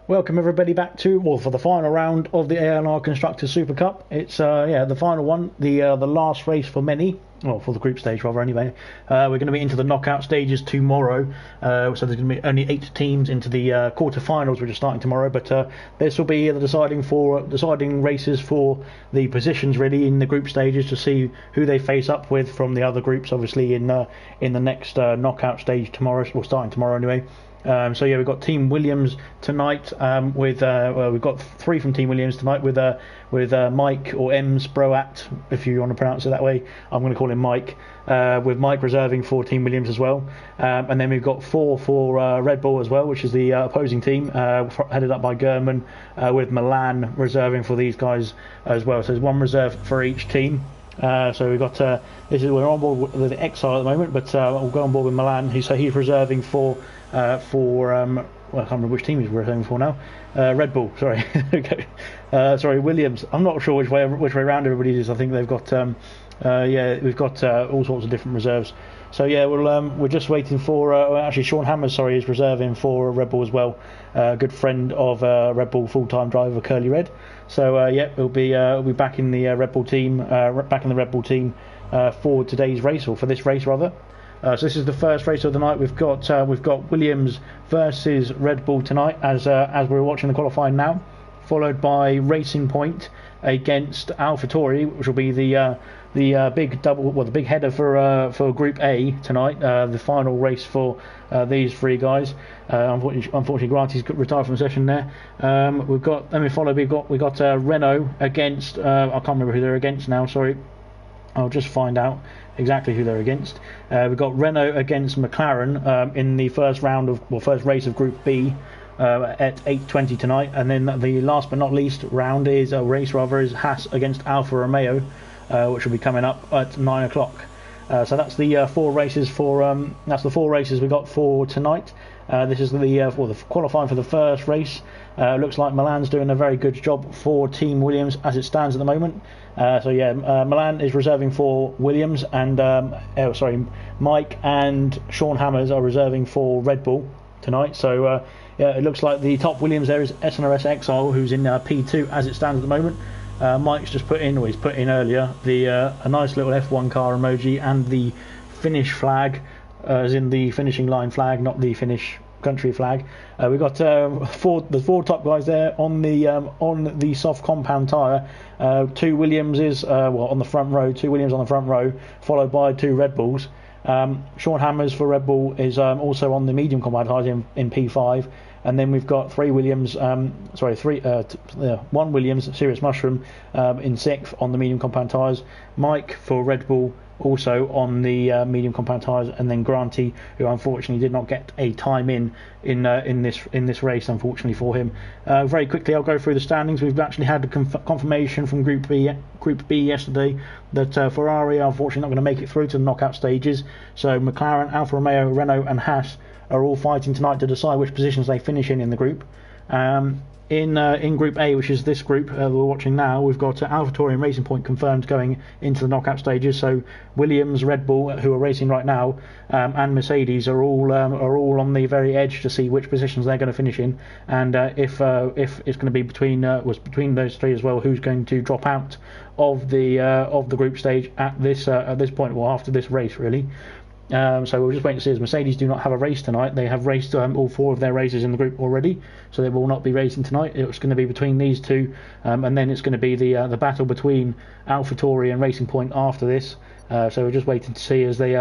Welcome everybody back to, well, for the final round of the ALR Constructors Supercup. It's the final one, the last race for many, well, for the group stage rather anyway. We're going to be into the knockout stages tomorrow, so there's going to be only 8 teams into the quarterfinals, which are starting tomorrow. But this will be the deciding races for the positions really in the group stages to see who they face up with from the other groups, obviously in the next knockout stage tomorrow, or starting tomorrow anyway. So yeah, we've got Team Williams tonight we've got 3 from Team Williams tonight with Mike, or Ems Broat, if you want to pronounce it that way. I'm going to call him Mike, with Mike reserving for Team Williams as well. And then we've got 4 for Red Bull as well, which is the opposing team, headed up by German, with Milan reserving for these guys as well. So there's 1 reserve for each team. So we've got we're on board with the Exile at the moment, but we'll go on board with Milan. He's reserving for well, I can't remember which team he's reserving for now. Red Bull, sorry. Okay. Sorry, Williams. I'm not sure which way around everybody is. I think they've got we've got all sorts of different reserves. So yeah, we're just waiting for actually Sean Hammers, is reserving for Red Bull as well. Good friend of Red Bull full-time driver Curly Red. So we'll be back in the Red Bull team, for today's race, or for this race rather. So this is the first race of the night. We've got Williams versus Red Bull tonight, as we're watching the qualifying now, followed by Racing Point against AlphaTauri, which will be the big double, well, the big header for Group A tonight. The final race for these 3 guys. Unfortunately, Granty's retired from the session there. We've got Renault against. I can't remember who they're against now. Sorry. I'll just find out exactly who they're against. We've got Renault against McLaren in the first race of Group B at 8:20 tonight, and then the last but not least race is Haas against Alfa Romeo, which will be coming up at 9 o'clock. So that's the 4 races we got for tonight. This is the qualifying for the first race. Looks like Milan's doing a very good job for Team Williams as it stands at the moment. Milan is reserving for Williams, and Mike and Sean Hammers are reserving for Red Bull tonight. So it looks like the top Williams there is SNRS Exile, who's in P2 as it stands at the moment. Mike's just put in earlier, a nice little F1 car emoji and the finish flag, as in the finishing line flag, not the finish country flag. We've got the 4 top guys there on the soft compound tyre. 2 Williamses on the front row, 2 Williams on the front row, followed by 2 Red Bulls. Sean Hammers for Red Bull is also on the medium compound tyres in P5. And then we've got 3 Williams, 1 Williams Serious Mushroom in 6th on the medium compound tyres. Mike for Red Bull also on the medium compound tyres, and then Granty, who unfortunately did not get a time in this race, unfortunately for him. Very quickly, I'll go through the standings. We've actually had the confirmation from Group B yesterday that Ferrari are unfortunately not going to make it through to the knockout stages. So McLaren, Alfa Romeo, Renault, and Haas are all fighting tonight to decide which positions they finish in the group. In Group A, which is this group we're watching now, we've got AlphaTauri and Racing Point confirmed going into the knockout stages. So Williams, Red Bull, who are racing right now, and Mercedes are all on the very edge to see which positions they're going to finish in, and if it's going to be between those 3 as well, who's going to drop out of the group stage at this point, well, after this race really. So we'll just wait to see, as Mercedes do not have a race tonight. They have raced all 4 of their races in the group already, so they will not be racing tonight. It's going to be between these 2, and then it's going to be the battle between AlphaTauri and Racing Point after this. So we're just waiting to see as they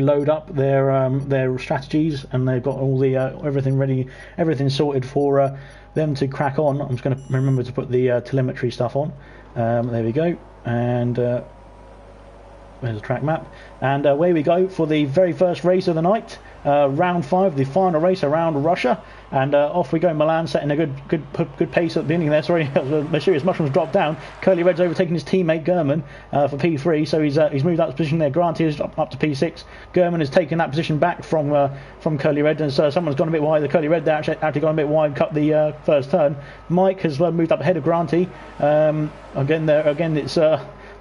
load up their strategies, and they've got all the everything ready, everything sorted for them to crack on. I'm just going to remember to put the telemetry stuff on. There we go, and there's a track map, and away we go for the very first race of the night, round 5, the final race around Russia, and off we go. Milan setting a good pace at the beginning there. Sorry, Mysterious Mushrooms dropped down. Curly Red's overtaking his teammate German for P3, so he's moved out of position there. Granty is up to P6. German has taken that position back from Curly Red, and so someone's gone a bit wide. The Curly Red there actually gone a bit wide, cut the first turn. Mike has moved up ahead of Granty. Again it's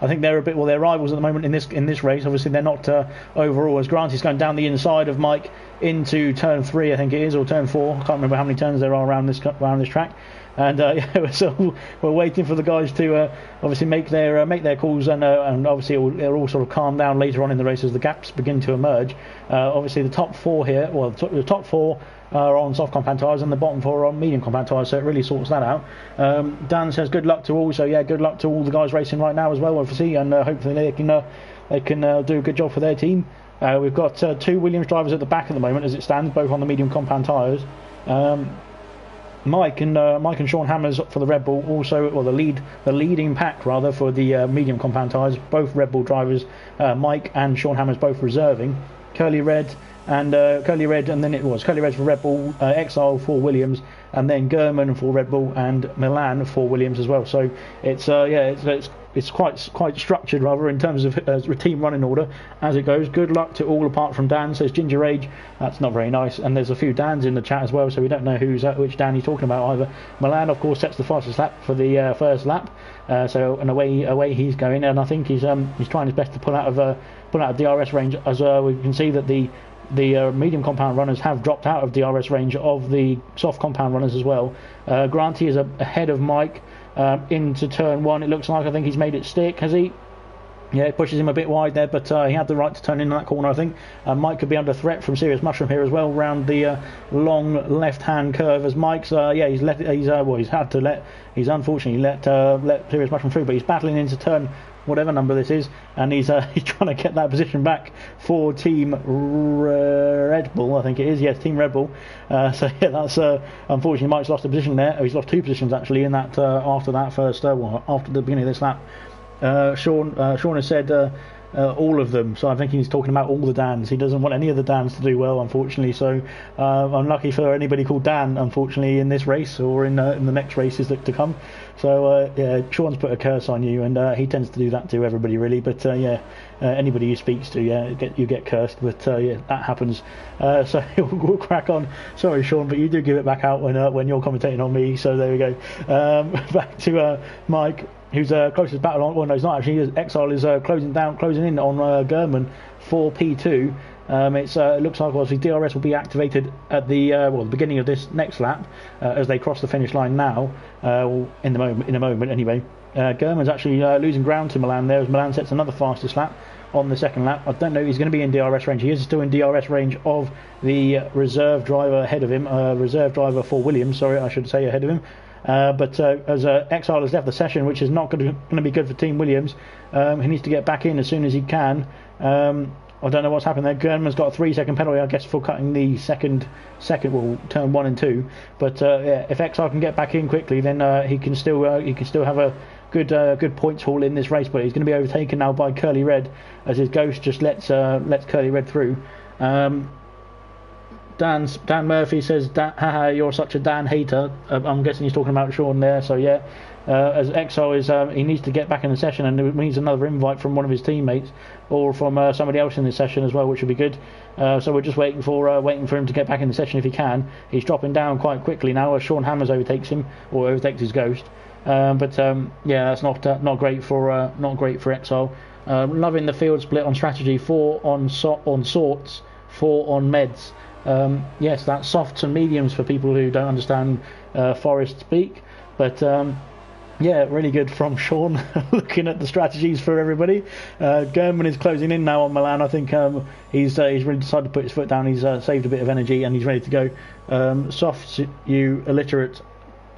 I think they're a bit, well, they're rivals at the moment in this race. Obviously they're not overall, as Grant is going down the inside of Mike into turn 3, I think it is, or turn 4. I can't remember how many turns there are around this track. And yeah, so we're waiting for the guys to obviously make their calls, and obviously it'll all sort of calm down later on in the race as the gaps begin to emerge. Obviously the top 4 here, well, the top 4 are on soft compound tyres and the bottom 4 are on medium compound tyres, so it really sorts that out. Dan says good luck to all, so yeah, good luck to all the guys racing right now as well, obviously, and hopefully they can do a good job for their team. We've got 2 Williams drivers at the back at the moment as it stands, both on the medium compound tyres. Mike and Sean Hammers for the Red Bull also, or the leading pack rather, for the medium compound tyres. Both Red Bull drivers, Mike and Sean Hammers, both reserving. Curly Red, and then it was Curly Red for Red Bull, Exile for Williams, and then German for Red Bull and Milan for Williams as well. So it's quite structured rather in terms of team running order as it goes. Good luck to all apart from Dan, says Ginger Age. That's not very nice, and there's a few Dans in the chat as well, so we don't know which Dan you're talking about either. Milan of course sets the fastest lap for the first lap, so and away he's going, and I think he's trying his best to pull out of DRS range, as we can see that the medium compound runners have dropped out of DRS range of the soft compound runners as well. Granty is ahead of Mike into turn 1. It looks like, I think he's made it stick, has he? Yeah, it pushes him a bit wide there, but he had the right to turn in that corner, I think. Mike could be under threat from Serious Mushroom here as well, round the long left-hand curve, as Mike's he's unfortunately let Serious Mushroom through, but he's battling into turn whatever number this is, and he's trying to get that position back for Team Red Bull, I think it is. Yes, Team Red Bull. So yeah, that's unfortunately Mike's lost a position there. He's lost 2 positions actually in that after that first after the beginning of this lap. Sean has said all of them, so I think he's talking about all the Dans. He doesn't want any of the Dans to do well, unfortunately, so unlucky for anybody called Dan, unfortunately, in this race or in the next races that to come. So yeah, Sean's put a curse on you, and he tends to do that to everybody really, but yeah, anybody he speaks to, yeah, you get cursed, but yeah, that happens. So we'll crack on. Sorry Sean, but you do give it back out when you're commentating on me, so there we go. Back to Mike, who's closest battle on. Well, no, he's not actually. Exile is closing in on German for P2. It looks like obviously DRS will be activated at the beginning of this next lap as they cross the finish line now. In a moment anyway. German's actually losing ground to Milan there as Milan sets another fastest lap on the second lap. I don't know if he's going to be in DRS range. He is still in DRS range of the reserve driver ahead of him. Reserve driver for Williams, sorry, I should say, ahead of him. But as Exile has left the session, which is not going to be good for Team Williams, he needs to get back in as soon as he can. I don't know what's happened there. German's got a 3-second penalty, I guess, for cutting the second, turn 1 and 2. But yeah, if Exile can get back in quickly, then he can still have a good points haul in this race. But he's going to be overtaken now by Curly Red as his Ghost just lets Curly Red through. Dan Murphy says, haha, you're such a Dan hater. I'm guessing he's talking about Sean there, so yeah. As Exile is, he needs to get back in the session, and it needs another invite from one of his teammates or from somebody else in this session as well, which would be good. So we're just waiting for him to get back in the session if he can. He's dropping down quite quickly now as Sean Hammers overtakes him, or overtakes his Ghost. Yeah, that's not great for Exile. Loving the field split on strategy: 4 on sorts, 4 on meds. Yes, that's softs and mediums for people who don't understand forest speak, but yeah, really good from Sean looking at the strategies for everybody. German is closing in now on Milan. I think he's really decided to put his foot down. He's saved a bit of energy and he's ready to go. Softs, you illiterate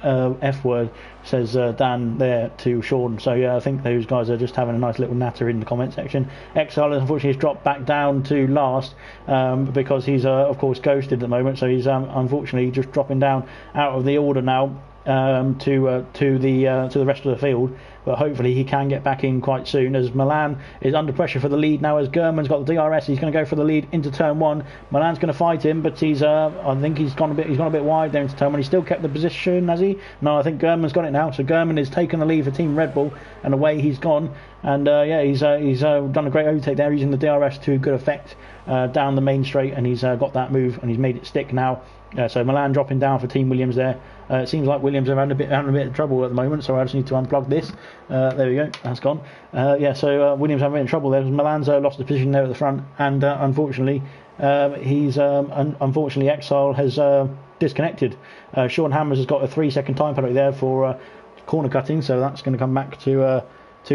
F word, says Dan there to Sean. So yeah, I think those guys are just having a nice little natter in the comment section. Exile unfortunately has dropped back down to last because he's of course ghosted at the moment, so he's unfortunately just dropping down out of the order now to the rest of the field. But hopefully he can get back in quite soon, as Milan is under pressure for the lead now. As German's got the DRS, he's going to go for the lead into turn 1. Milan's going to fight him, but I think he's gone a bit wide there into turn 1. He's still kept the position, has he? No, I think German's got it now. So German has taken the lead for Team Red Bull, and away he's gone. And yeah, he's done a great overtake there, using the DRS to good effect down the main straight, and he's got that move and he's made it stick now. So Milan dropping down for Team Williams there. It seems like Williams are having a bit of trouble at the moment, so I just need to unplug this. There we go, that's gone. So Williams having a bit of trouble there. Milan's lost the position there at the front, and unfortunately, unfortunately Exile has disconnected. Sean Hammers has got a 3-second time penalty there for corner cutting, so that's going to come back to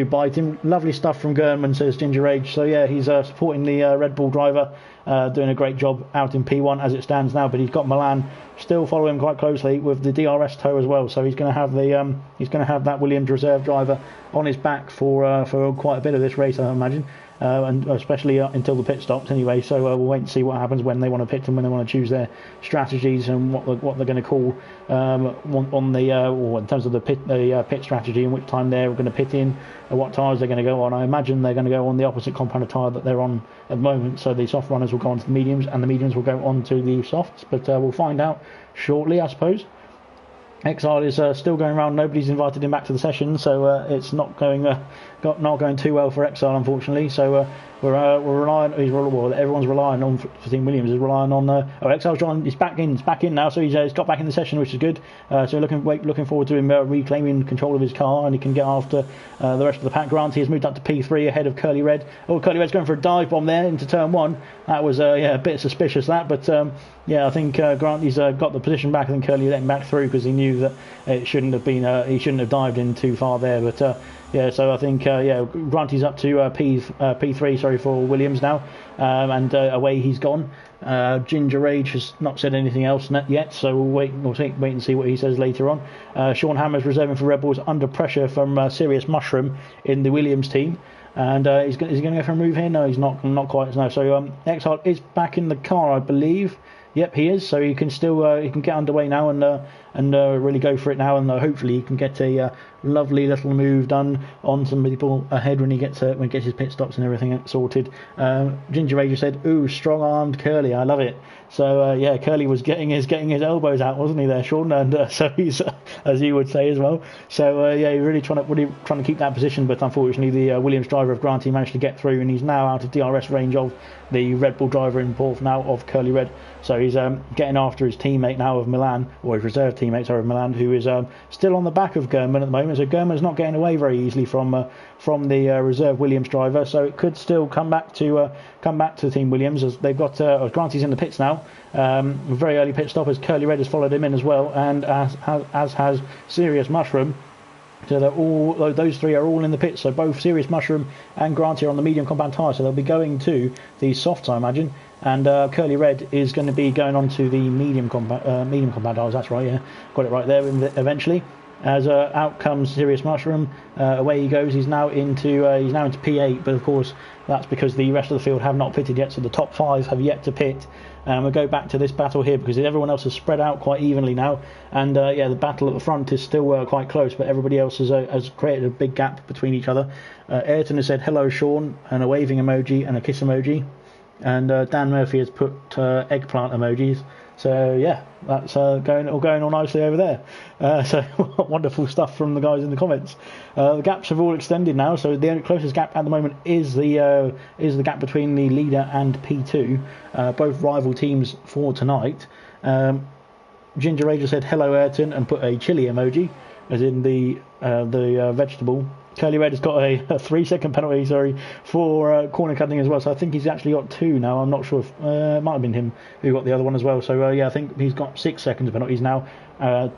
bite him. Lovely stuff from Gernman, says Ginger Age. So yeah, he's supporting the Red Bull driver, doing a great job out in P1 as it stands now. But he's got Milan still following him quite closely with the DRS tow as well. So he's going to have that Williams reserve driver on his back for quite a bit of this race, I imagine. And especially until the pit stops anyway. So we'll wait and see what happens when they want to pit and when they want to choose their strategies and what they're going to call on the or in terms of the pit strategy and which time they're going to pit in and what tyres they're going to go on. I imagine they're going to go on the opposite compound tyre that they're on at the moment. So the soft runners will go onto the mediums and the mediums will go onto the softs. But we'll find out shortly, I suppose. Exile is still going around. Nobody's invited him back to the session, so it's not going too well for Exile, unfortunately. So we're relying. Everyone's relying on for Team Williams is relying on. Exile's John is back in now, so he's got back in the session, which is good. So looking forward to him reclaiming control of his car, and he can get after the rest of the pack. Grant, he has moved up to P3 ahead of Curly Red. Oh, Curly Red's going for a dive bomb there into turn 1. That was a bit suspicious, that, but I think Grant, he's got the position back, and Curly let him back through because he knew that it shouldn't have been. He shouldn't have dived in too far there, but so I think Granty's up to P3 for Williams now, and away he's gone. Ginger Rage has not said anything else yet, so we'll wait and see what he says later on. Sean Hammer's reserving for Red Bulls under pressure from Serious Mushroom in the Williams team, and is he going to go for a move here? No, he's not quite. No, so Exile is back in the car, I believe. Yep, he is. So he can still he can get underway now and really go for it now, and hopefully he can get a lovely little move done on some people ahead when he gets his pit stops and everything sorted. Ginger Rager said, "Ooh, strong-armed Curly, I love it." So Curly was getting his elbows out, wasn't he there, Sean? And so he's as you would say as well. So he's really trying to keep that position, but unfortunately the Williams driver of Granty managed to get through, and he's now out of DRS range of the Red Bull driver in fourth now of Curly Red. So he's getting after his teammate now of Milan, or his reserve teammate of Milan, who is still on the back of Gernman at the moment. So Gernman's not getting away very easily from the reserve Williams driver. So it could still come back to Team Williams, as they've got Granty's in the pits now. Very early pit stop as Curly Red has followed him in as well, and as has Serious Mushroom. So those three are all in the pits. So both Serious Mushroom and Granty are on the medium compound tyre. So they'll be going to the softs, I imagine. And Curly Red is going to be going on to the medium compound tyres. That's right, yeah, got it right there. Eventually, as out comes Serious Mushroom, away he goes. He's now into P8, but of course that's because the rest of the field have not pitted yet. So the top 5 have yet to pit. We'll go back to this battle here because everyone else has spread out quite evenly now, and the battle at the front is still quite close, but everybody else has created a big gap between each other. Ayrton has said hello Sean, and a waving emoji and a kiss emoji, and Dan Murphy has put eggplant emojis. So yeah, that's going all nicely over there. So wonderful stuff from the guys in the comments. The gaps have all extended now, so the only closest gap at the moment is the gap between the leader and P2, both rival teams for tonight. Ginger Rager said hello Ayrton and put a chili emoji, as in the vegetable. Curly Red has got a 3-second penalty, for corner cutting as well. So I think he's actually got 2 now. I'm not sure if it might have been him who got the other one as well. So I think he's got 6 seconds of penalties now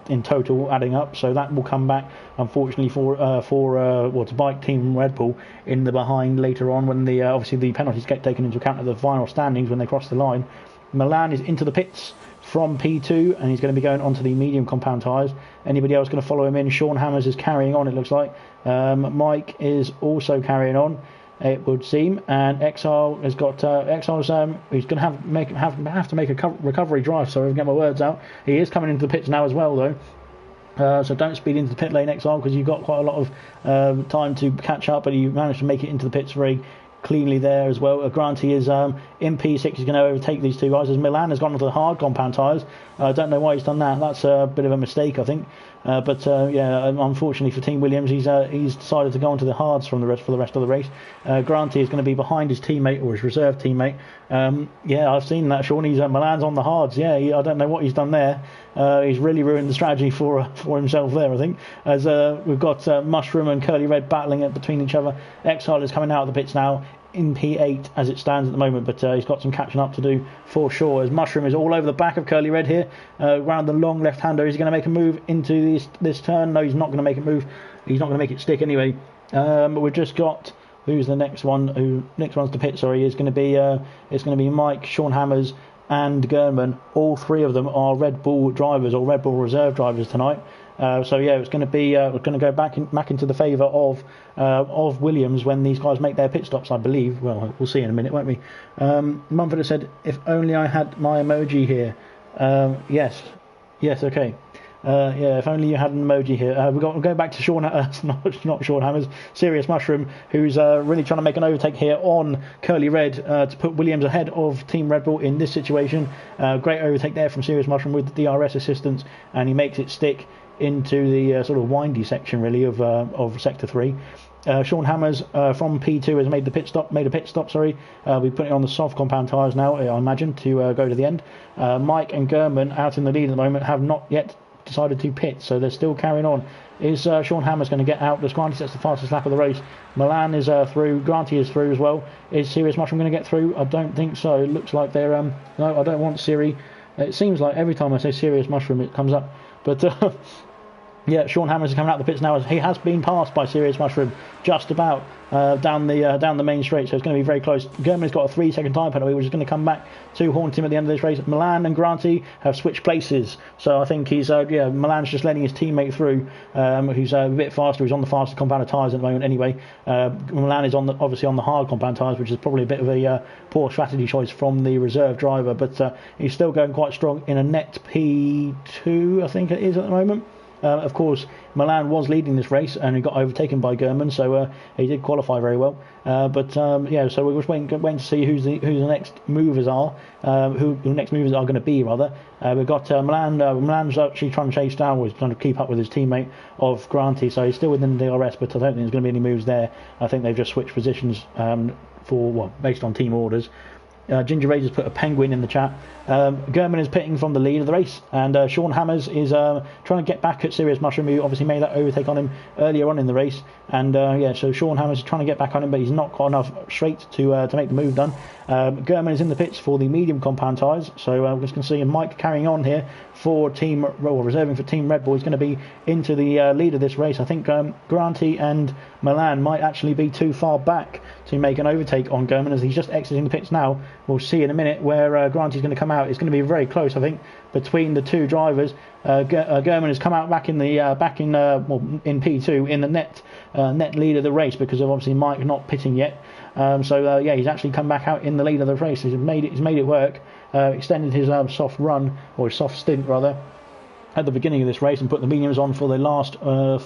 in total, adding up. So that will come back, unfortunately, to bite Team Red Bull in the behind later on when obviously the penalties get taken into account at the final standings when they cross the line. Milan is into the pits from P2, and he's going to be going onto the medium compound tyres. Anybody else going to follow him in? Sean Hammers is carrying on, it looks like. Mike is also carrying on, it would seem, and Exile has got Exile's he's going to have to make a recovery drive. So I'll get my words out. He is coming into the pits now as well, though. So don't speed into the pit lane, Exile, because you've got quite a lot of time to catch up, but you managed to make it into the pits very cleanly there as well. Granty is in P6. He's going to overtake these two guys as Milan has gone onto the hard compound tyres. I don't know why he's done that. That's a bit of a mistake, I think. But unfortunately for Team Williams, he's decided to go onto the hards for the rest of the race. Granty is going to be behind his teammate, or his reserve teammate, Yeah, I've seen that, Sean. He's Milan's on the hards. Yeah, I don't know what he's done there. He's really ruined the strategy for himself there, I think. As we've got Mushroom and Curly Red battling it between each other. Exile is coming out of the pits now in P8 as it stands at the moment, but he's got some catching up to do for sure. As Mushroom is all over the back of Curly Red here, around the long left-hander. Is he going to make a move into this turn? No, he's not going to make it move. He's not going to make it stick anyway. But we've just got. Who's the next one? Next one's to pit? Sorry, is going to be it's going to be Mike, Sean Hammers, and Gurman. All three of them are Red Bull drivers or Red Bull reserve drivers tonight. So yeah, it's going to be we're going to go back into the favour of Williams when these guys make their pit stops, I believe. Well, we'll see in a minute, won't we? Mumford has said, "If only I had my emoji here." Yes, okay. Yeah, if only you had an emoji here. We'll go back to Sean, not Sean Hammers, Serious Mushroom, who's really trying to make an overtake here on Curly Red to put Williams ahead of Team Red Bull in this situation. Great overtake there from Serious Mushroom with the DRS assistance, and he makes it stick into the sort of windy section really of Sector 3. Sean Hammers from P2 has made a pit stop. We put it on the soft compound tyres now, I imagine, to go to the end. Mike and Gurman out in the lead at the moment have not yet decided to pit, so they're still carrying on. Is Sean Hammers going to get out? Does Granty sets the fastest lap of the race? Milan is through. Granty is through as well. Is Serious Mushroom going to get through? I don't think so. It looks like they're no, I don't want Siri. It seems like every time I say Serious Mushroom it comes up, but yeah, Sean Hammers is coming out the pits now as he has been passed by Serious Mushroom just about down the main straight, so it's going to be very close. Gurman's got a 3-second time penalty, which is going to come back to haunt him at the end of this race. Milan and Granty have switched places, so I think he's Milan's just letting his teammate through, who's a bit faster. He's on the faster compound tyres at the moment anyway. Milan is obviously on the hard compound tyres, which is probably a bit of a poor strategy choice from the reserve driver, but he's still going quite strong in a net P2, I think it is at the moment. Of course, Milan was leading this race and he got overtaken by Gurman, so he did qualify very well. Yeah, so we're just waiting to see who the next movers are, who the next movers are going to be rather. We've got Milan. Milan's actually trying to chase down, trying to keep up with his teammate of Granty, so he's still within the DRS, but I don't think there's going to be any moves there. I think they've just switched positions based on team orders. Ginger Rage has put a penguin in the chat. Gurman is pitting from the lead of the race, and Sean Hammers is trying to get back at Serious Mushroom, who obviously made that overtake on him earlier on in the race. And so Sean Hammers is trying to get back on him, but he's not got enough straight to make the move done. Gurman is in the pits for the medium compound tyres, so we're just going to see Mike carrying on here for reserving for Team Red Bull. He's going to be into the lead of this race. I think Granty and Milan might actually be too far back to make an overtake on Gurman, as he's just exiting the pits now. We'll see in a minute where Granty's going to come out. It's going to be very close, I think, between the two drivers. Gurman has come out back in P2 in the net lead of the race because of obviously Mike not pitting yet. He's actually come back out in the lead of the race. He's made it work. Extended his soft run, or his soft stint rather, at the beginning of this race, and put the mediums on for the last 4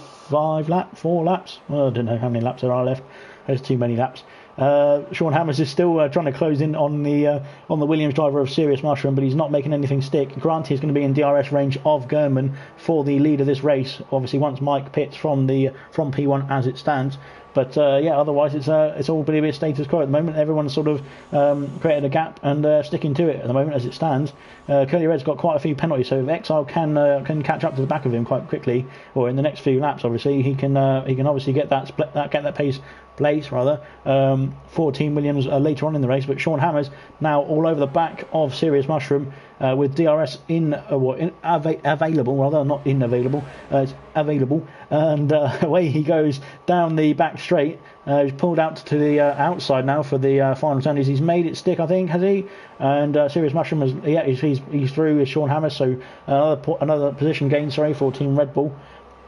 laps. Well, I don't know how many laps there are left. There's too many laps. Sean Hammers is still trying to close in on the Williams driver of Serious Mushroom, but he's not making anything stick. Granty is going to be in DRS range of Gurman for the lead of this race. Obviously, once Mike pits from P1 as it stands. But otherwise it's all pretty bit status quo at the moment. Everyone's sort of created a gap and sticking to it at the moment as it stands. Curly Red's got quite a few penalties, so if Exile can catch up to the back of him quite quickly, or in the next few laps, obviously he can obviously get that place for Team Williams later on in the race. But Sean Hammers now all over the back of Serious Mushroom with DRS available, rather not unavailable, it's available, and away he goes down the back straight. He's pulled out to the outside now for the final turn. He's made it stick, I think, has he? And Serious Mushroom he's through with Sean Hammers, so another position gain for Team Red Bull.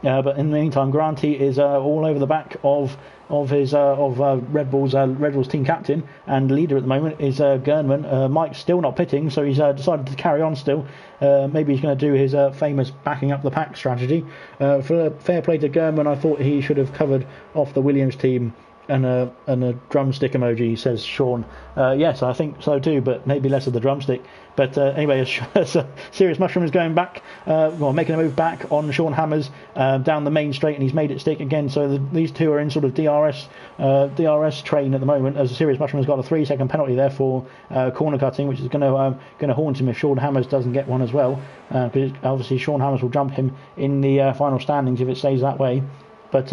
But in the meantime, Granty is all over the back of Red Bull's team captain and leader at the moment is Gurman. Mike's still not pitting, so he's decided to carry on still. Maybe he's going to do his famous backing up the pack strategy. For fair play to Gurman, I thought he should have covered off the Williams team and a drumstick emoji, says Sean. Yes, I think so too, but maybe less of the drumstick. But anyway, Serious Mushroom is going back, making a move back on Sean Hammers down the main straight, and he's made it stick again. So these two are in sort of DRS train at the moment, as Serious Mushroom has got a 3-second penalty there for corner cutting, which is going to haunt him if Sean Hammers doesn't get one as well, because obviously Sean Hammers will jump him in the final standings if it stays that way. But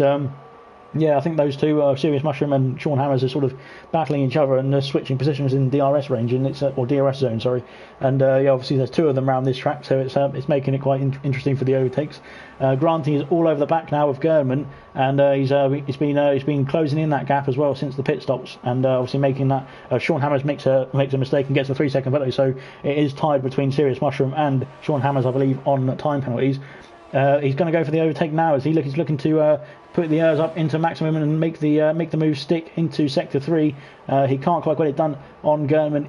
yeah, I think those two, Serious Mushroom and Sean Hammers, are sort of battling each other and switching positions in DRS range, and it's or DRS zone, sorry. And yeah, obviously there's two of them around this track, so it's making it quite interesting for the overtakes. Granting is all over the back now with Gurman, and he's been closing in that gap as well since the pit stops, and obviously making that. Sean Hammers makes a mistake and gets a 3-second penalty, so it is tied between Serious Mushroom and Sean Hammers, I believe, on time penalties. He's going to go for the overtake now as he's looking to put the ERS up into maximum and make the move stick into sector 3. He can't quite get it done on Gurman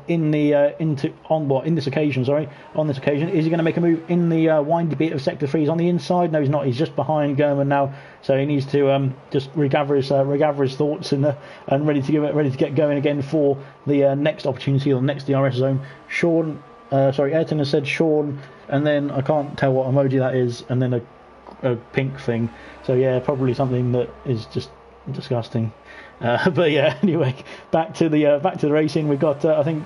on this occasion. Is he going to make a move in the windy bit of sector 3? He's on the inside. No, he's not. He's just behind Gurman now, so he needs to just regather his thoughts and ready to get going again for the next opportunity or the next DRS zone. Ayrton has said Sean, and then I can't tell what emoji that is, and then a pink thing. So yeah, probably something that is just disgusting. But yeah, anyway, back to the racing. We've got I think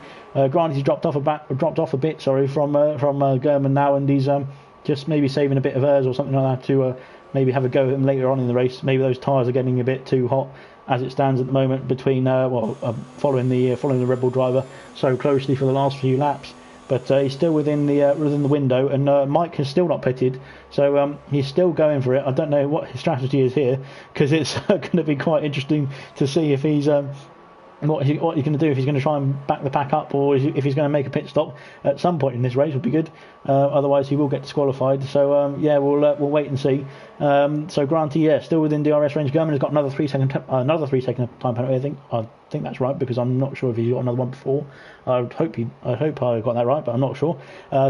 Grant's dropped off a bit. Sorry, from Gurman now, and he's just maybe saving a bit of ERS or something like that to maybe have a go at him later on in the race. Maybe those tyres are getting a bit too hot as it stands at the moment between following the Red Bull driver so closely for the last few laps. But he's still within the window, and Mike has still not pitted, so he's still going for it. I don't know what his strategy is here, because it's going to be quite interesting to see if he's what he's going to do, if he's going to try and back the pack up, or if he's going to make a pit stop at some point in this race. Would be good. Otherwise, he will get disqualified. So yeah, we'll wait and see. So Granty, yeah, still within DRS range. Gurman has got another 3-second time penalty. I think that's right, because I'm not sure if he's got another one before. I hope I got that right, but I'm not sure.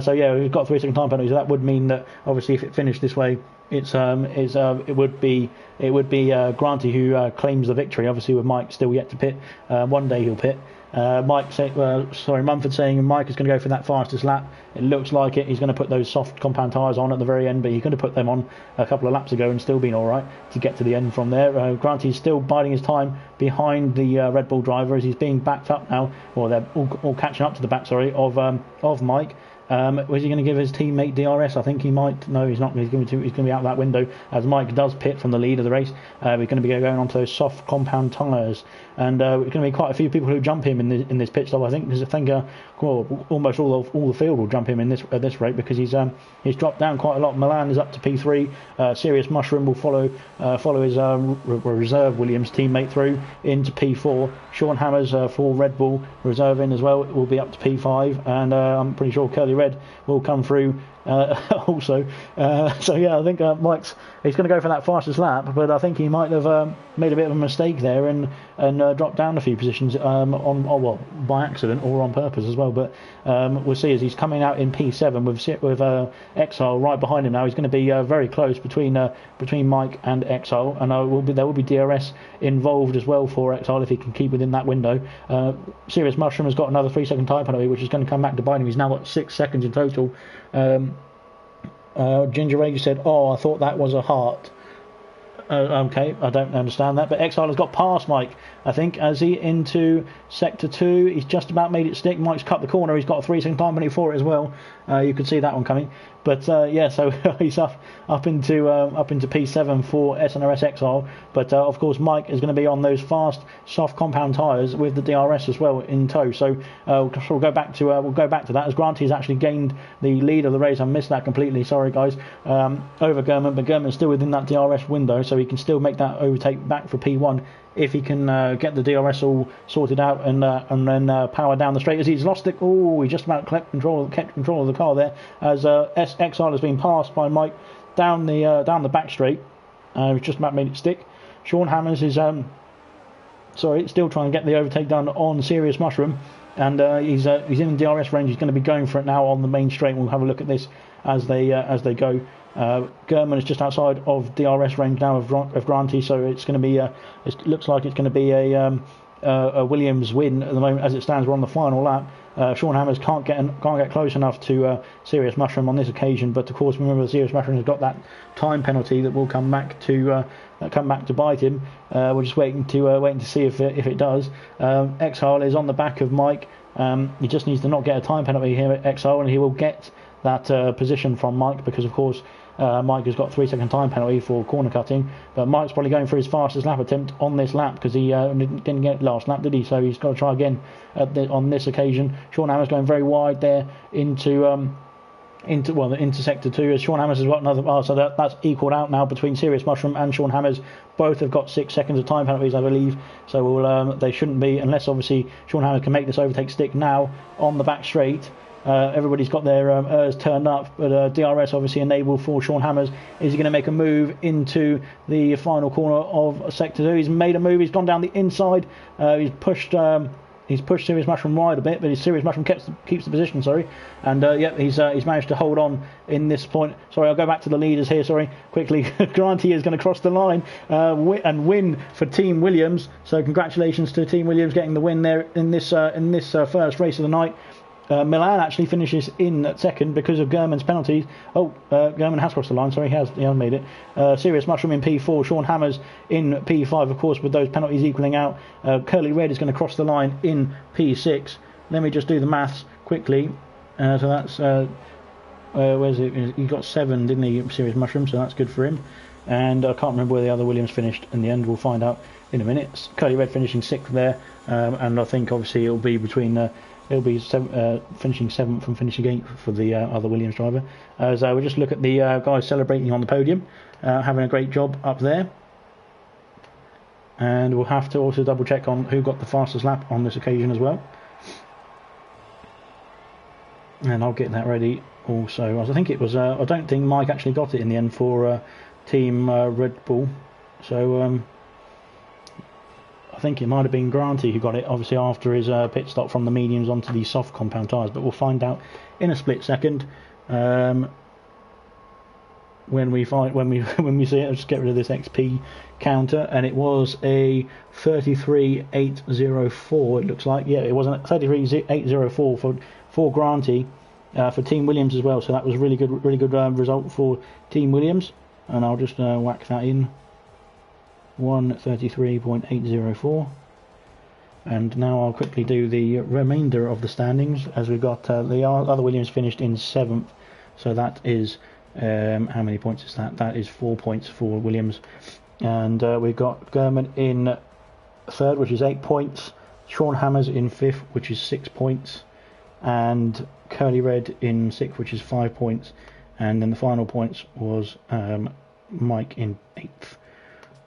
So yeah, we've got 3-second time penalty. So that would mean that obviously if it finished this way, it would be Granty who claims the victory. Obviously with Mike still yet to pit. One day he'll pit. Mumford saying Mike is going to go for that fastest lap. It looks like it. He's going to put those soft compound tyres on at the very end, but he could have put them on a couple of laps ago and still been all right to get to the end from there. Granty's still biding his time behind the Red Bull driver as he's being backed up now, or they're all catching up to the back. Of Mike. Was he going to give his teammate DRS? I think he might. No, he's not. He's going to be out that window as Mike does pit from the lead of the race. We're going to be going on to those soft compound tyres, and we're going to be quite a few people who jump him in this pit stop. I think almost all the field will jump him in at this rate, because he's dropped down quite a lot. Milan is up to P3. Serious Mushroom will follow his reserve Williams teammate through into P4. Sean Hammers for Red Bull reserve in as well. It will be up to P5, and I'm pretty sure Curly Red will come through also. So yeah, I think he's going to go for that fastest lap, but I think he might have made a bit of a mistake there and dropped down a few positions by accident or on purpose as well. But we'll see as he's coming out in P7 with Exile right behind him now. He's going to be very close between Mike and Exile, and there will be DRS involved as well for Exile if he can keep within that window. Serious Mushroom has got another 3-second time penalty, which is going to come back to bite him. He's now got 6 seconds in total. Ginger Ray said, I thought that was a heart. Okay, I don't understand that, but Exile has got past Mike, I think, as he into sector 2. He's just about made it stick. Mike's cut the corner. He's got a 3-second time penalty for it as well. You could see that one coming. But yeah, so he's up into P7 for SNRS Exile. But of course, Mike is going to be on those fast, soft compound tyres with the DRS as well in tow. So we'll go back to that as Granty's actually gained the lead of the race. I missed that completely. Sorry, guys. Over Gurman, but Gurman's still within that DRS window, so he can still make that overtake back for P1 if he can get the DRS all sorted out and then power down the straight. As he's lost it, he just about kept control of the car there as Exile has been passed by Mike down the back straight. He's just about made it stick. Sean Hammers is still trying to get the overtake done on Serious Mushroom, and he's in DRS range. He's going to be going for it now on the main straight. We'll have a look at this as they go. German is just outside of DRS range now of Granty, so it's going to be it looks like it's going to be a Williams win at the moment as it stands. We're on the final lap. Sean Hammers can't get close enough to Serious Mushroom on this occasion, but of course remember Serious Mushroom has got that time penalty that will come back to bite him. We're just waiting to see if it does. Exile is on the back of Mike. He just needs to not get a time penalty here at Exile, and he will get that position from Mike, because of course Mike has got 3-second time penalty for corner cutting, but Mike's probably going for his fastest lap attempt on this lap because he didn't get it last lap, did he? So he's got to try again on this occasion. Sean Hammers going very wide there into sector 2, as Sean Hammers has got another. So that's equalled out now between Serious Mushroom and Sean Hammers. Both have got 6 seconds of time penalties, I believe. So they shouldn't be, unless obviously Sean Hammers can make this overtake stick now on the back straight. Everybody's got their ERS turned up, but DRS obviously enabled for Sean Hammers. Is he going to make a move into the final corner of sector 2? He's made a move. He's gone down the inside. He's pushed Serious Mushroom wide a bit, but his Serious Mushroom keeps the position. Sorry, and he's managed to hold on in this point. Sorry, I'll go back to the leaders here. Sorry, quickly. Granty is going to cross the line and win for Team Williams. So congratulations to Team Williams getting the win there in this first race of the night. Milan actually finishes in second because of German's penalties. German has crossed the line. Sorry, he has made it. Serious Mushroom in P4, Sean Hammers in P5, of course, with those penalties equaling out. Curly Red is going to cross the line in P6. Let me just do the maths quickly. So that's where's it? He got 7, didn't he, Serious Mushroom? So that's good for him. And I can't remember where the other Williams finished in the end. We'll find out in a minute. Curly Red finishing 6th there, and I think obviously it'll be between. He'll be finishing 7th and finishing 8th for the other Williams driver. So we'll just look at the guys celebrating on the podium, having a great job up there. And we'll have to also double check on who got the fastest lap on this occasion as well. And I'll get that ready also. I think it was, I don't think Mike actually got it in the end for Team Red Bull. So I think it might have been Granty who got it, obviously after his pit stop from the mediums onto the soft compound tyres, but we'll find out in a split second when we see it. I'll just get rid of this XP counter, and it was a 33.804. It looks like, yeah, it was a 33.804 for Granty for Team Williams as well. So that was really good result for Team Williams, and I'll just whack that in. 133.804, and now I'll quickly do the remainder of the standings, as we've got the other Williams finished in 7th, so that is how many points is that? That is 4 points for Williams, and we've got German in 3rd, which is 8 points, Sean Hammers in 5th, which is 6 points, and Curly Red in 6th, which is 5 points, and then the final points was Mike in 8th.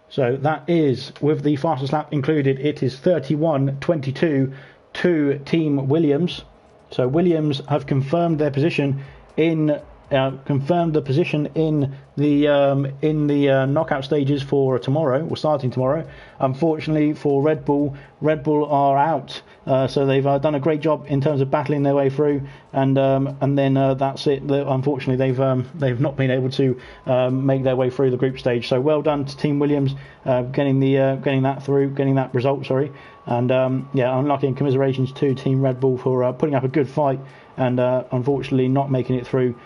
So that is, with the fastest lap included, it is 31.22 to Team Williams. So Williams have confirmed their position in the knockout stages for tomorrow, or starting tomorrow. Unfortunately for Red Bull are out, so they've done a great job in terms of battling their way through, and then that's it. Unfortunately, they've not been able to make their way through the group stage. So well done to Team Williams, getting that result. Sorry, and unlucky, and commiserations to Team Red Bull for putting up a good fight, and unfortunately not making it through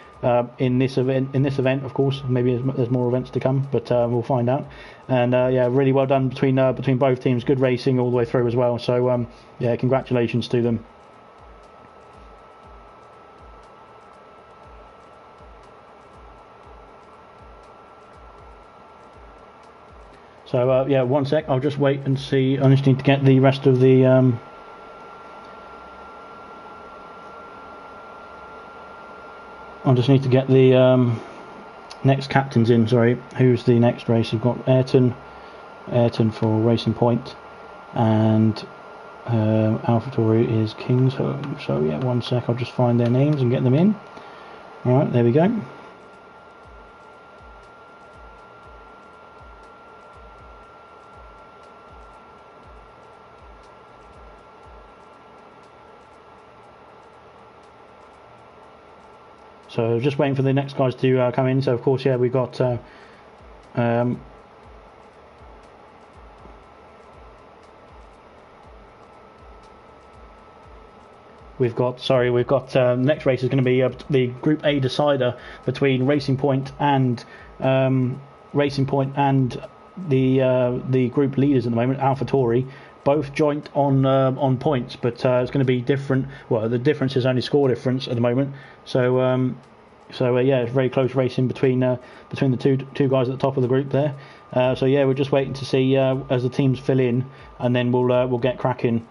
in this event. Of course, maybe there's more events to come, but we'll find out. And really well done between both teams. Good racing all the way through as well. So congratulations to them. So 1 sec. I'll just wait and see. I just need to get the rest of the. I just need to get the next captains in. Sorry, who's the next race? We've got Ayrton for Racing Point, and AlphaTauri is Kings. So 1 sec. I'll just find their names and get them in. All right, there we go. So just waiting for the next guys to come in. So of course, yeah, we've got next race is going to be the Group A decider between Racing Point and the group leaders at the moment, AlphaTauri, both joint on points, but it's going to be different. Well, the difference is only score difference at the moment. So yeah, it's very close racing between the two guys at the top of the group there. So yeah, we're just waiting to see as the teams fill in, and then we'll get cracking.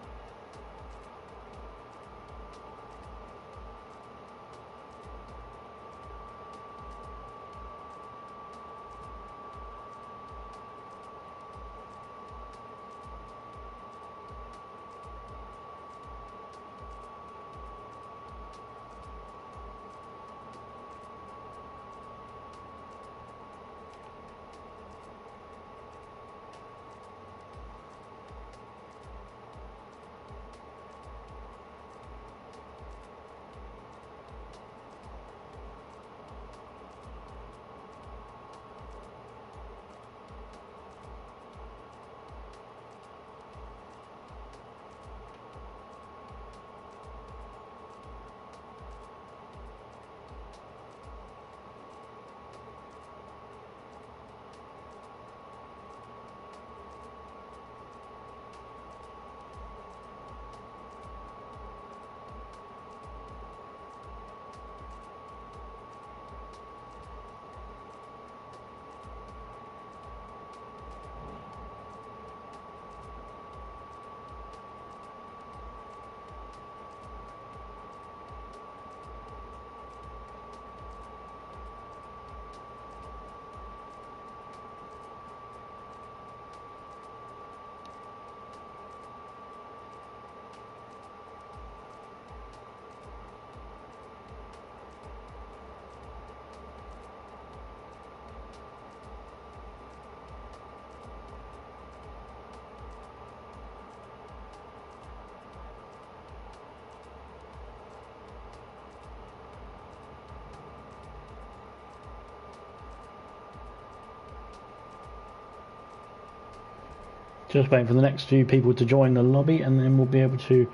Just waiting for the next few people to join the lobby, and then we'll be able to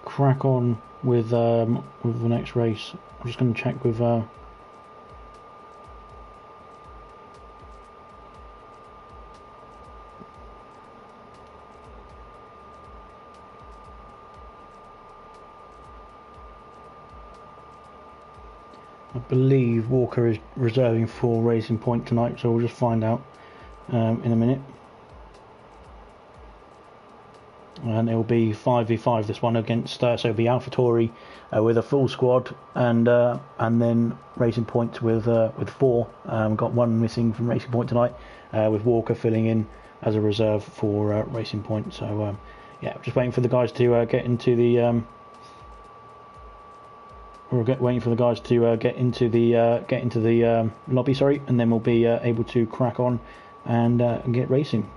crack on with the next race. I'm just going to check with I believe Walker is reserving for Racing Point tonight, so we'll just find out in a minute. And it'll be 5v5 this one against so it'll be AlphaTauri with a full squad, and then Racing Point with 4. Got one missing from Racing Point tonight, with Walker filling in as a reserve for Racing Point. So yeah, just waiting for the guys to get into the lobby, sorry, and then we'll be able to crack on and get racing.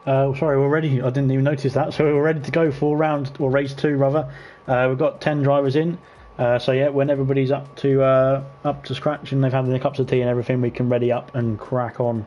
Sorry, we're ready. I didn't even notice that. So we're ready to go for race 2 rather. We've got 10 drivers in. So yeah, when everybody's up to scratch and they've had their cups of tea and everything, we can ready up and crack on.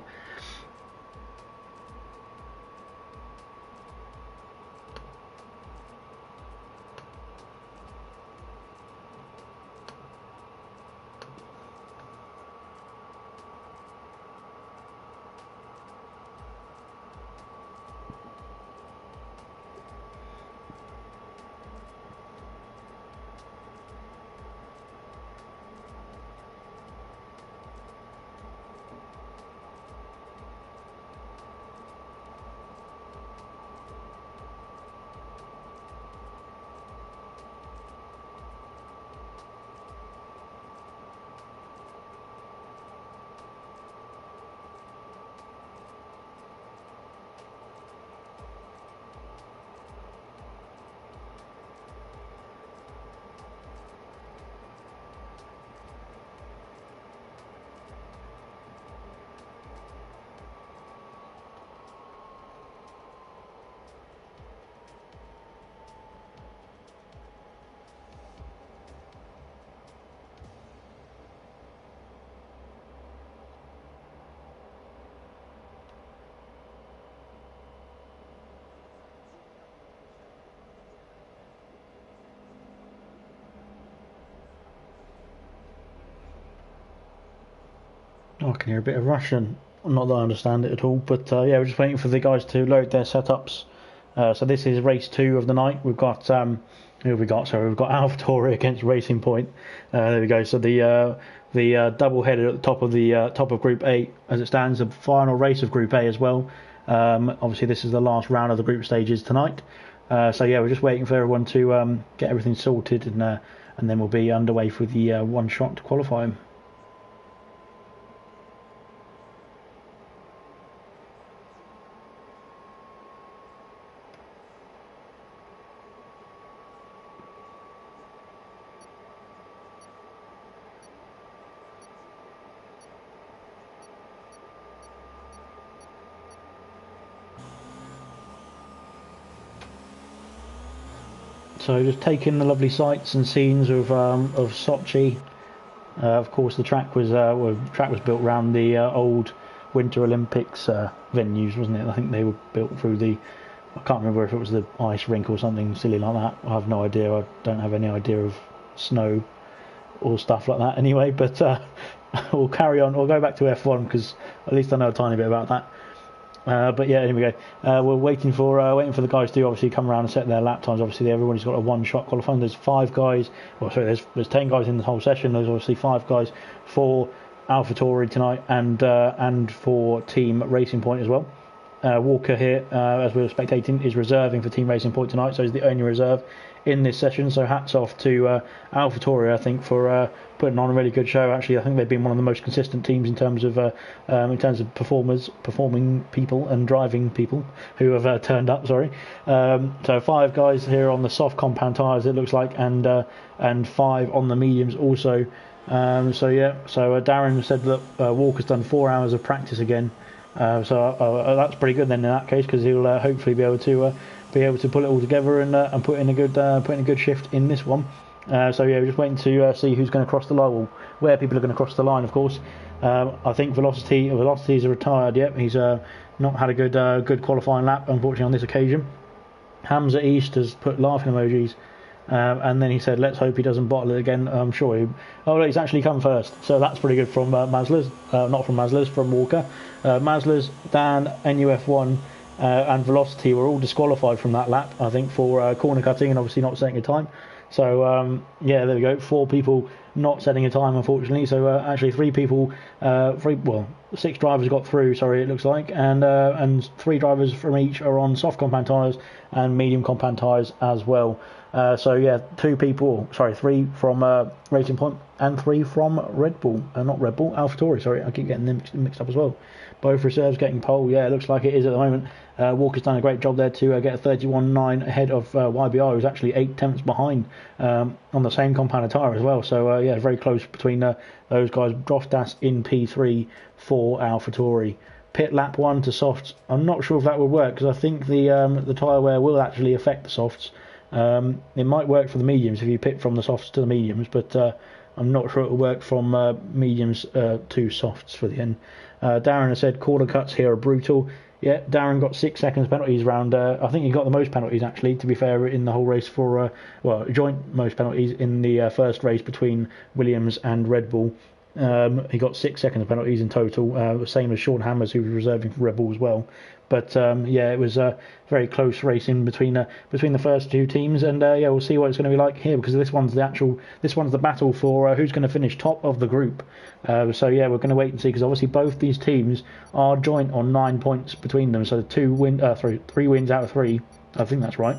I can hear a bit of Russian. Not that I understand it at all, but yeah, we're just waiting for the guys to load their setups. So this is race 2 of the night. We've got who have we got? So we've got AlphaTauri against Racing Point. There we go. So the double header at the top of Group A as it stands. The final race of Group A as well. Obviously, this is the last round of the group stages tonight. So yeah, we're just waiting for everyone to get everything sorted, and then we'll be underway for the one shot to qualify them. So just taking the lovely sights and scenes of Sochi. Of course, the track was built around the old Winter Olympics venues, wasn't it? I think they were built through I can't remember if it was the ice rink or something silly like that. I have no idea. I don't have any idea of snow or stuff like that anyway. But we'll carry on. We'll go back to F1 because at least I know a tiny bit about that. But yeah, here we go. We're waiting for the guys to obviously come around and set their lap times. Obviously, everybody's got a one-shot qualifying. There's 5 guys. Well, sorry, there's 10 guys in the whole session. There's obviously 5 guys for AlphaTauri tonight and for Team Racing Point as well. Walker here, as we were spectating, is reserving for Team Racing Point tonight, so he's the only reserve in this session. So hats off to AlphaTauri, I think, for putting on a really good show. Actually, I think they've been one of the most consistent teams in terms of performing people and driving people who have turned up. Sorry, so 5 guys here on the soft compound tyres, it looks like, and 5 on the mediums also. So Darren said that Walker's done 4 hours of practice again. So that's pretty good then in that case, because he'll hopefully be able to pull it all together and put in a good shift in this one. So yeah, we're just waiting to see who's going to cross the line, or where people are going to cross the line. Of course, I think Velocity's retired. Yep, he's not had a good qualifying lap, unfortunately, on this occasion. Hamza East has put laughing emojis. And then he said, let's hope he doesn't bottle it again. I'm sure he's actually come first, so that's pretty good from Maslers, not from Maslers, from Walker. Maslers, Dan, NUF1 and Velocity were all disqualified from that lap, I think, for corner cutting and obviously not setting a time. So yeah, there we go, 4 people not setting a time, unfortunately. So actually 6 drivers got through, sorry, it looks like, and 3 drivers from each are on soft compound tyres and medium compound tyres as well. So yeah, 3 from Racing Point and 3 from Red Bull, not Red Bull, AlphaTauri, sorry, I keep getting them mixed up as well. Both reserves getting pole, yeah, it looks like it is at the moment. Walker's done a great job there to get a 31.9 ahead of YBR, who's actually 8 tenths behind on the same compound tyre as well. So yeah, very close between those guys. Droftas in P3 for AlphaTauri. pit lap 1 to softs. I'm not sure if that would work, because I think the tyre wear will actually affect the softs. It might work for the mediums if you pit from the softs to the mediums, but I'm not sure it will work from mediums to softs for the end. Darren has said corner cuts here are brutal. Yeah, Darren got 6 seconds penalties round. I think he got the most penalties, actually, to be fair, in the whole race for, joint most penalties in the first race between Williams and Red Bull. He got 6 seconds penalties in total, same as Sean Hammers, who was reserving for Red Bull as well. But it was a very close race in between the first two teams, and we'll see what it's going to be like here, because this one's the battle for who's going to finish top of the group. We're going to wait and see, because obviously both these teams are joint on 9 points between them, so 3 wins out of 3. I think that's right.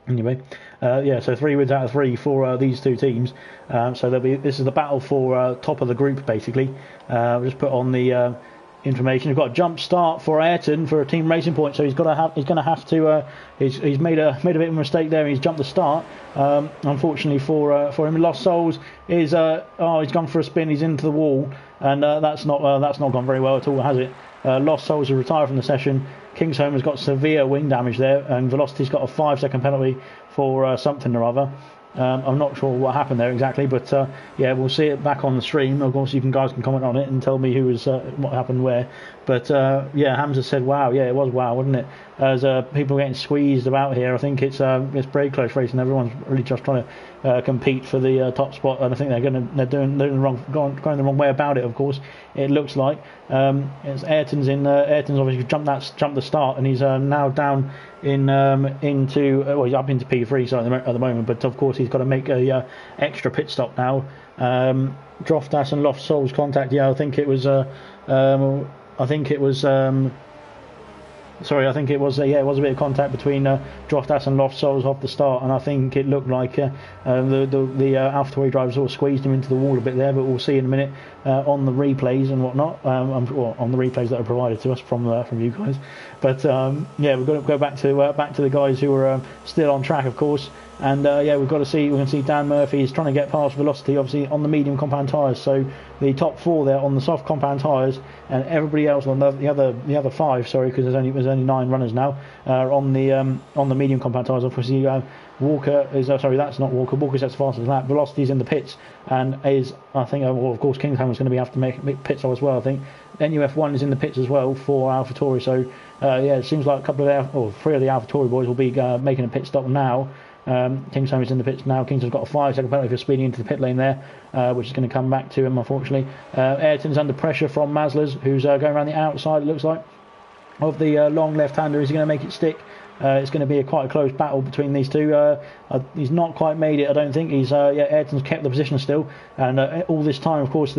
Anyway, so 3 wins out of 3 for these two teams. This is the battle for top of the group, basically. We'll just put on the information. We've got a jump start for Ayrton for a team racing point, so he's going to have to. He's made a bit of a mistake there. He's jumped the start. Unfortunately for him, Lost Souls is he's gone for a spin. He's into the wall, and that's not gone very well at all, has it? Lost Souls has retired from the session. Kingsholm has got severe wing damage there, and Velocity's got a 5-second penalty for something or other. I'm not sure what happened there exactly, but we'll see it back on the stream. Of course, guys can comment on it and tell me what happened where. But Hamza said, "Wow, yeah, it was wow, wasn't it?" As people getting squeezed about here, I think it's very close race, and everyone's really just trying to compete for the top spot. And I think they're going the wrong way about it. Of course, it looks like it's Ayrton's obviously jumped the start, and he's now down he's up into P3 at the moment. But of course, he's got to make a extra pit stop now. Droftas and Lost Souls contact. Yeah, I think it was it was a bit of contact between Droftas and Lost Souls off the start, and I think it looked like the AlphaTauri driver sort of squeezed him into the wall a bit there, but we'll see in a minute on the replays and whatnot. On the replays that are provided to us from you guys. But we've got to go back to the guys who are still on track, of course. And we can see Dan Murphy is trying to get past Velocity, obviously on the medium compound tyres. So the top 4 there on the soft compound tyres, and everybody else on the other 5, sorry, because there's only 9 runners now, on the medium compound tyres. Obviously, Walker is that's not Walker. Walker's at the fastest lap. Velocity's in the pits, and of course Kingsholm is going to have to make pit stop as well. I think NUF1 is in the pits as well for AlphaTauri. So it seems like 3 of the AlphaTauri boys will be making a pit stop now. Kingsholm is in the pits now. Kingsholm's got a 5-second penalty for speeding into the pit lane there, which is going to come back to him, unfortunately. Ayrton's under pressure from Masler's, who's going around the outside, it looks like, of the long left-hander. Is he going to make it stick? It's going to be quite a close battle between these two. He's not quite made it, I don't think. Ayrton's kept the position still, and all this time, of course,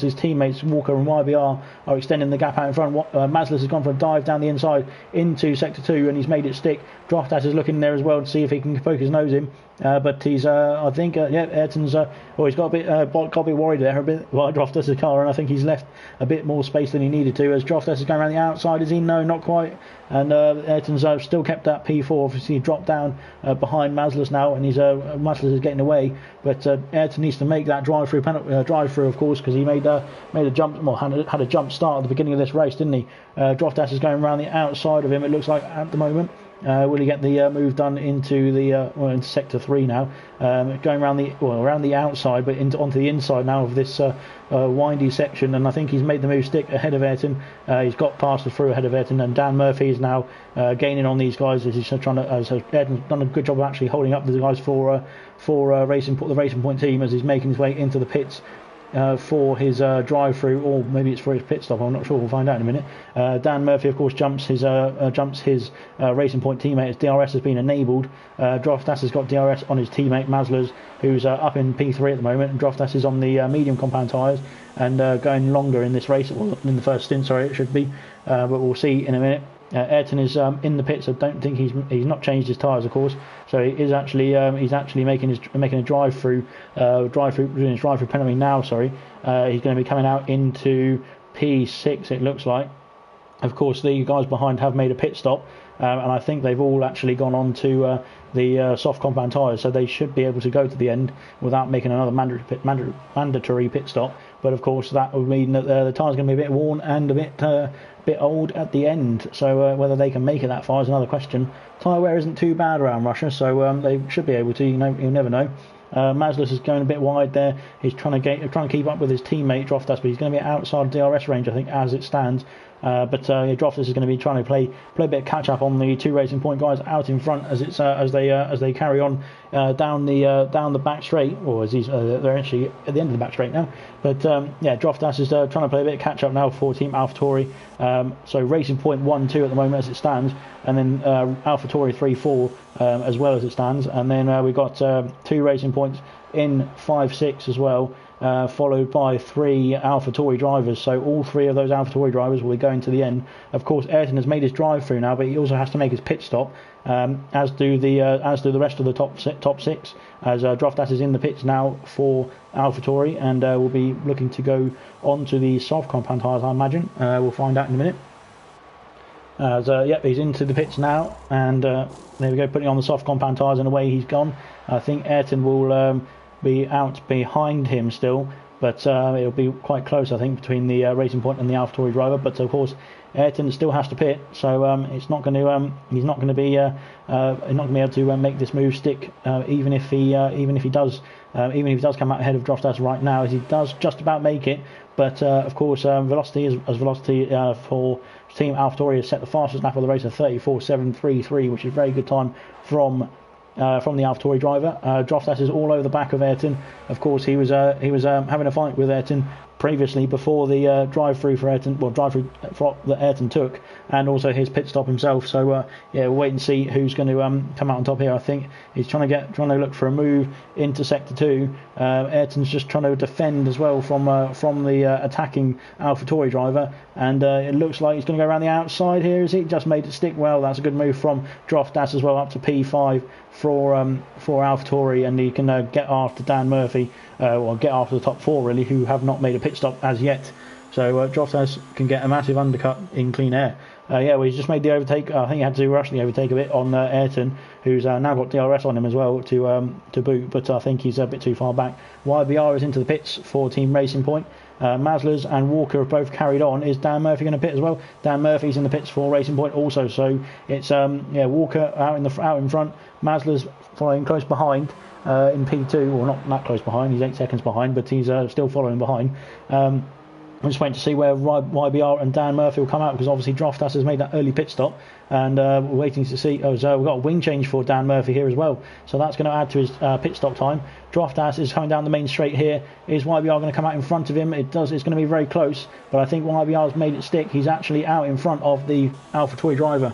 his teammates Walker and YBR are extending the gap out in front. Masler's has gone for a dive down the inside into sector 2, and he's made it stick. Droftas is looking there as well to see if he can poke his nose in, but he's Ayrton's he's got a bit worried there a bit while Droftas' car, and I think he's left a bit more space than he needed to, as Droftas is going around the outside. Is he? No, not quite. And Ayrton's still kept that P4. Obviously, he dropped down behind Masler's now, and Masler's is getting away. But Ayrton needs to make that drive-through, of course, because he made a jump. Well, had a jump start at the beginning of this race, didn't he? Droftas is going around the outside of him, it looks like, at the moment. Will he get the move done into into sector 3 now? Going around the outside, but onto the inside now of this windy section, and I think he's made the move stick ahead of Ayrton. He's got past the through ahead of Ayrton, and Dan Murphy is now gaining on these guys as he's trying to. So Ayrton's done a good job of actually holding up the guys for the Racing Point team as he's making his way into the pits. For his drive-through, or maybe it's for his pit stop. I'm not sure. We'll find out in a minute. Dan Murphy, of course, jumps his Racing Point teammate. His DRS has been enabled. Droftas has got DRS on his teammate Masler's, who's up in P3 at the moment. And Droftas is on the medium compound tyres and going longer in this race. Well, in the first stint, sorry, it should be. But we'll see in a minute. Ayrton is in the pits. I don't think he's not changed his tyres, of course. So he is actually making a drive-through penalty now. Sorry, he's going to be coming out into P6. It looks like. Of course, the guys behind have made a pit stop, and I think they've all actually gone on to the soft compound tyres, so they should be able to go to the end without making another mandatory pit stop. but of course that would mean that the tyre's going to be a bit worn and a bit old at the end. So whether they can make it that far is another question. Tyre wear isn't too bad around Russia, so they should be able to. You never know. Mazlus is going a bit wide there. He's trying to keep up with his teammate Droftas, but he's going to be outside DRS range, I think, as it stands. Droftas is going to be trying to play a bit of catch up on the 2 Racing Point guys out in front as they carry on down the back straight, or as they're actually at the end of the back straight now. But Droftas is trying to play a bit of catch up now for Team AlphaTauri. So Racing Point 1-2 at the moment as it stands, and then AlphaTauri 3-4 as well as it stands, and then we've got 2 Racing Points in 5-6 as well. Followed by 3 AlphaTauri drivers, so all 3 of those AlphaTauri drivers will be going to the end. Of course, Ayrton has made his drive through now, but he also has to make his pit stop, as do the rest of the top 6. As Droftas is in the pits now for AlphaTauri, and will be looking to go onto the soft compound tyres, I imagine. We'll find out in a minute. He's into the pits now, and there we go, putting on the soft compound tyres, and away he's gone. I think Ayrton will be out behind him still, but it'll be quite close, I think, between the Racing Point and the AlphaTauri driver. But of course, Ayrton still has to pit, so he's not going to be able to make this move stick, even if he does come out ahead of Droftas right now, as he does just about make it. But of course, velocity for Team AlphaTauri has set the fastest lap of the race at 34.733, which is a very good time from the AlphaTauri driver. Droftas is all over the back of Ayrton. Of course, he was having a fight with Ayrton previously before the drive-through that Ayrton took, and also his pit stop himself. So we'll wait and see who's going to come out on top here. I think he's trying to look for a move into sector 2. Ayrton's just trying to defend as well from the attacking AlphaTauri driver, and it looks like he's going to go around the outside here. Is he just made it stick? Well, that's a good move from Droftas as well, up to P5 for AlphaTauri, and he can get after Dan Murphy, or get after the top 4 really, who have not made a pit stop as yet. So Droftas can get a massive undercut in clean air. He's just made the overtake. I think he had to rush the overtake a bit on Ayrton, who's now got DRS on him as well to boot, but I think he's a bit too far back. YBR is into the pits for Team Racing Point. Mazlers and Walker have both carried on. Is Dan Murphy going to pit as well? Dan Murphy's in the pits for Racing Point also. So it's Walker out in front, Mazlers following close behind in P2, or not that close behind. He's 8 seconds behind, but he's still following behind. I'm just waiting to see where YBR and Dan Murphy will come out, because obviously Droftas has made that early pit stop, and we're waiting to see. We've got a wing change for Dan Murphy here as well, so that's going to add to his pit stop time. Droftas is coming down the main straight here. Is YBR going to come out in front of him? It's going to be very close, but I think YBR has made it stick. He's actually out in front of the AlphaTauri driver.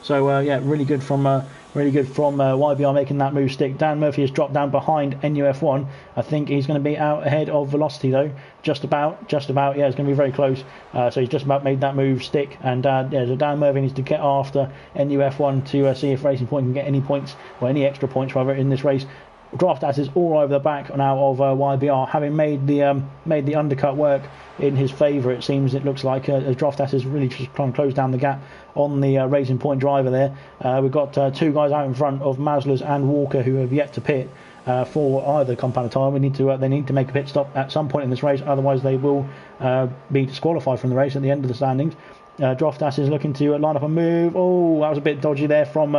So really good from YBR making that move stick. Dan Murphy has dropped down behind NUF1. I think he's going to be out ahead of Velocity though. Just about. Yeah, it's going to be very close. So he's just about made that move stick. And so Dan Murphy needs to get after NUF1 to see if Racing Point can get any points, or any extra points rather, in this race. Droftas is all over the back now of YBR, having made the undercut work in his favour. It seems, it looks like, as Droftas is really just trying to close down the gap on the Racing Point driver there. We've got 2 guys out in front of Mazlers and Walker who have yet to pit for either compound tyre. They need to make a pit stop at some point in this race, otherwise they will be disqualified from the race at the end of the standings. Droftas is looking to line up a move. Oh, that was a bit dodgy there from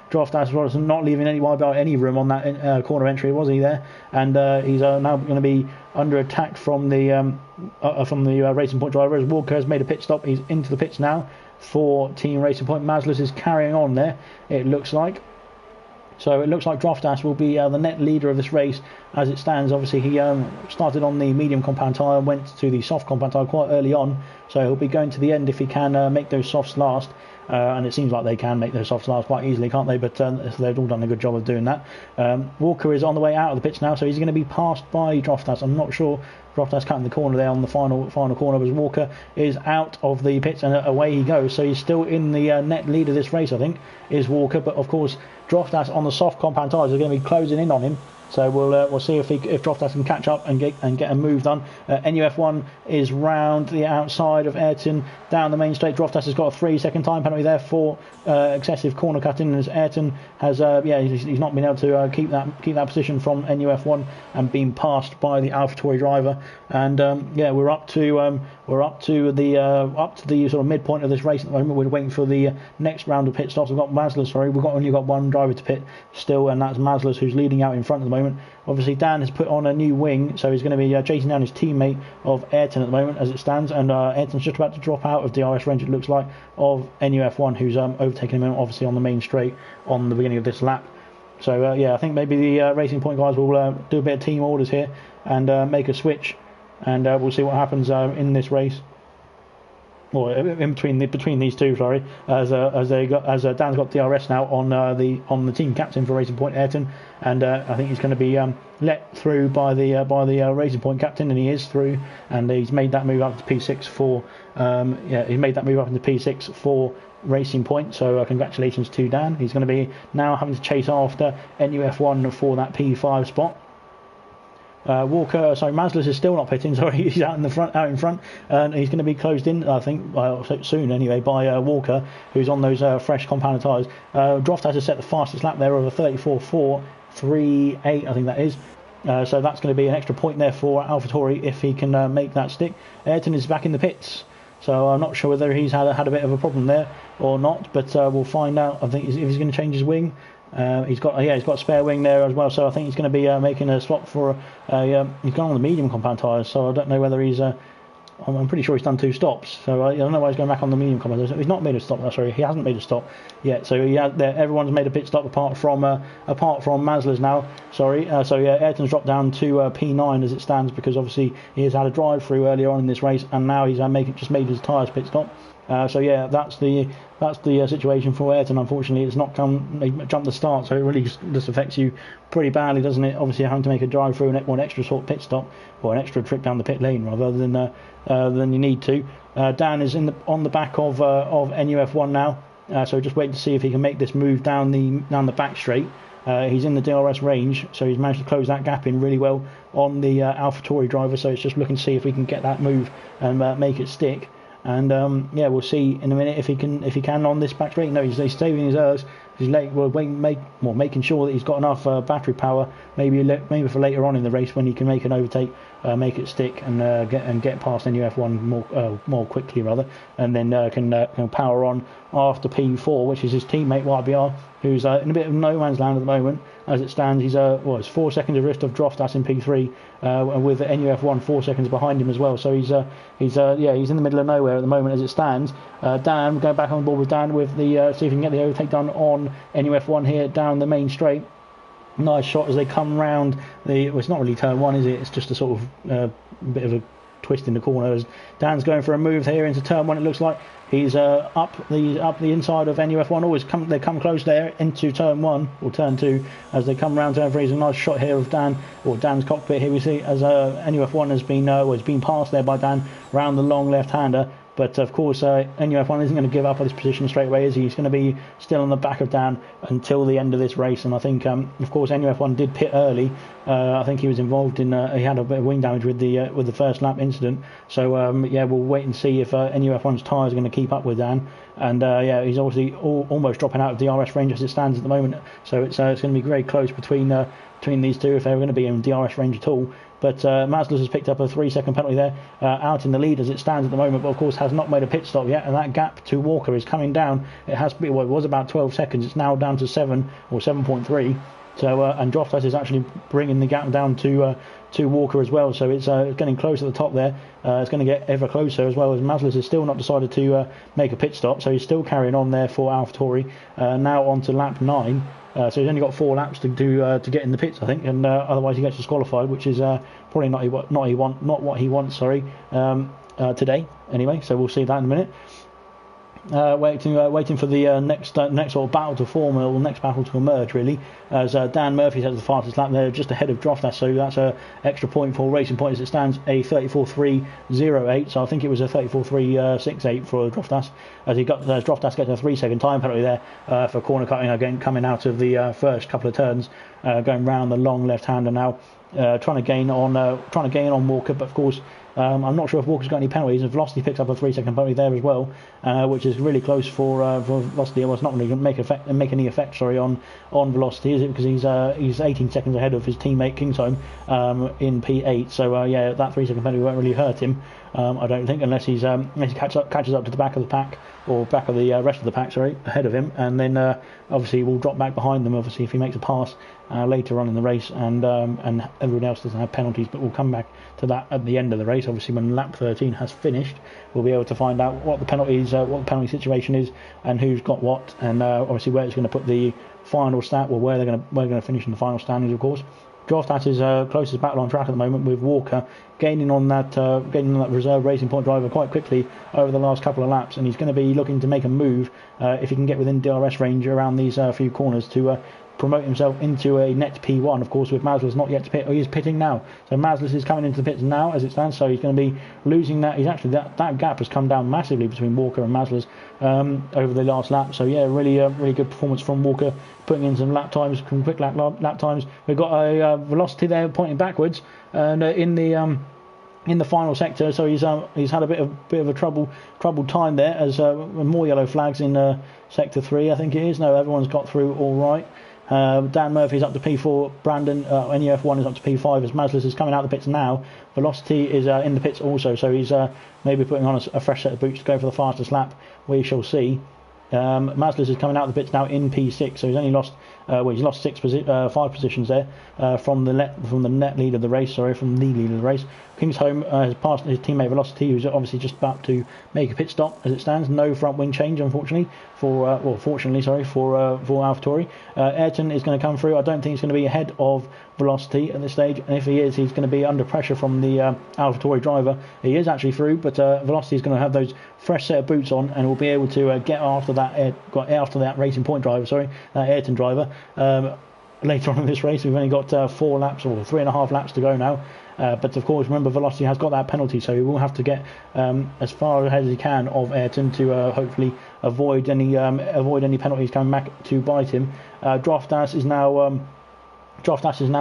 Droftas. Was not leaving any room on that corner entry, was he there? And he's now going to be under attack from the Racing Point driver, as Walker has made a pit stop. He's into the pits now for Team Racing Point. Mazlus is carrying on there, it looks like. So it looks like Droftas will be the net leader of this race as it stands. Obviously, he started on the medium compound tyre, went to the soft compound tyre quite early on, so he'll be going to the end if he can make those softs last. And it seems like they can make those softs last quite easily, can't they? But they've all done a good job of doing that. Walker is on the way out of the pits now, so he's going to be passed by Droftas. I'm not sure. Droftas cutting the corner there on the final corner, as Walker is out of the pits and away he goes. So he's still in the net lead of this race, I think, is Walker. But of course, Droftas on the soft compound tyres are going to be closing in on him. So we'll see if Droftas can catch up and get a move done. NUF1 is round the outside of Ayrton down the main straight. Droftas has got a 3-second time penalty there for excessive corner cutting, as Ayrton has he's not been able to keep that position from NUF1 and being passed by the AlphaTauri driver. And we're up to the sort of midpoint of this race at the moment. We're waiting for the next round of pit stops. We've only got one driver to pit still, and that's Maslas, who's leading out in front at the moment. Obviously Dan has put on a new wing, so he's going to be chasing down his teammate of Ayrton at the moment as it stands, and Ayrton's just about to drop out of DRS range, it looks like, of NUF1, who's overtaking him obviously on the main straight on the beginning of this lap. So I think maybe the Racing Point guys will do a bit of team orders here and make a switch, and we'll see what happens in this race. Or in between these two, sorry, as Dan's got DRS now on the team captain for Racing Point, Ayrton, and I think he's going to be let through by the Racing Point captain, and he is through, and he's made that move up to P6 for he made that move up into P6 for Racing Point. So congratulations to Dan. He's going to be now having to chase after NUF1 for that P5 spot. Maslas is still not pitting. Sorry, he's out in front, and he's going to be closed in, I think, soon anyway, by Walker, who's on those fresh compounded tyres. Droftas has set the fastest lap there of a 34.438, I think that is. So that's going to be an extra point there for AlphaTauri if he can make that stick. Ayrton is back in the pits, so I'm not sure whether he's had a bit of a problem there or not, but we'll find out. I think if he's going to change his wing. He's got a spare wing there as well, so I think he's going to be making a swap for he's gone on the medium compound tyres, so I don't know whether he's I'm pretty sure he's done 2 stops, so I don't know why he's going back on the medium compound tyres. He's not made a stop. Sorry, he hasn't made a stop yet, so everyone's made a pit stop apart from Maslas now. Sorry, Ayrton's dropped down to P9 as it stands, because obviously he has had a drive through earlier on in this race, and now he's just made his tyres pit stop. That's the situation for Ayrton. Unfortunately, it's not jumped the start, so it really just affects you pretty badly, doesn't it? Obviously, having to make a drive through and an extra sort of pit stop, or an extra trip down the pit lane rather than you need to. Dan is on the back of NUF1 now, so just waiting to see if he can make this move down the back straight. He's in the DRS range, so he's managed to close that gap in really well on the AlphaTauri driver. So it's just looking to see if we can get that move and make it stick. And we'll see in a minute if he can on this back straight. No, he's saving his errs. He's making sure that he's got enough battery power, maybe for later on in the race when he can make an overtake, make it stick, and get past NUF1 more quickly rather, and then can power on after P4, which is his teammate YBR, who's in a bit of no man's land at the moment. As it stands, he's it's 4 seconds of drift of Droftas in P3, with NUF1 4 seconds behind him as well. So he's in the middle of nowhere at the moment as it stands. Dan, going back on board with Dan with the see if he can get the overtake done on NUF1 here down the main straight. Nice shot as they come round it's not really turn 1, is it? It's just a sort of bit of a twist in the corner as Dan's going for a move here into turn 1. It looks like he's up the inside of NUF1. They come close there into turn 1 or turn 2 as they come round turn 3. There's a nice shot here of Dan's cockpit. Here we see as NUF1 has been passed there by Dan round the long left-hander. But of course, NUF1 isn't going to give up on his position straight away, is he? He's going to be still on the back of Dan until the end of this race. And I think, of course, NUF1 did pit early. I think he was involved in. He had a bit of wing damage with the first lap incident. So we'll wait and see if NUF1's tyres are going to keep up with Dan. And he's obviously almost dropping out of DRS range as it stands at the moment. So it's going to be very close between these two if they're going to be in DRS range at all. But Maslas has picked up a 3-second penalty there, out in the lead as it stands at the moment, but of course has not made a pit stop yet, and that gap to Walker is coming down. It was about 12 seconds, it's now down to 7 or 7.3. So and Droftas is actually bringing the gap down to Walker as well. So it's getting close at the top there. It's going to get ever closer as well, as Maslas has still not decided to make a pit stop. So he's still carrying on there for AlphaTauri. Now on to lap 9. So he's only got 4 laps to do to get in the pits, I think, and otherwise he gets disqualified, which is probably not what he wants. Today anyway. So we'll see that in a minute. waiting for the next sort of battle to form, or next battle to emerge, really, as Dan Murphy has the fastest lap there, just ahead of Droftas, so that's an extra point for Racing Point as it stands, a 34.308, so I think it was a 34.368 for Droftas, as Droftas gets a 3-second time penalty there for corner cutting again, coming out of the first couple of turns, going round the long left-hander now, trying to gain on Walker, but of course I'm not sure if Walker's got any penalties. And Velocity picks up a 3-second penalty there as well, which is really close for Velocity. Well, it's not really going to make any effect on Velocity, is it? Because he's 18 seconds ahead of his teammate Kingsholm in P8. So yeah, that 3-second penalty won't really hurt him, I don't think, unless he catches up to the back of the pack, or back of the rest of the pack, ahead of him, and then obviously will drop back behind them. Obviously, if he makes a pass later on in the race, and everyone else doesn't have penalties, but we'll come back to that at the end of the race. Obviously, when lap 13 has finished, we'll be able to find out what the penalty situation is, and who's got what, and obviously where it's going to put the final stat, or where they're going to finish in the final standings, of course. Droftas is closest battle on track at the moment, with Walker gaining on that reserve Racing Point driver quite quickly over the last couple of laps, and he's going to be looking to make a move if he can get within DRS range around these few corners to promote himself into a net P1, of course, with Masler's not yet to pit. He is pitting now, so Masler's is coming into the pits now as it stands, so he's going to be losing that. He's actually that gap has come down massively between Walker and Masler's over the last lap. So yeah, really good performance from Walker, putting in some lap times, some quick lap times. We've got a Velocity there pointing backwards, and in the final sector, so he's had a bit of a troubled time there, as more yellow flags in sector 3, I think it is. No, everyone's got through all right. Dan Murphy's up to P4, Brandon NUF1 is up to P5, as Maslis is coming out of the pits now. Velocity is in the pits also, so he's maybe putting on a fresh set of boots to go for the fastest lap. We shall see. Maslis is coming out of the pits now in P6, so he's only lost he's lost 5 positions there from the net lead of the race. Kingsholm has passed his teammate Velocity, who's obviously just about to make a pit stop as it stands. No front wing change, unfortunately, fortunately for AlphaTauri. Ayrton is going to come through. I don't think he's going to be ahead of Velocity at this stage, and if he is, he's going to be under pressure from the AlphaTauri driver. He is actually through, but Velocity is going to have those fresh set of boots on, and will be able to get after that Racing Point driver, that Ayrton driver. Later on in this race, we've only got 4 laps or 3.5 laps to go now. But of course, remember, Velocity has got that penalty, so he will have to get as far ahead as he can of Ayrton to hopefully avoid any penalties coming back to bite him. Droftas is now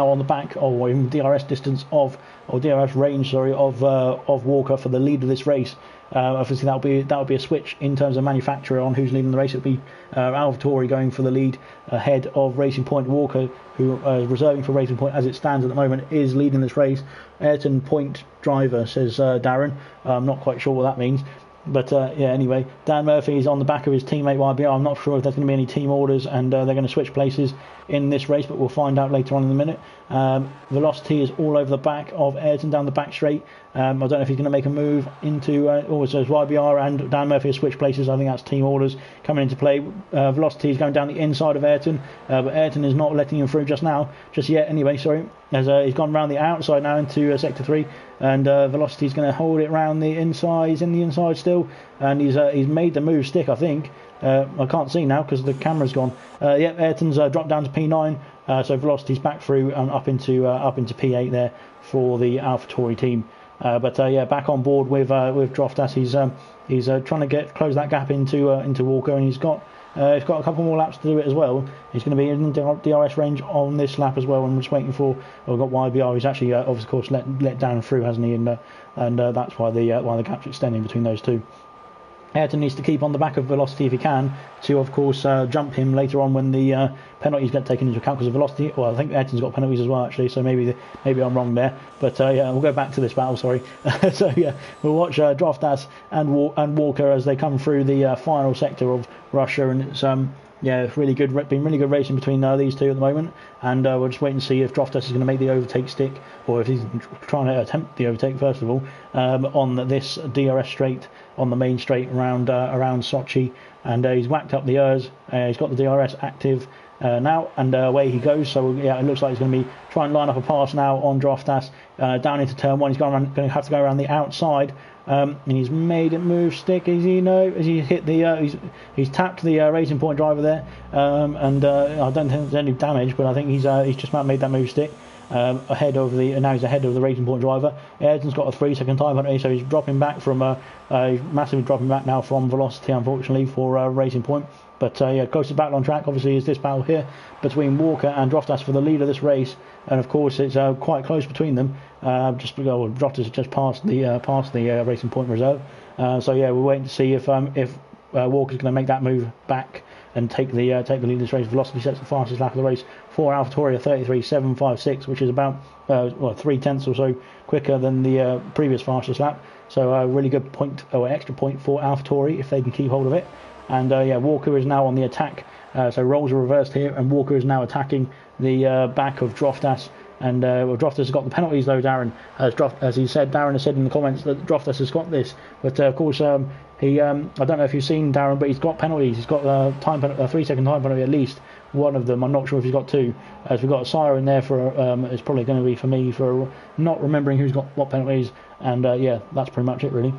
on the back, or in DRS distance of, or DRS range, of Walker for the lead of this race. Obviously, that'll be a switch in terms of manufacturer on who's leading the race. It'll be AlphaTauri going for the lead ahead of Racing Point. Walker, who reserving for Racing Point as it stands at the moment, is leading this race. Ayrton Point driver, says Darren. I'm not quite sure what that means. But anyway, Dan Murphy is on the back of his teammate YBR. I'm not sure if there's going to be any team orders, and they're going to switch places in this race, but we'll find out later on in a minute. Velocity is all over the back of Ayrton down the back straight. I don't know if he's going to make a move into, so YBR and Dan Murphy have switched places. I think that's team orders coming into play. Velocity is going down the inside of Ayrton, but Ayrton is not letting him through just yet. Anyway, as he's gone round the outside now into sector 3, and Velocity is going to hold it round the inside. He's in the inside still, and he's made the move stick, I think. I can't see now because the camera's gone. Ayrton's dropped down to P9, so Velocity's back through and up into P8 there for the AlphaTauri team. But back on board with Droftas. He's trying to close that gap into Walker, and he's got a couple more laps to do it as well. He's going to be in DRS range on this lap as well, and we're just waiting for. We've got YBR. He's actually, of course, let down through, hasn't he? And that's why the gap's extending between those two. Ayrton needs to keep on the back of Velocity if he can, to of course jump him later on when the penalties get taken into account because of Velocity. Well, I think Ayrton's got penalties as well, actually, so maybe I'm wrong there. But we'll go back to this battle. Sorry. We'll watch Droftas and Walker as they come through the final sector of Russia, and it's really good. Been really good racing between these two at the moment, and we'll just wait and see if Droftas is going to make the overtake stick, or if he's trying to attempt the overtake first of all on this DRS straight, on the main straight around Sochi, and he's whacked up the ERS. He's got the DRS active now, and away he goes. So it looks like he's going to be trying to line up a pass now on Droftas down into turn 1. He's going to have to go around the outside and he's made it move stick. As you know, as he hit the he's tapped the Racing Point driver there, and I don't think there's any damage, but I think he's just about made that move stick. Ahead of the now he's ahead of the Racing Point driver. Ayrton's got a 3-second time penalty, so he's dropping back from massively dropping back now from Velocity, unfortunately, for Racing Point. But yeah, closest battle on track obviously is this battle here between Walker and Droftas for the lead of this race, and of course it's quite close between them. Droftas just passed the Racing Point reserve. So yeah, we're waiting to see if Walker's going to make that move back and take the lead of this race. Velocity sets the fastest lap of the race for AlphaTauri, 33.756, which is about 3/10 or so quicker than the previous fastest lap. So a really good point, or extra point for AlphaTauri if they can keep hold of it. And yeah, Walker is now on the attack. So roles are reversed here, and Walker is now attacking the back of Droftas. And Droftas has got the penalties though, Darren. Darren has said in the comments that Droftas has got this. But of course, I don't know if you've seen Darren, but he's got penalties. He's got a 3-second time penalty at least. One of them, I'm not sure if he's got two. As we've got a sire in there for, it's probably going to be for me for not remembering who's got what penalties. And yeah, that's pretty much it really.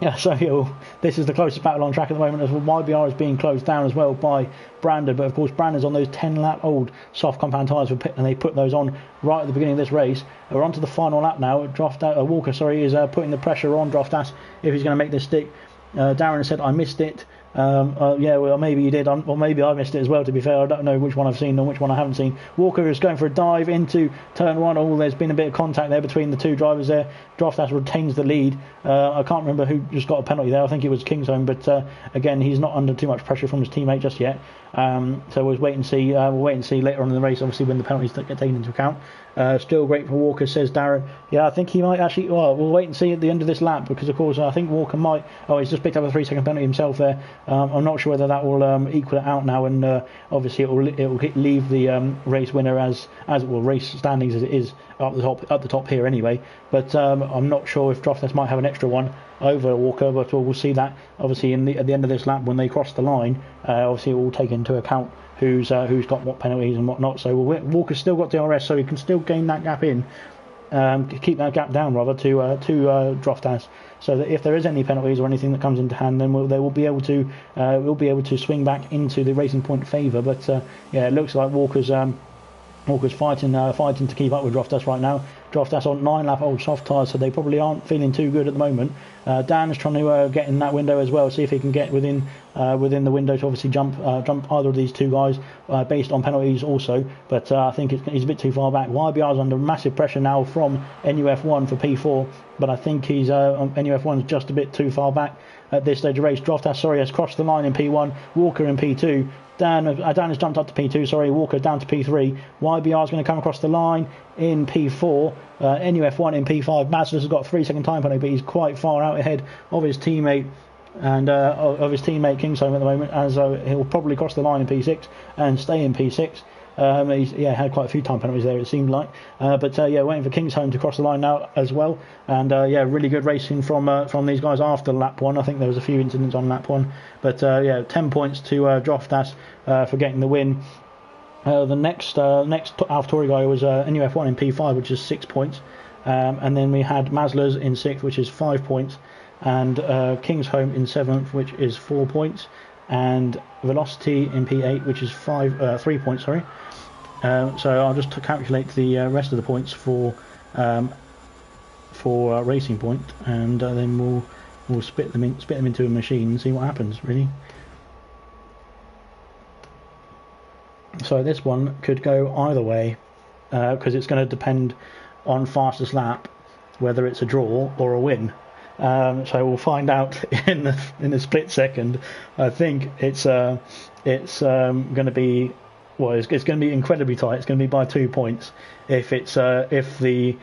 Yeah, so this is the closest battle on track at the moment, as YBR is being closed down as well by Brandon. But of course, Brandon's on those 10-lap old soft compound tyres, and they put those on right at the beginning of this race. We're on to the final lap now. Walker, is putting the pressure on Droftas if he's going to make this stick. Darren said, I missed it. Yeah, well, maybe you did, or maybe I missed it as well, to be fair. I don't know which one I've seen and which one I haven't seen. Walker is going for a dive into turn one. Oh, there's been a bit of contact there between the two drivers there. Droftas retains the lead. I can't remember who just got a penalty there. I think it was Kingsholm, but again, he's not under too much pressure from his teammate just yet. So we'll wait and see. We'll wait and see later on in the race, obviously, when the penalties get taken into account. Still great for Walker, says Darren. Yeah, I think he might actually. Well, we'll wait and see at the end of this lap, because of course I think Walker might. Oh, he's just picked up a 3-second penalty himself there. I'm not sure whether that will equal it out now, and obviously it will leave the race winner as well, race standings as it is up the top here anyway. But I'm not sure if Droftas might have an extra one over Walker, but we'll see that obviously at the end of this lap when they cross the line. Obviously it will take into account who's got what penalties and whatnot. So Walker's still got DRS, so he can still gain that gap in, keep that gap down rather to Droftas, so that if there is any penalties or anything that comes into hand, then they will be able to swing back into the Racing Point favour. But yeah, it looks like Walker's fighting to keep up with Droftas right now. Droftas on 9-lap old soft tyres, so they probably aren't feeling too good at the moment. Dan is trying to get in that window as well, see if he can get within the window to obviously jump either of these two guys based on penalties also. But I think he's a bit too far back. YBR's under massive pressure now from NUF1 for P4, but I think he's NUF1's just a bit too far back at this stage of race. Droftas, has crossed the line in P1. Walker in P2. Dan has jumped up to P2, Walker down to P3. YBR is going to come across the line in P4. NUF1 in P5. Mazda has got a 3-second time penalty, but he's quite far out ahead of his teammate and of his teammate Kingsholm at the moment, as he'll probably cross the line in P6 and stay in P6. He's had quite a few time penalties there, it seemed like, but waiting for Kingsholm to cross the line now as well. And really good racing from these guys after lap 1. I think there was a few incidents on lap 1, but 10 points to Droftas for getting the win. The next AlphaTauri guy was NUF1 in P5, which is 6 points, and then we had Masler's in 6th, which is 5 points, and Kingsholm in 7th, which is 4 points, and Velocity in P8, which is 3 points. So I'll just calculate the rest of the points for Racing Point, and then we'll split them into a machine and see what happens really. So this one could go either way, because it's going to depend on fastest lap whether it's a draw or a win. So we'll find out in a split second. I think it's going to be, well, it's going to be incredibly tight. It's going to be by 2 points if the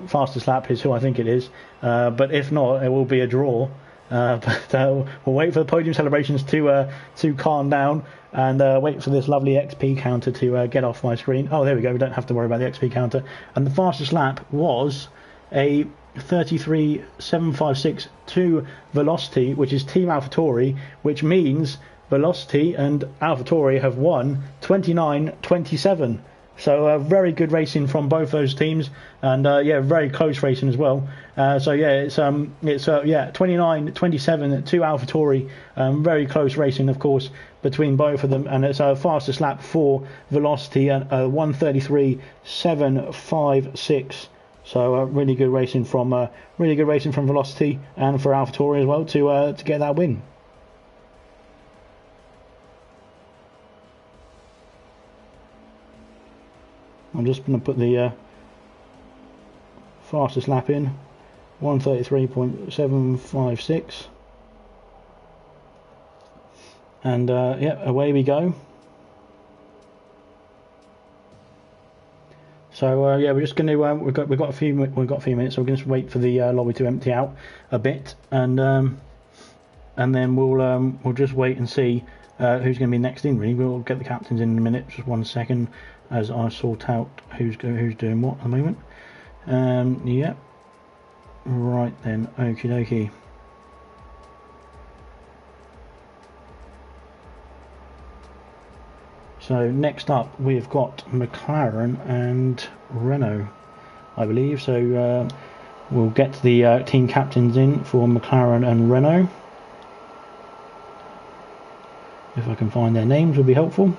fastest lap is who I think it is. But if not, it will be a draw. But we'll wait for the podium celebrations to calm down, and wait for this lovely XP counter to get off my screen. Oh, there we go. We don't have to worry about the XP counter. And the fastest lap was a 33.756 to Velocity, which is Team AlphaTauri, which means Velocity and AlphaTauri have won 29-27. So very good racing from both those teams, and yeah, very close racing as well. So yeah, it's 29-27 to AlphaTauri. Very close racing, of course, between both of them, and it's a fastest lap for Velocity at 1:33.756. So really good racing from Velocity and for AlphaTauri as well to get that win. I'm just going to put the fastest lap in, 1:33.756, and yeah, away we go. So yeah, we're just going to we've got a few minutes, so we're going to wait for the lobby to empty out a bit, and then we'll just wait and see who's going to be next in. Really, we'll get the captains in a minute. Just 1 second as I sort out who's doing what at the moment. Yeah, right then, okie dokie. So next up we've got McLaren and Renault, I believe. So we'll get the team captains in for McLaren and Renault. If I can find their names would be helpful.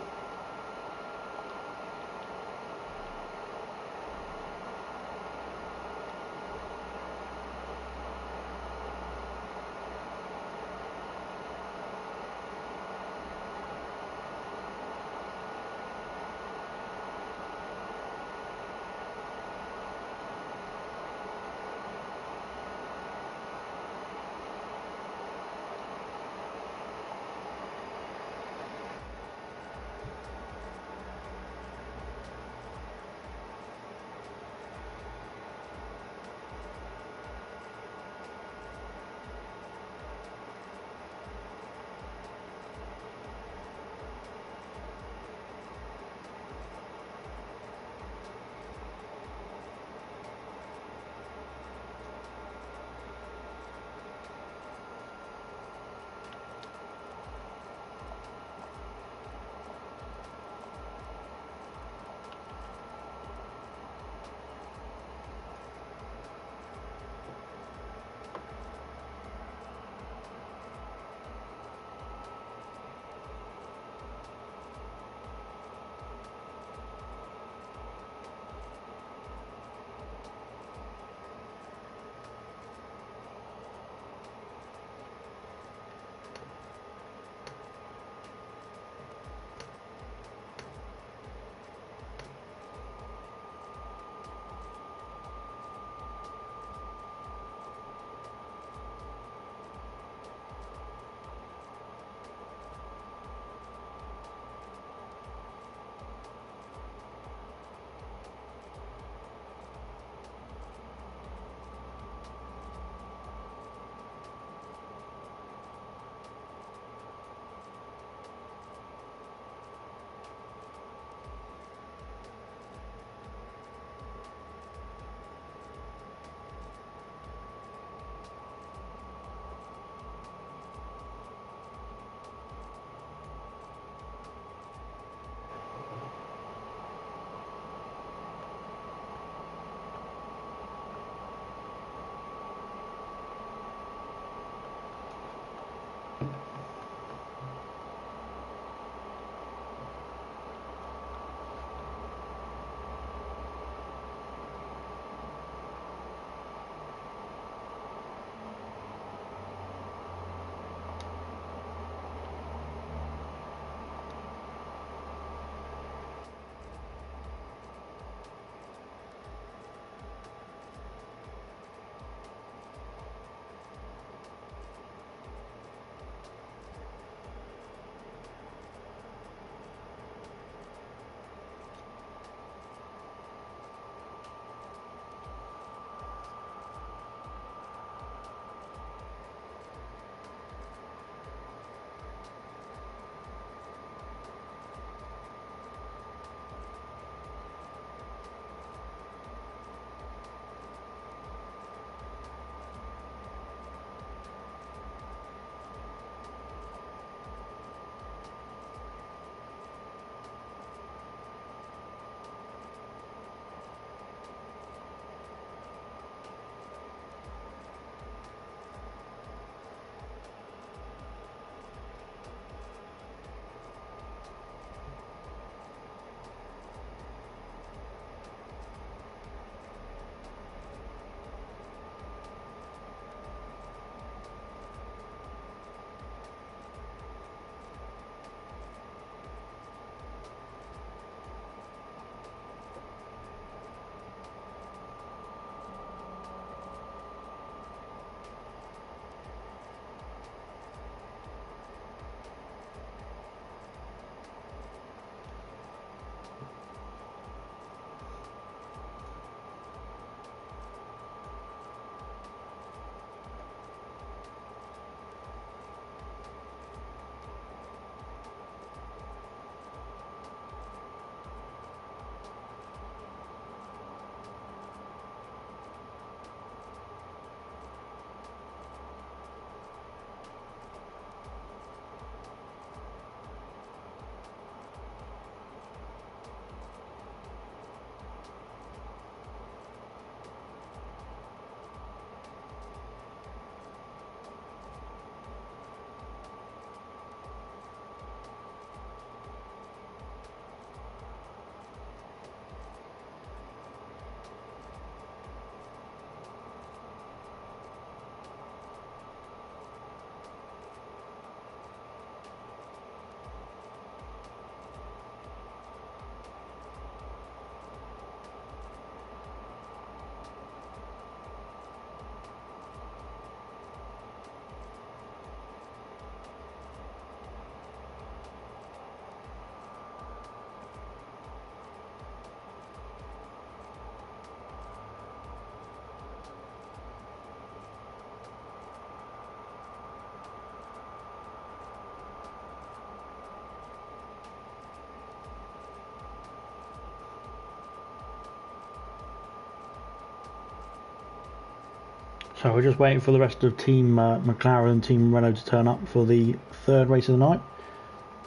So we're just waiting for the rest of Team McLaren and Team Renault to turn up for the third race of the night.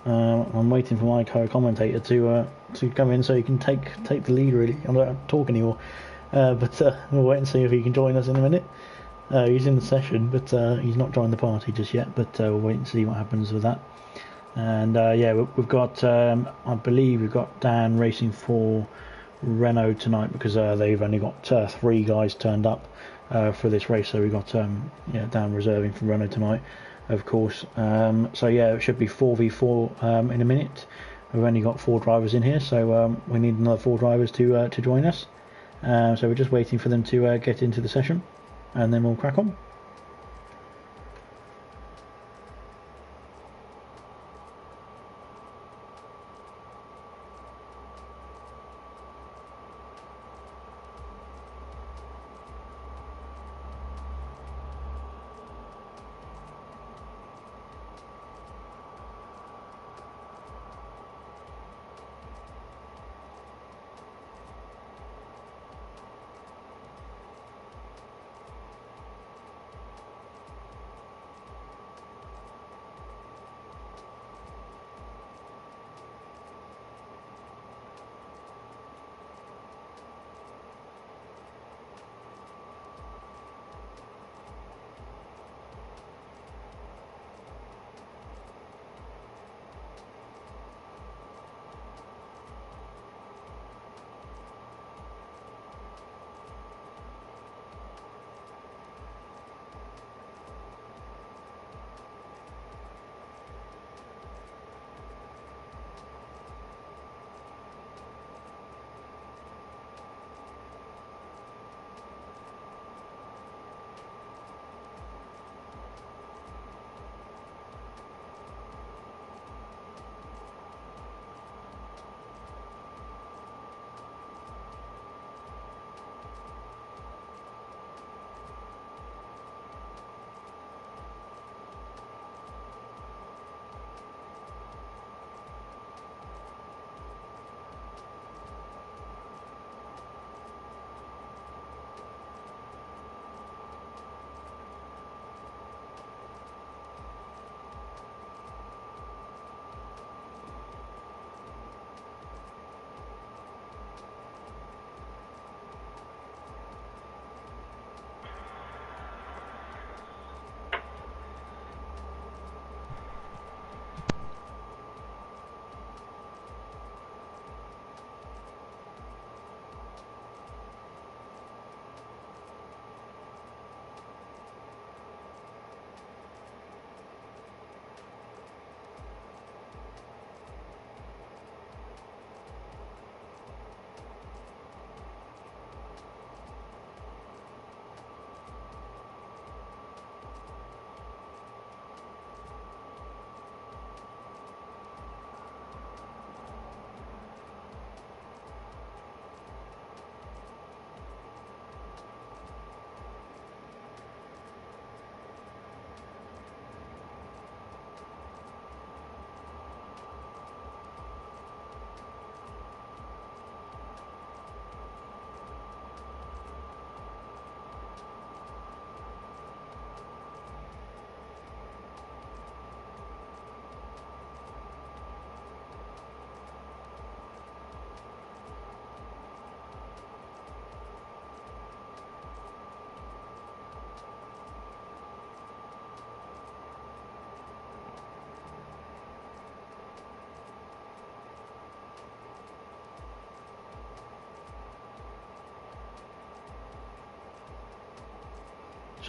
I'm waiting for my co-commentator to come in so he can take the lead. Really, I don't talk anymore, but we'll wait and see if he can join us in a minute. He's in the session, but he's not joined the party just yet. But we'll wait and see what happens with that. And yeah, we've got I believe we've got Dan racing for Renault tonight because they've only got 3 guys turned up for this race. So we've got Dan reserving for Renault tonight, of course. So yeah, it should be 4v4 in a minute. We've only got 4 drivers in here, so we need another 4 drivers to join us. So we're just waiting for them to get into the session, and then we'll crack on.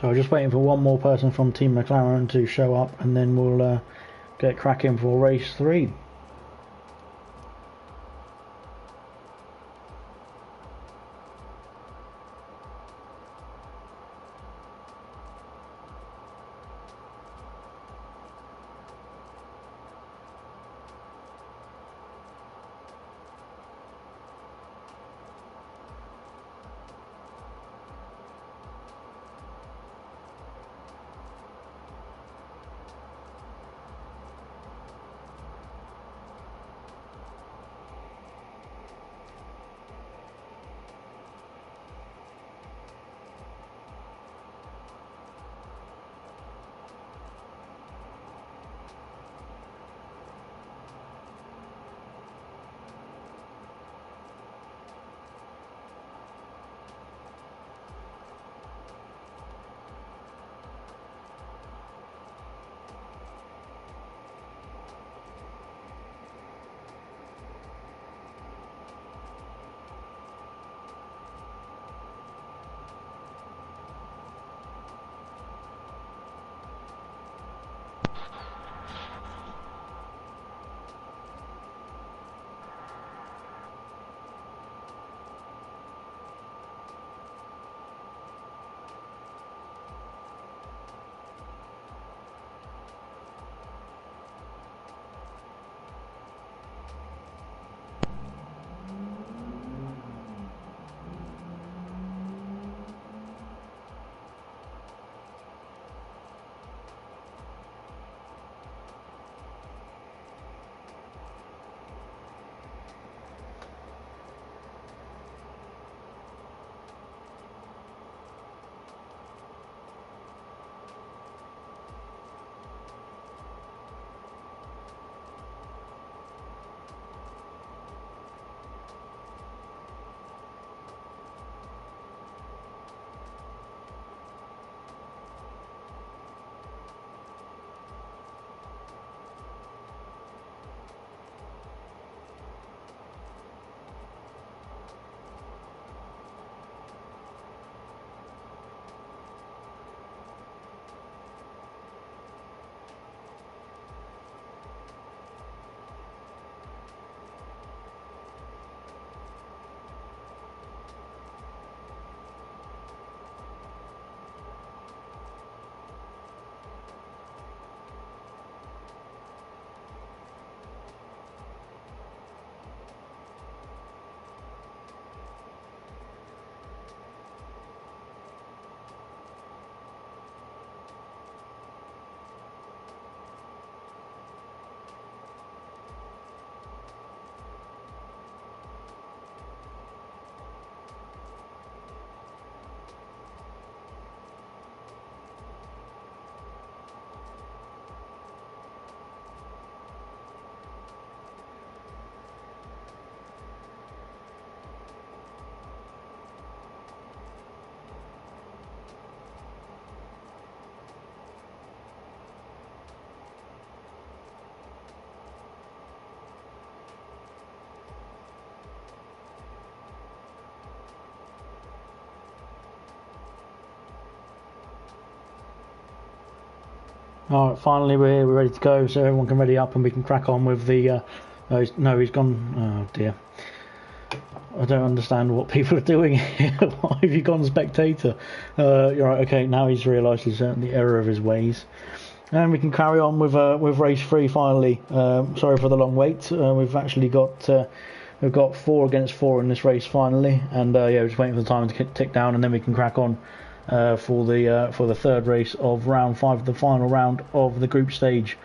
So I'm just waiting for one more person from Team McLaren to show up, and then we'll get cracking for race 3. All right, finally we're here, we're ready to go, so everyone can ready up and we can crack on with the. No, he's gone. Oh dear. I don't understand what people are doing here. Why have you gone spectator? You're right. Okay, now he's realised the error of his ways, and we can carry on with race 3 finally. Sorry for the long wait. We've actually got 4 against 4 in this race finally, and we're just waiting for the time to tick down, and then we can crack on for the third race of round 5, the final round of the group stage.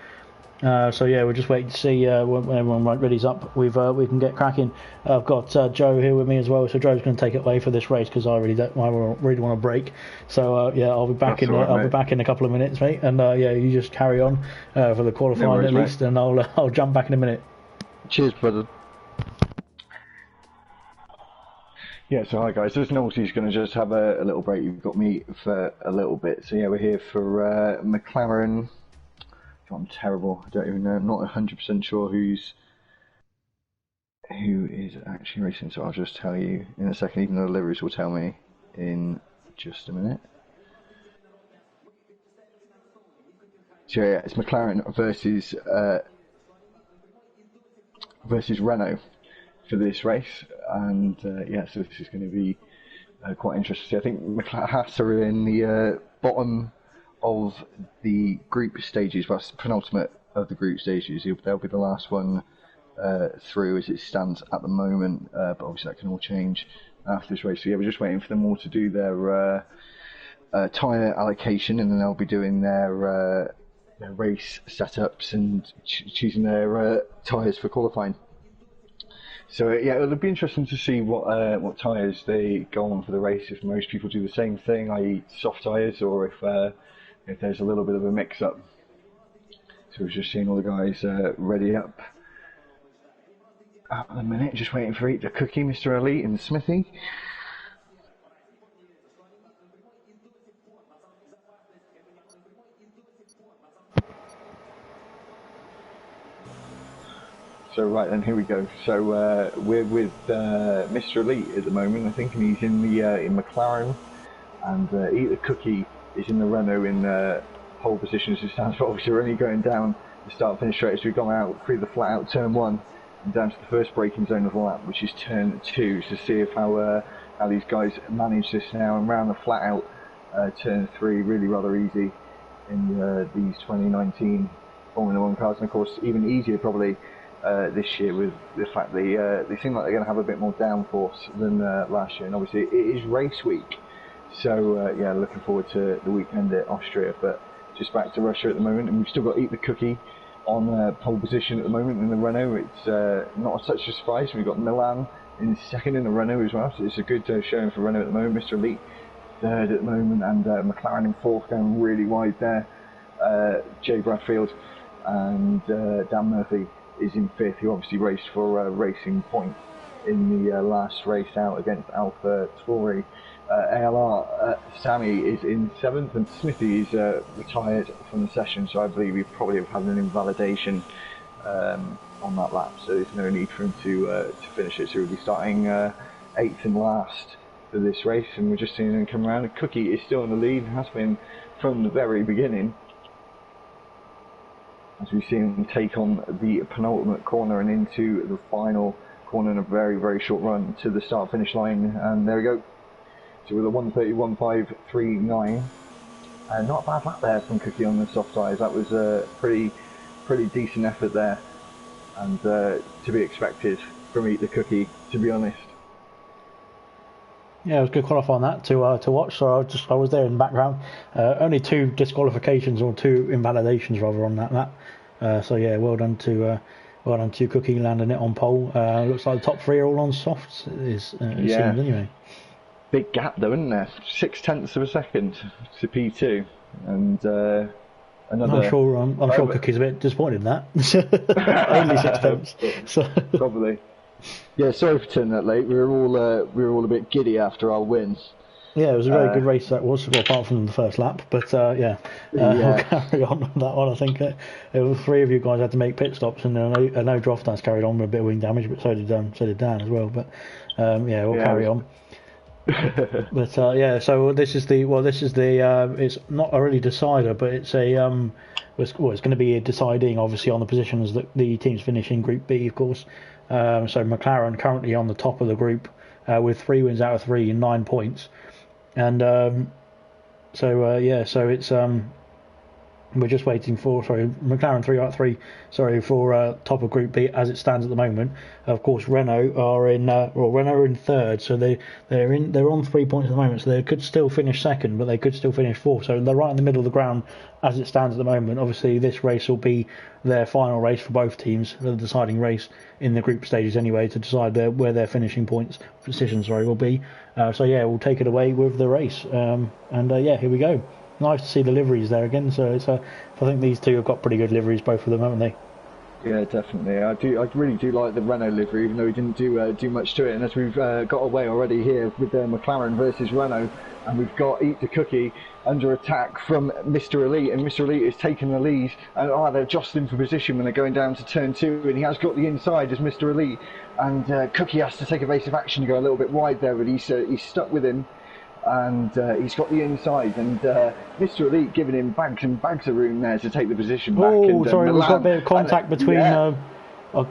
We're just waiting to see when everyone ready's up. We can get cracking. I've got Joe here with me as well, so Joe's going to take it away for this race because I really want to break. So I'll be back I'll be back in a couple of minutes, mate. And you just carry on for the qualifying at least, and I'll jump back in a minute. Cheers, brother. Yeah, so hi guys, this Naughty's going to just have a little break. You've got me for a little bit. So yeah, we're here for McLaren. I'm terrible. I don't even know. I'm not 100% sure who is actually racing. So I'll just tell you in a second. Even though the liveries will tell me in just a minute. So yeah, it's McLaren versus Renault for this race, and so this is going to be quite interesting. I think Haas are in the bottom of the group stages, well, penultimate of the group stages. They'll be the last one through as it stands at the moment, but obviously that can all change after this race. So yeah, we're just waiting for them all to do their tyre allocation, and then they'll be doing their race setups and choosing their tyres for qualifying. So yeah, it'll be interesting to see what tyres they go on for the race. If most people do the same thing, i.e. soft tyres, or if there's a little bit of a mix-up. So we're just seeing all the guys ready up at the minute, just waiting for Eat the Cookie, Mr. Elite and Smithy. So right then, here we go. So we're with Mr. Elite at the moment, I think, and he's in the in McLaren, and Eat the Cookie is in the Renault in pole position as it stands, but obviously we're only going down the start-finish straight, so we've gone out through the flat-out turn 1 and down to the first braking zone of the lap, which is turn 2, to see if how these guys manage this now, and round the flat-out turn 3, really rather easy in these 2019 Formula 1 cars, and of course even easier probably this year with the fact they seem like they're going to have a bit more downforce than last year, and obviously it is race week. So looking forward to the weekend at Austria, but just back to Russia at the moment, and we've still got Eat the Cookie on pole position at the moment in the Renault. It's not such a surprise. We've got Milan in second in the Renault as well, so it's a good showing for Renault at the moment. Mr. Elite third at the moment, and McLaren in fourth, going really wide there. Jay Bradfield and Dan Murphy is in fifth, who obviously raced for Racing Point in the last race out against Alpha Tauri. ALR, Sammy is in 7th, and Smithy is retired from the session, so I believe we probably have had an invalidation on that lap, so there's no need for him to finish it. So we'll be starting 8th and last for this race, and we're just seeing him come around. And Cookie is still in the lead, has been from the very beginning, as we see him take on the penultimate corner and into the final corner in a very, very short run to the start-finish line, and there we go. So with a 1:31.539, not a bad lap there from Cookie on the soft tyres. That was a pretty decent effort there, and to be expected from Eat the Cookie, to be honest. Yeah, it was good qualifying that to watch. So I was there in the background. Only 2 disqualifications, or 2 invalidations rather, on that lap. Well done to Cookie landing it on pole. Looks like the top 3 are all on softs. It seems anyway. Big gap though, isn't there? 0.6 of a second to P2, and another. I'm sure Cookie's a bit disappointed in that. Only 0.6. So. Probably. Yeah, sorry for turning that late. We were all a bit giddy after our win. Yeah, it was a very good race that was, apart from the first lap. But we'll carry on with that one. I think there were 3 of you guys had to make pit stops, and I know Droftas carried on with a bit of wing damage, but so did Dan as well. But we'll carry on. But yeah, so this is the it's not a really decider, but it's a it's going to be a deciding obviously on the positions that the teams finish in Group B, of course. So McLaren currently on the top of the group with 3 wins out of 3 and 9 points, and so it's we're just waiting for McLaren 3 out of 3 for top of Group B as it stands at the moment. Of course, Renault are in third, so they're on 3 points at the moment, so they could still finish second, but they could still finish fourth. So they're right in the middle of the ground as it stands at the moment. Obviously, this race will be their final race for both teams, the deciding race in the group stages anyway, to decide where their finishing positions will be. So yeah, we'll take it away with the race, and yeah, here we go. Nice to see the liveries there again. So I think these two have got pretty good liveries, both of them, haven't they? Yeah, definitely. I really do like the Renault livery, even though we didn't do much to it. And as we've got away already here with McLaren versus Renault, and we've got Eat the Cookie under attack from Mr. Elite, and Mr. Elite is taking the lead, and they're jostling for position when they're going down to turn 2, and he has got the inside as Mr. Elite, and Cookie has to take evasive action to go a little bit wide there, but he's stuck with him. And he's got the inside, and Mr. Elite giving him bags and bags of room there to take the position back. Oh, sorry, we've got a bit of contact between. I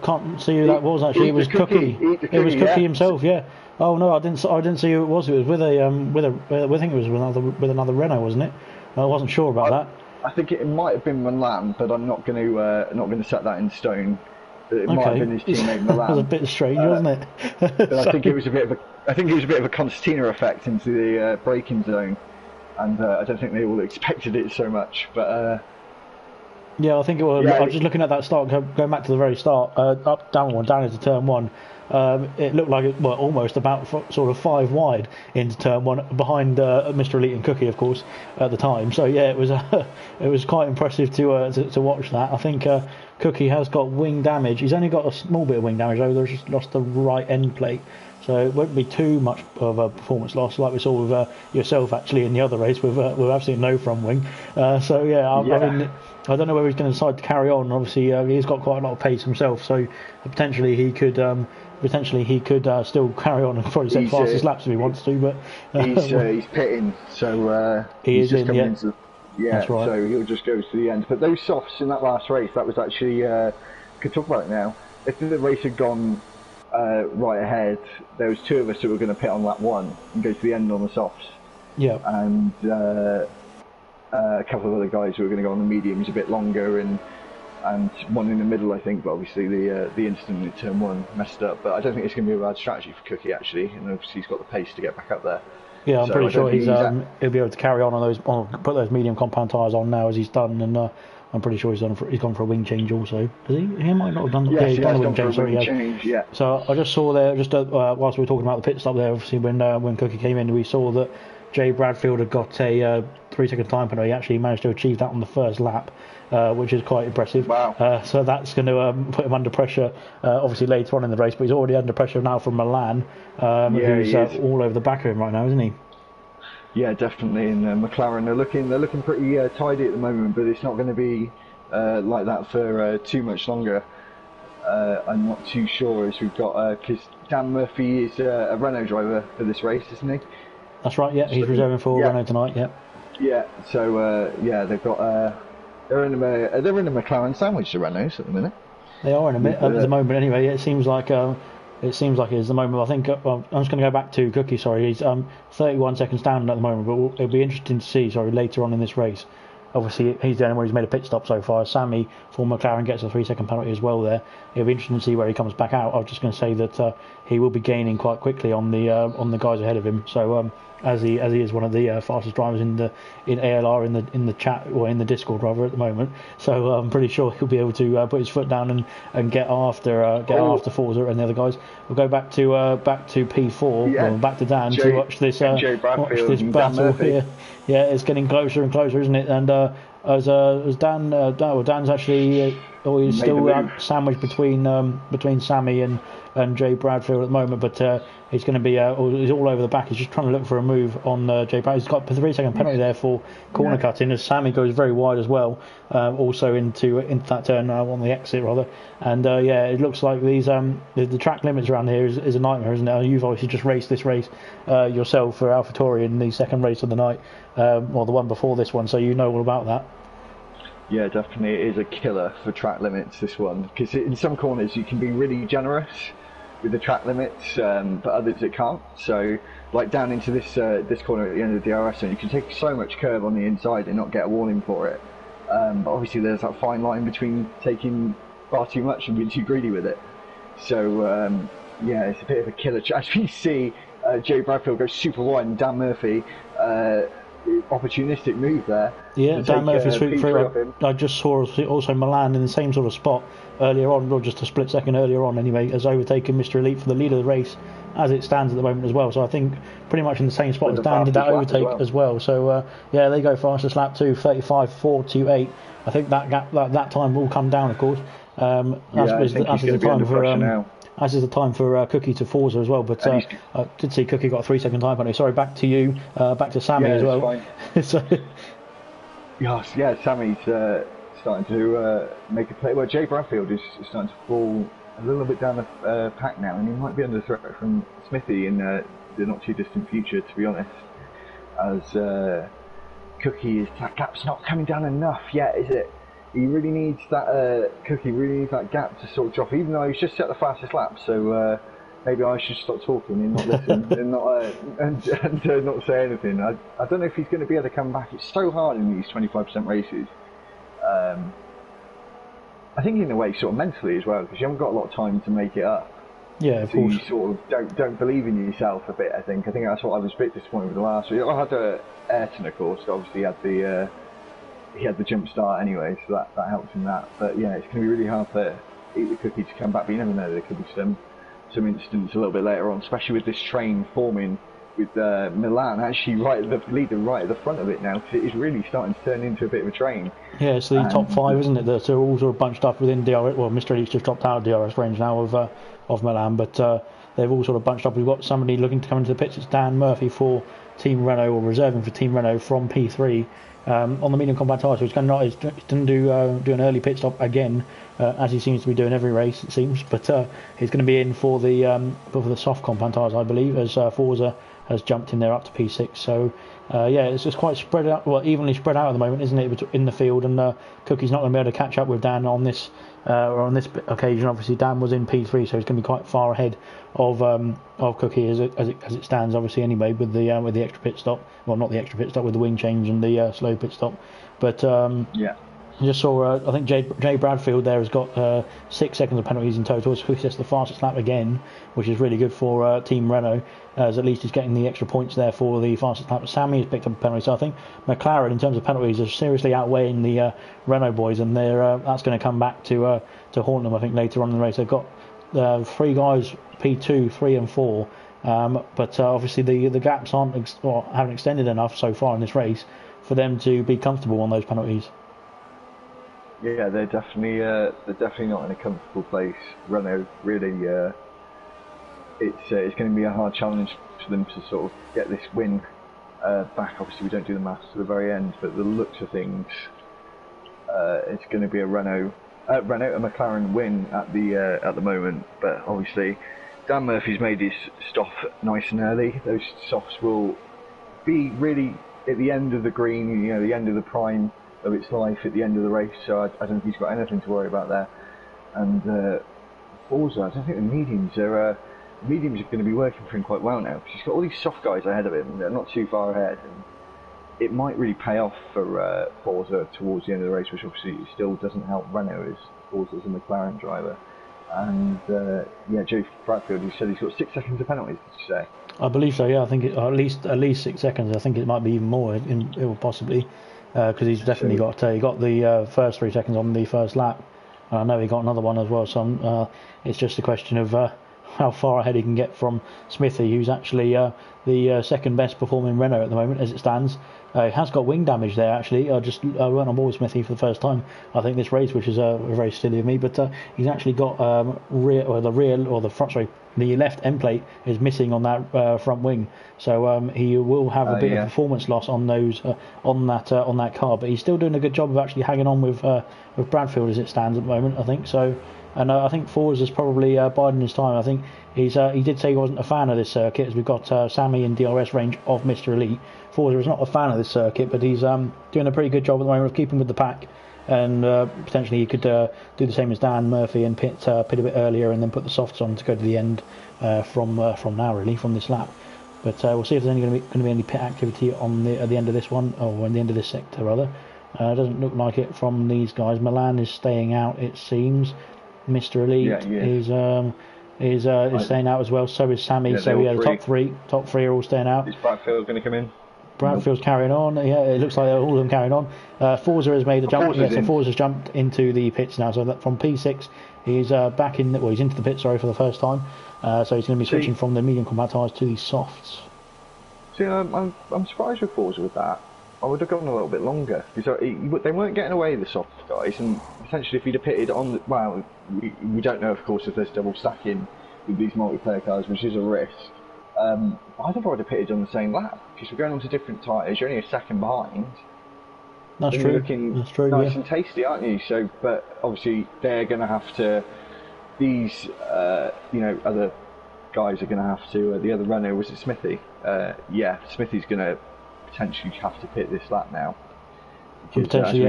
can't see who that was actually. It was Cookie. It was Cookie himself. Yeah. Oh no, I didn't see who it was. It was with I think it was with another Renault, wasn't it? I wasn't sure about that. I think it might have been Milan, but I'm not going to set that in stone. It might have been his teammate Milan. That was a bit strange, wasn't it? But I think it was a bit of a concertina effect into the braking zone, and I don't think they all expected it so much. But yeah, I think it was. Yeah, I was just looking at that start, going back to the very start, down into turn 1. It looked like almost about sort of 5 wide into turn 1 behind Mr. Elite and Cookie, of course, at the time. So yeah, it was quite impressive to watch that. I think Cookie has got wing damage. He's only got a small bit of wing damage, though. There's just lost the right end plate, so it won't be too much of a performance loss like we saw with yourself actually in the other race with absolutely no front wing. So yeah, I mean, I don't know whether he's going to decide to carry on. Obviously, he's got quite a lot of pace himself, so potentially he could still carry on and probably set fastest laps if he wants to. But he's pitting, so he's just coming into. Yeah, that's right. So he'll just go to the end. But those softs in that last race, that was actually could talk about it now. If the race had gone right ahead, there was 2 of us who were going to pit on lap 1 and go to the end on the softs. Yeah. And a couple of other guys who were going to go on the mediums a bit longer, and one in the middle, I think. But obviously the incident in turn 1 messed up. But I don't think it's going to be a bad strategy for Cookie actually, and obviously he's got the pace to get back up there. Yeah, I'm pretty sure he'll be able to carry on those, put those medium compound tyres on now as he's done, and I'm pretty sure he's gone for a wing change also. Has he? He might not have done. Yes, he's done a wing change. Sorry, yeah. So I just saw there, whilst we were talking about the pit stop there, obviously when Cookie came in, we saw that Jay Bradfield had got a 3-second time penalty. He actually managed to achieve that on the first lap, which is quite impressive. Wow. So that's going to put him under pressure, obviously later on in the race. But he's already under pressure now from Milan, who's all over the back of him right now, isn't he? Yeah, definitely. And McLaren, they're looking pretty tidy at the moment, but it's not going to be like that for too much longer. I'm not too sure, as we've got because Dan Murphy is a Renault driver for this race, isn't he? That's right. Yeah, he's reserving for Renault tonight. Yeah. Yeah. So they've got they're in a McLaren sandwich, the Renaults at the minute. They are at the moment anyway. It seems like it's the moment. I think I'm just going to go back to Cookie. Sorry, he's 31 seconds down at the moment, but it'll be interesting to see. Later on in this race. Obviously, he's the only one who's made a pit stop so far. Sammy for McLaren gets a 3-second penalty as well there. It'll be interesting to see where he comes back out. I was just going to say that he will be gaining quite quickly on the guys ahead of him. So as he is one of the fastest drivers in ALR in the chat, or in the Discord rather, at the moment. So I'm pretty sure he'll be able to put his foot down and get after Forza and the other guys. We'll go back to P4, back to Dan to watch this battle here. Yeah, it's getting closer and closer, isn't it? And as Dan's actually, he's still sandwiched between Sammy and and Jay Bradfield at the moment, but he's going to be he's all over the back. He's just trying to look for a move on Jay Bradfield. He's got a 3-second penalty there for corner cutting as Sammy goes very wide as well, also into that turn on the exit rather. And it looks like these the track limits around here is a nightmare, isn't it? You've obviously just raced this race yourself for AlphaTauri in the second race of the night, or the one before this one, so you know all about that. Yeah, definitely, it is a killer for track limits, this one, because in some corners you can be really generous with the track limits, but others it can't. So, like down into this corner at the end of the DRS zone, you can take so much curve on the inside and not get a warning for it. But obviously there's that fine line between taking far too much and being too greedy with it. So, it's a bit of a killer. As we see, Jay Bradfield goes super wide and Dan Murphy, opportunistic move there. Yeah, Dan Murphy swooped through. I just saw also Milan in the same sort of spot earlier on, or just a split second earlier on anyway, has overtaken Mr. Elite for the lead of the race as it stands at the moment as well. So I think pretty much in the same spot as Dan did that overtake as well. So they go fastest lap too, 35.428. I think that gap, that time will come down, of course. As is the time for Cookie to Forza as well, but I did see Cookie got a 3-second time penalty. Sorry, back to you, back to Sammy as well. So, Sammy's starting to make a play. Well, Jay Bradfield is starting to fall a little bit down the pack now, and he might be under threat from Smithy in the not too distant future, to be honest. As that gap's not coming down enough yet, is it? He really needs that Cookie really needs that gap to sort of drop, even though he's just set the fastest lap. So maybe I should stop talking and not listen and not say anything. I don't know if he's going to be able to come back. It's so hard in these 25% races. I think in a way, sort of mentally as well, because you haven't got a lot of time to make it up. Yeah, of course. You sort of don't believe in yourself a bit. I think that's what I was a bit disappointed with the last week. I had Ayrton, of course. Obviously, he had the jump start anyway, so that helps in that. But yeah, it's going to be really hard for the Cookie to come back. But you never know, there could be some incidents a little bit later on, especially with this train forming with Milan actually right at the front of it now, because it is really starting to turn into a bit of a train. Yeah, it's the top 5, isn't it? They're all sort of bunched up within DRS. Well, Mr. Elite's just dropped out of DRS range now of Milan, but they've all sort of bunched up. We've got somebody looking to come into the pits. It's Dan Murphy for Team Renault, or reserving for Team Renault from P3 on the medium combat tyres. So he's going to do an early pit stop again, as he seems to be doing every race, it seems. But he's going to be in for the soft compound tyres, I believe, as Forza has jumped in there up to P6. So it's just quite spread out, evenly spread out at the moment, isn't it, in the field? And Cookie's not going to be able to catch up with Dan on this occasion. Obviously, Dan was in P3, so he's going to be quite far ahead of Cookie as it stands. Obviously, anyway, with the extra pit stop. Well, not the extra pit stop, with the wing change and the slow pit stop. But I just saw, I think Jay Bradfield there has got 6 seconds of penalties in total. So he's the fastest lap again, which is really good for Team Renault, as at least he's getting the extra points there for the fastest lap. Sammy has picked up a penalty, so I think McLaren, in terms of penalties, are seriously outweighing the Renault boys, and that's going to come back to haunt them, I think, later on in the race. They've got 3 guys, P2, 3 and 4, but obviously the gaps haven't extended enough so far in this race for them to be comfortable on those penalties. Yeah, they're definitely not in a comfortable place. Renault really, it's going to be a hard challenge for them to sort of get this win back. Obviously, we don't do the maths to the very end, but the looks of things, it's going to be a Renault and McLaren win at the moment. But obviously, Dan Murphy's made his stop nice and early. Those softs will be really at the end of the green, the end of the prime of its life at the end of the race, so I don't think he's got anything to worry about there. And Forza, I don't think the mediums are going to be working for him quite well now, because he's got all these soft guys ahead of him. They're not too far ahead, and it might really pay off for Forza towards the end of the race, which obviously still doesn't help Renault, as Forza's a McLaren driver. And Joe Bradfield, you said he's got 6 seconds of penalties, did you say? I believe so, yeah. I think at least 6 seconds. I think it might be even more, possibly. Because he's definitely got the first 3 seconds on the first lap, and I know he got another one as well. So it's just a question of how far ahead he can get from Smithy, who's actually the second best performing Renault at the moment as it stands. He has got wing damage there actually. I went on board with Smithy for the first time I think this race, which is very silly of me, but he's actually got the left end plate is missing on that front wing, so he will have a bit of performance loss on those on that car, but he's still doing a good job of actually hanging on with Bradfield as it stands at the moment, I think so. And I think Forza's probably biding his time. I think he did say he wasn't a fan of this circuit, as we've got Sammy in DRS range of Mr. Elite. Forza is not a fan of this circuit, but he's doing a pretty good job at the moment of keeping with the pack, and potentially he could do the same as Dan Murphy and pit a bit earlier and then put the softs on to go to the end from now, really, from this lap. But we'll see if there's going to be any pit activity at the end of this one, or at the end of this sector rather. It doesn't look like it from these guys. Milan is staying out, it seems. Mr. Elite is staying out as well. So is Sammy. So the top three are all staying out. Is Bradfield going to come in? Bradfield's carrying on. Yeah, it looks like all of them carrying on. Forza has made a jump. So Forza's jumped into the pits now. So that from P6, he's back in. Well, he's into the pits. Sorry, for the first time. So he's going to be switching from the medium compact tyres to the softs. See, I'm surprised with Forza with that. I would have gone a little bit longer because they weren't getting away the soft guys, and essentially if he'd have pitted on we don't know of course if there's double stacking with these multiplayer cars, which is a risk. I think I would have pitted on the same lap because we're going on to different tyres. You're only a second behind. That's true. You're looking nice and tasty, aren't you? So, but obviously they're going to have to. These other guys are going to have to. The other runner, was it Smithy? Smithy's going to potentially have to pit this lap now. Potentially,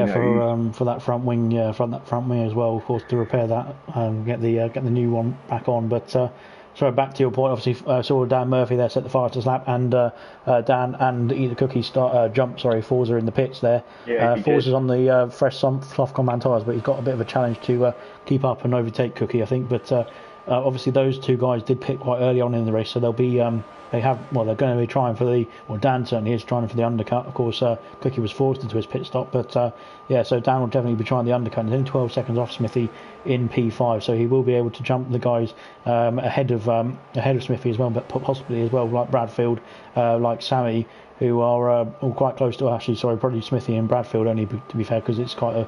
for that front wing, as well, of course, to repair that and get the new one back on. But sorry, back to your point. Obviously, saw Dan Murphy there set the fastest lap, and Dan and Eat the Cookie jump. Forza in the pits there. Yeah, Forza's on the fresh soft compound tyres, but he's got a bit of a challenge to keep up and overtake Cookie, I think. But obviously, those two guys did pit quite early on in the race, so they'll be. They're going to be trying for Dan certainly is trying for the undercut. Of course, Cookie was forced into his pit stop, but so Dan will definitely be trying the undercut. He's only 12 seconds off Smithy in P5, so he will be able to jump the guys ahead of Smithy as well, but possibly as well like Bradfield, like Sammy, who are all quite close to. Actually, sorry, probably Smithy and Bradfield only to be fair, because it's quite a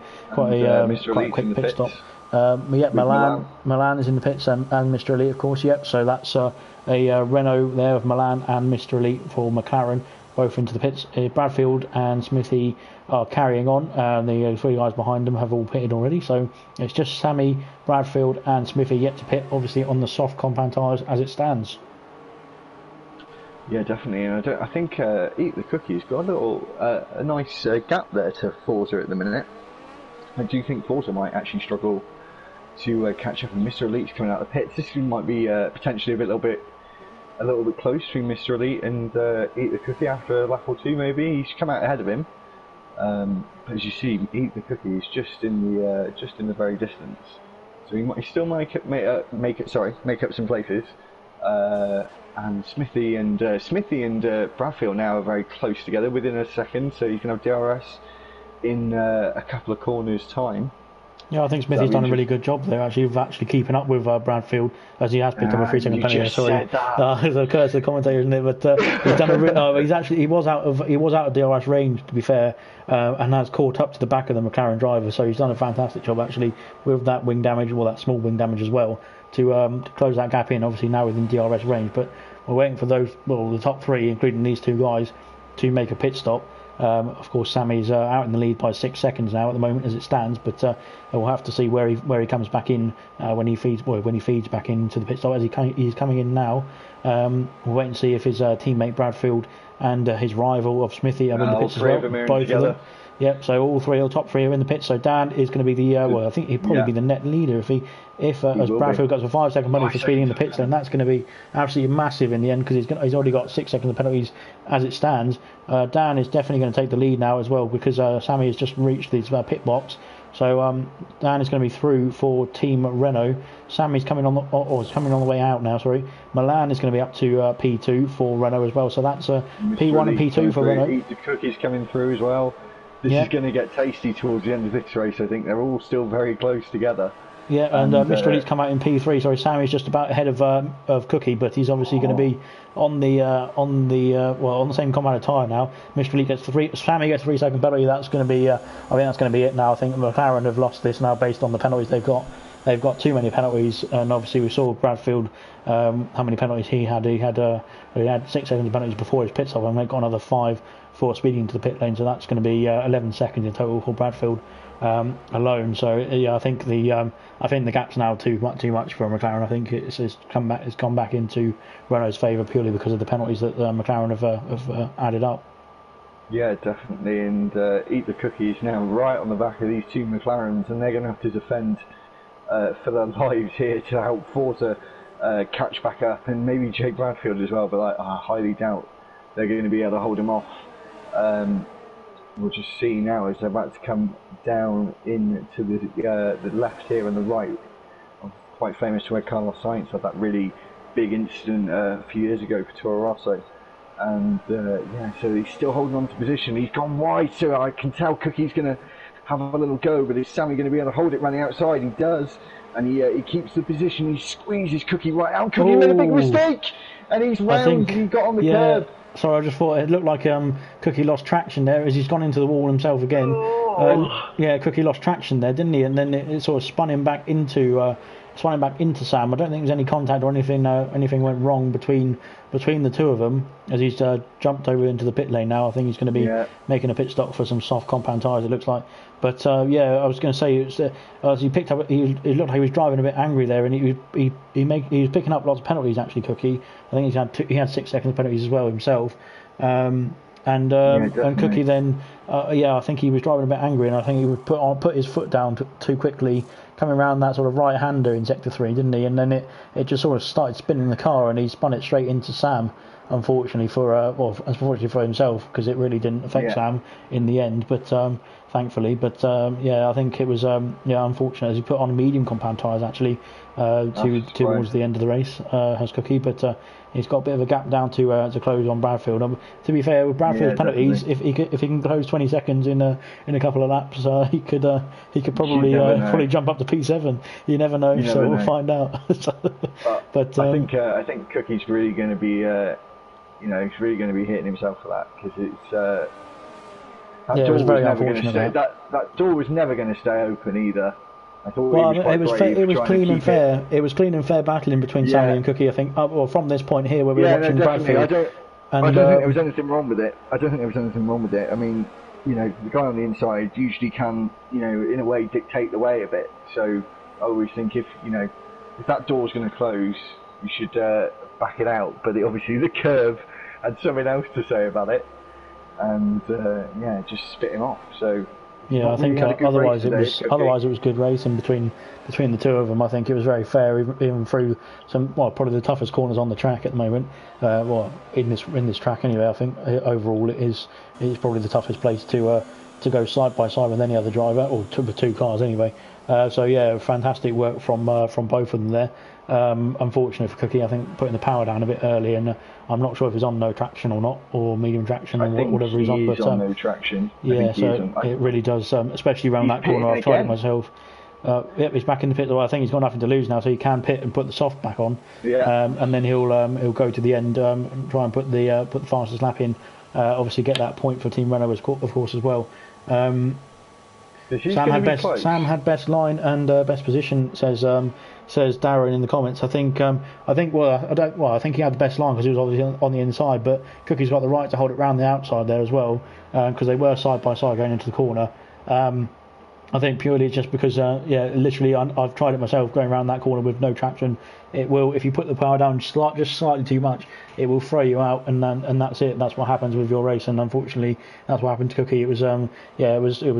quick pit stop. Milan is in the pits and Mr. Elite, of course. Yep, so that's a Renault there of Milan and Mr. Elite for McLaren, both into the pits. Bradfield and Smithy are carrying on. The three guys behind them have all pitted already, so it's just Sammy, Bradfield and Smithy yet to pit, obviously on the soft compound tyres as it stands. Yeah, definitely. And I think Eat the Cookie's got a nice gap there to Forza at the minute. I do think Forza might actually struggle to catch up, and Mr. Elite's coming out of the pits. This might be potentially a little bit close between Mr. Elite and Eat the Cookie after a lap or two. Maybe he's come out ahead of him. But as you see, Eat the Cookie is just in the very distance, so he still make up some places. And Smithy and Bradfield now are very close together within a second, so you can have DRS in a couple of corners time. Yeah, I think Smithy's done a really good job there, actually, of actually keeping up with Bradfield, as he has picked up a 3-second penalty. Sorry, it's a curse of the commentator, isn't it? But he's done he was out of DRS range, to be fair, and has caught up to the back of the McLaren driver. So he's done a fantastic job actually with that wing damage, that small wing damage as well, to close that gap in. Obviously now within DRS range, but we're waiting for the top three, including these two guys, to make a pit stop. Of course, Sammy's out in the lead by 6 seconds now at the moment as it stands, but we'll have to see where he comes back in when he feeds back into the pit stop as he's coming in now. We'll wait and see if his teammate Bradfield and his rival of Smithy are in the pits as well. Both of them. Yep. So all three, or top three, are in the pits. So Dan is going to be the I think he'd probably be the net leader if as Bradfield got a 5-second penalty for speeding in the pits. Then that's going to be absolutely massive in the end, because he's already got 6 seconds of penalties as it stands. Dan is definitely going to take the lead now as well, because Sammy has just reached his pit box. So Dan is going to be through for Team Renault. Sammy's coming on the way out now. Sorry, Milan is going to be up to P2 for Renault as well. So that's P1 and P2 for Renault. Eat the Cookie's coming through as well. This is going to get tasty towards the end of this race. I think they're all still very close together. Yeah, and Mr. Elite's come out in P3. Sorry, Sammy's just about ahead of Cookie, but he's obviously going to be on the same compound tyre now. Mr. Elite gets Sammy gets 3 second penalty. That's going to be I think that's going to be it now. I think McLaren have lost this now based on the penalties they've got. They've got too many penalties, and obviously we saw Bradfield how many penalties he had. He had 6 seconds of penalties before his pit stop, and they've got another 5 for speeding into the pit lane. So that's going to be 11 seconds in total for Bradfield alone. So yeah, I think the gap's now too much for McLaren. I think it's gone back into Renault's favour purely because of the penalties that McLaren have added up. Yeah, definitely. And Eat the Cookie is now right on the back of these 2 McLarens, and they're going to have to defend for their lives here to help Forza catch back up, and maybe Jake Bradfield as well, but I highly doubt they're going to be able to hold him off. We'll just see now as they're about to come down into the left here and the right. I'm quite famous to where Carlos Sainz had that really big incident a few years ago for Toro Rosso. And yeah, so he's still holding on to position. He's gone wide, so I can tell Cookie's going to have a little go, but is Sammy going to be able to hold it running outside? He does, and he keeps the position. He squeezes Cookie right out. Cookie made a big mistake, and he's round, and he got on the curb. Sorry, I just thought it looked like Cookie lost traction there as he's gone into the wall himself again. Yeah, Cookie lost traction there, didn't he? And then it sort of spun him back into Sam. I don't think there's any contact or anything went wrong between the two of them as he's jumped over into the pit lane now. I think he's going to be making a pit stop for some soft compound tyres, it looks like. But yeah, I was going to say as he picked up, he looked like he was driving a bit angry there, and he was picking up lots of penalties actually. Cookie, I think he had 6 seconds penalties as well himself. And Cookie then, I think he was driving a bit angry, and I think he would put his foot down too quickly, coming around that sort of right-hander in sector 3, didn't he? And then it just sort of started spinning the car, and he spun it straight into Sam. Unfortunately for himself, because it really didn't affect Sam in the end. But thankfully, I think it was unfortunate as he put on medium compound tyres actually towards the end of the race, has Cookie, but he's got a bit of a gap down to close on Bradfield. To be fair, with Bradfield's penalties, if he can close 20 seconds in a couple of laps, he could probably jump up to P7. You never know, we'll find out. But I think Cookie's really going to be he's really going to be hitting himself for that, because it's it was very unfortunate. That door was never going to stay open either. I thought it was clean and fair. It was clean and fair battling between Sammy and Cookie. I think, from this point here where we're watching Bradfield. I don't think there was anything wrong with it. I mean, the guy on the inside usually can, in a way, dictate the way a bit. So I always think if that door's going to close, you should back it out. But obviously the curve had something else to say about it, and just spit him off. So. Yeah, I think otherwise it was good racing between the two of them. I think it was very fair, even through probably the toughest corners on the track at the moment. In this track anyway. I think overall it's probably the toughest place to go side by side with any other driver, or with 2 cars anyway. Fantastic work from both of them there. Unfortunate for Cookie, I think, putting the power down a bit early, and I'm not sure if he's on no traction or not, or medium traction, or whatever he's on. But on no traction. It really does, especially around that corner. I've tried it myself. He's back in the pit. I think he's got nothing to lose now, so he can pit and put the soft back on. And then he'll go to the end, and try and put the fastest lap in. Obviously, get that point for Team Renault, of course, as well. Sam had best line and best position, says Darren in the comments. I think he had the best line because he was obviously on the inside, but Cookie's got the right to hold it round the outside there as well, because they were side by side going into the corner. I think purely just because, literally, I've tried it myself going around that corner with no traction. It will, if you put the power down just slightly too much, it will throw you out, and that's it. That's what happens with your race, and unfortunately, that's what happened to Cookie. It was, it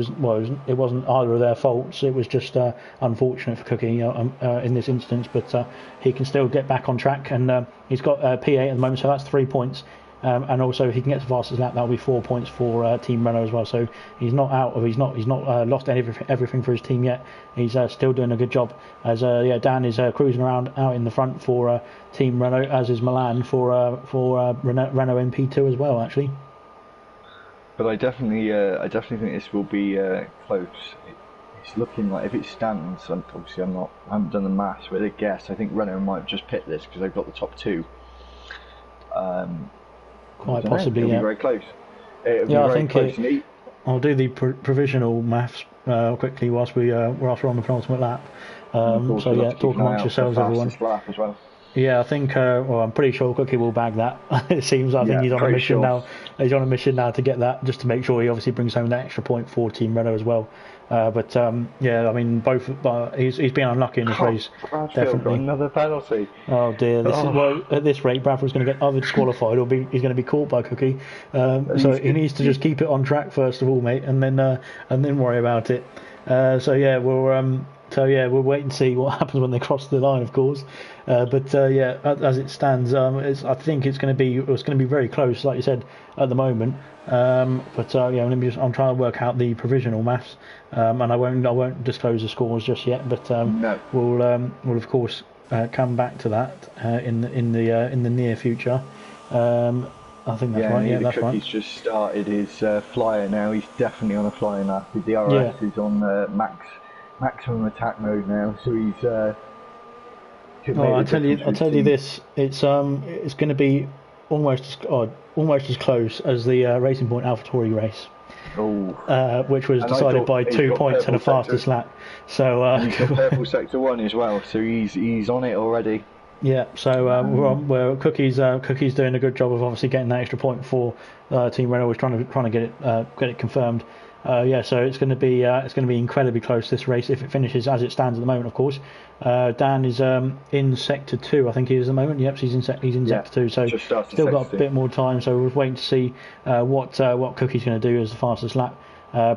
wasn't either of their faults. It was just unfortunate for Cookie in this instance, but he can still get back on track, and he's got P8 at the moment, so that's 3 points. And also, if he can get to fastest lap, that'll be 4 points for Team Renault as well. So he's not lost everything for his team yet. He's still doing a good job. As Dan is cruising around out in the front for Team Renault, as is Milan for Renault MP2 as well, actually. But I definitely think this will be close. it's looking like if it stands, and obviously I haven't done the maths, but I guess I think Renault might just pit this because they've got the top two. Quite possibly, It'll yeah. be very close. It'll be I very think close. I'll do the provisional maths quickly whilst we're on the penultimate lap. So yeah, talk amongst yourselves, everyone. Lap as well. Yeah, I think. Well, I'm pretty sure Cookie will bag that. It seems. I think he's on a mission now. He's on a mission now to get that, just to make sure he obviously brings home that extra point for Team Renault as well. But yeah, I mean, both. He's been unlucky in this race. Definitely got another penalty. Oh dear! Well, at this rate, Bradford's going to get either disqualified or he's going to be caught by Cookie. So he needs to just keep it on track first of all, mate, and then worry about it. So yeah, we'll wait and see what happens when they cross the line, of course. But yeah, as it stands, I think it's going to be very close, like you said, at the moment. But yeah, I'm trying to work out the provisional maths, and I won't disclose the scores just yet. But No. we'll of course come back to that in the near future. I think that's right. Yeah, that's right. He's just started his flyer now. He's definitely on a flying lap. The DRS is on maximum attack mode now, so he's. I'll tell you this. It's going to be almost as close as the Racing Point AlphaTauri race, which was decided by 2 points and a fastest lap. So he's got purple sector 1 as well, so he's on it already. Yeah, so Cookie's doing a good job of obviously getting that extra point for Team Renault. We're trying to get it confirmed. Yeah, so it's going to be incredibly close, this race, if it finishes as it stands at the moment. Of course, Dan is in sector 2, I think he is at the moment. Yep, he's in sector 2, so still got a bit more time. So we're waiting to see what Cookie's going to do as the fastest lap.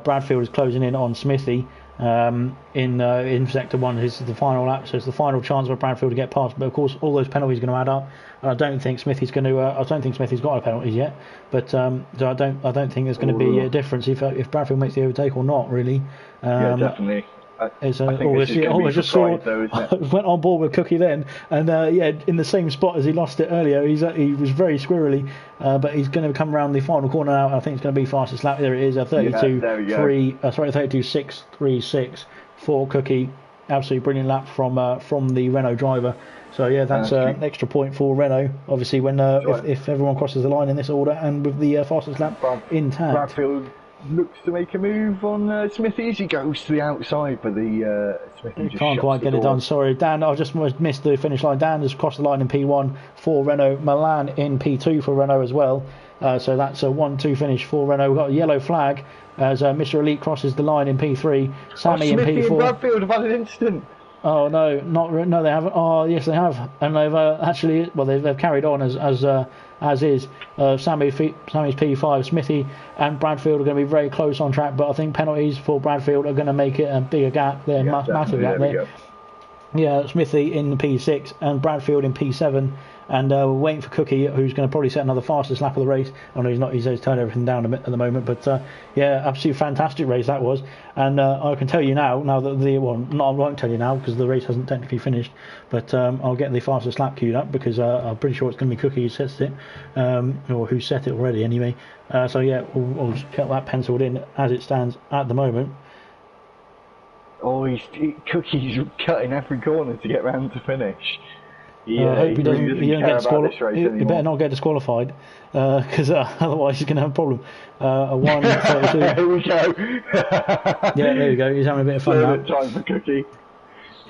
Bradfield is closing in on Smithy in sector 1. This is the final lap, so it's the final chance for Bradfield to get past. But of course, all those penalties are going to add up. I don't think Smithy's got a penalty yet, but so I don't think there's going to be a difference if Bradfield makes the overtake or not, really. Yeah, definitely. I just saw went on board with Cookie then, and yeah, in the same spot as he lost it earlier. He was very squirrely, but he's going to come around the final corner now. I think it's going to be fastest lap. There it is, 32.636 for Cookie. Absolutely brilliant lap from the Renault driver. So yeah, that's an extra point for Renault. Obviously, when if everyone crosses the line in this order and with the fastest lap intact. Bradfield looks to make a move on Smithy as he goes to the outside, but the Smithy just can't quite get it done. Sorry, Dan, I've just missed the finish line. Dan has crossed the line in P1 for Renault. Milan in P2 for Renault as well. So that's a 1-2 finish for Renault. We've got a yellow flag as Mr. Elite crosses the line in P3. Sammy in P4. Smithy and Bradfield have had an incident. Oh no, no, they haven't. Oh yes, they have, and they've they've carried on as is. Sammy's P5, Smithy and Bradfield are going to be very close on track, but I think penalties for Bradfield are going to make it a bigger gap there, massive gap there. Yeah, Smithy in P6 and Bradfield in P7, and we're waiting for Cookie, who's going to probably set another fastest lap of the race. Oh no, he's not. He's turned everything down a bit at the moment, but yeah, absolutely fantastic race that was. And I can tell you now that I won't tell you now because the race hasn't technically finished, but I'll get the fastest lap queued up because I'm pretty sure it's going to be Cookie who sets it, or who set it already anyway. So yeah, we'll get that penciled in as it stands at the moment. Oh, Cookie's cutting every corner to get round to finish. I hope he doesn't get disqualified. He better not get disqualified, because otherwise he's going to have a problem. A 1:32. Here we go. Yeah, there we go. He's having a bit of fun now. Time for Cookie.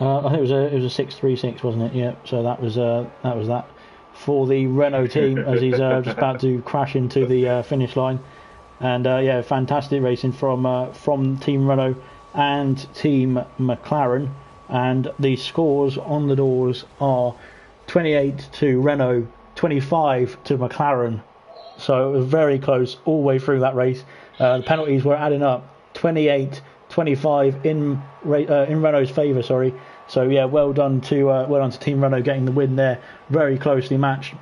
I think it was a 6:36, wasn't it? Yeah. So that was that for the Renault team as he's just about to crash into the finish line, and yeah, fantastic racing from Team Renault and Team McLaren, and the scores on the doors are 28 to Renault, 25 to McLaren. So it was very close all the way through that race. The penalties were adding up, 28-25 in Renault's favour. Sorry. So yeah, well done to Team Renault getting the win there. Very closely fought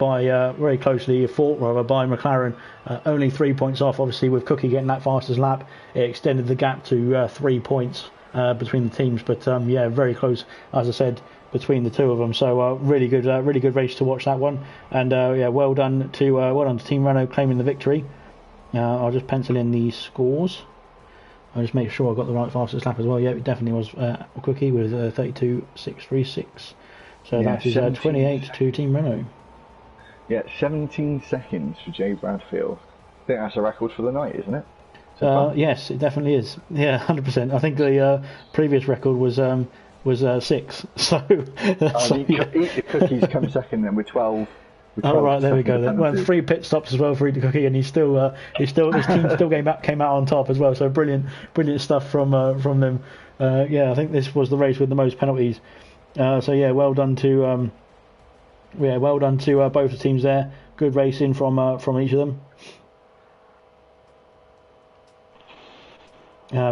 by McLaren. Only 3 points off, obviously, with Cookie getting that fastest lap. It extended the gap to 3 points between the teams. But yeah, very close, as I said, between the two of them. So really good race to watch that one. And yeah, well done to Team Renault claiming the victory. I'll just pencil in the scores. I'll just make sure I got the right fastest lap as well. Yeah, it definitely was Quickie with 32.636. So that is 28 to Team Renault. Yeah, 17 seconds for Jay Bradfield. I think that's a record for the night, isn't it? Yes, it definitely is. Yeah, 100%. I think the previous record was 6. So, Eat the Cookies come second then with 12. Oh right, there we go. Then. Well, 3 pit stops as well for Eat the Cookie, and his team still came out on top as well. So brilliant stuff from them. I think this was the race with the most penalties. So yeah, well done to both the teams there. Good racing from each of them.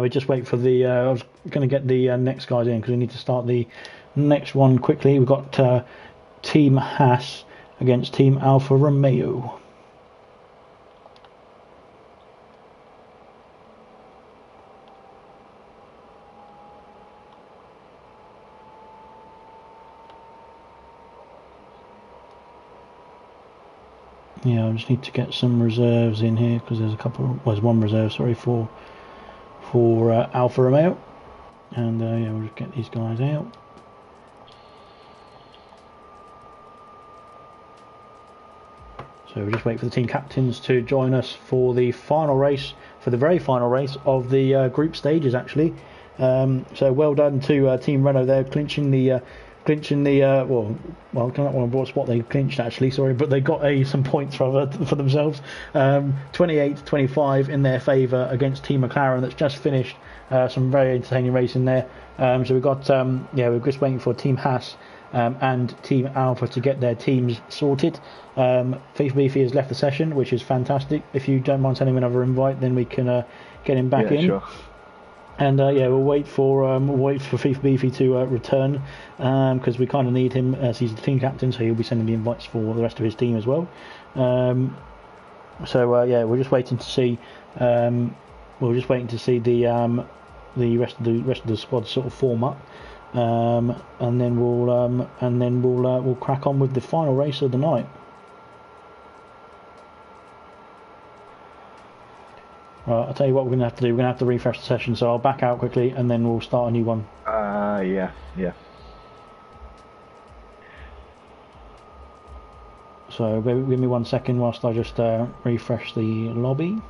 We just wait for the. I was going to get the next guys in because we need to start the next one quickly. We've got Team Haas against Team Alfa Romeo. Yeah, I just need to get some reserves in here because there's there's one reserve, sorry, for Alfa Romeo, and we'll just get these guys out. So we'll just wait for the team captains to join us for the final race, for the very final race of the group stages actually. So well done to Team Renault there, clinching the I don't know what spot they clinched actually, sorry, but they got some points for themselves. 28-25 in their favour against Team McLaren that's just finished. Some very entertaining racing there. So we've got we're just waiting for Team Haas and Team Alpha to get their teams sorted. FIFA Beefy has left the session, which is fantastic. If you don't mind sending him another invite, then we can get him back in. Sure. And we'll wait for FIFA Beefy to return because we kind of need him as he's the team captain, so he'll be sending the invites for the rest of his team as well. We're just waiting to see. We're just waiting to see the rest of the squad sort of form up, and then we'll crack on with the final race of the night. Right, I'll tell you what we're going to have to do. We're going to have to refresh the session, so I'll back out quickly and then we'll start a new one. Yeah. So give me 1 second whilst I just refresh the lobby.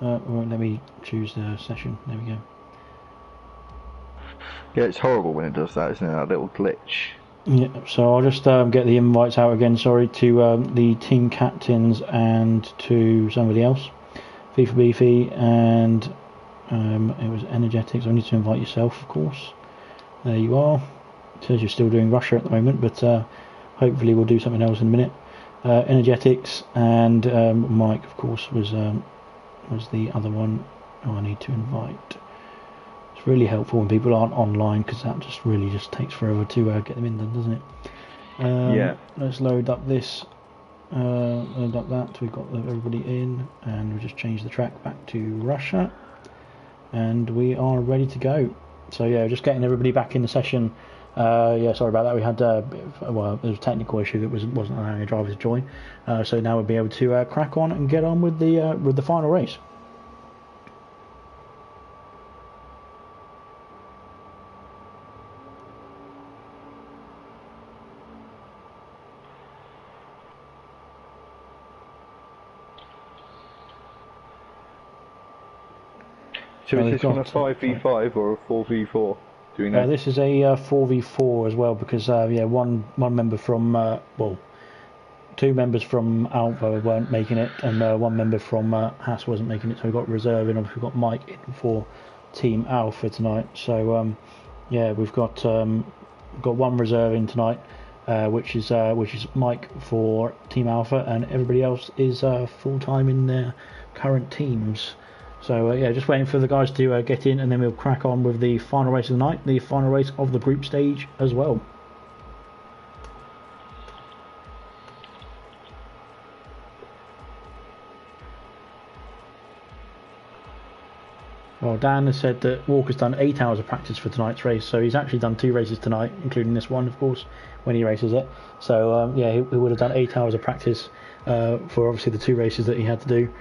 Let me choose the session. There we go. Yeah, it's horrible when it does that, isn't it? That little glitch. Yeah, so I'll just get the invites out again, sorry, to the team captains and to somebody else. FIFA Beefy and it was Energetics. I need to invite yourself, of course. There you are. It says you're still doing Russia at the moment, but hopefully we'll do something else in a minute. Energetics and Mike, of course, was the other one who I need to invite. It's really helpful when people aren't online because that just really takes forever to get them in, then, doesn't it? Let's load up this. Load up that. We've got everybody in, and we'll just change the track back to Russia, and we are ready to go. So yeah, just getting everybody back in the session. Sorry about that. We had there was a technical issue that wasn't allowing the drivers to join. So now we'll be able to crack on and get on with the final race. So is this one a 5v5 or a 4v4? Do we know? This is a 4v4 as well because one member from two members from Alpha weren't making it, and one member from Haas wasn't making it, so we got reserve, and obviously we've got Mike in for Team Alpha tonight. So we've got one reserve in tonight, which is Mike for Team Alpha, and everybody else is full time in their current teams. So just waiting for the guys to get in, and then we'll crack on with the final race of the night, the final race of the group stage as well. Well, Dan has said that Walker's done 8 hours of practice for tonight's race, so he's actually done 2 races tonight, including this one, of course, when he races it. So he would have done 8 hours of practice for obviously the 2 races that he had to do.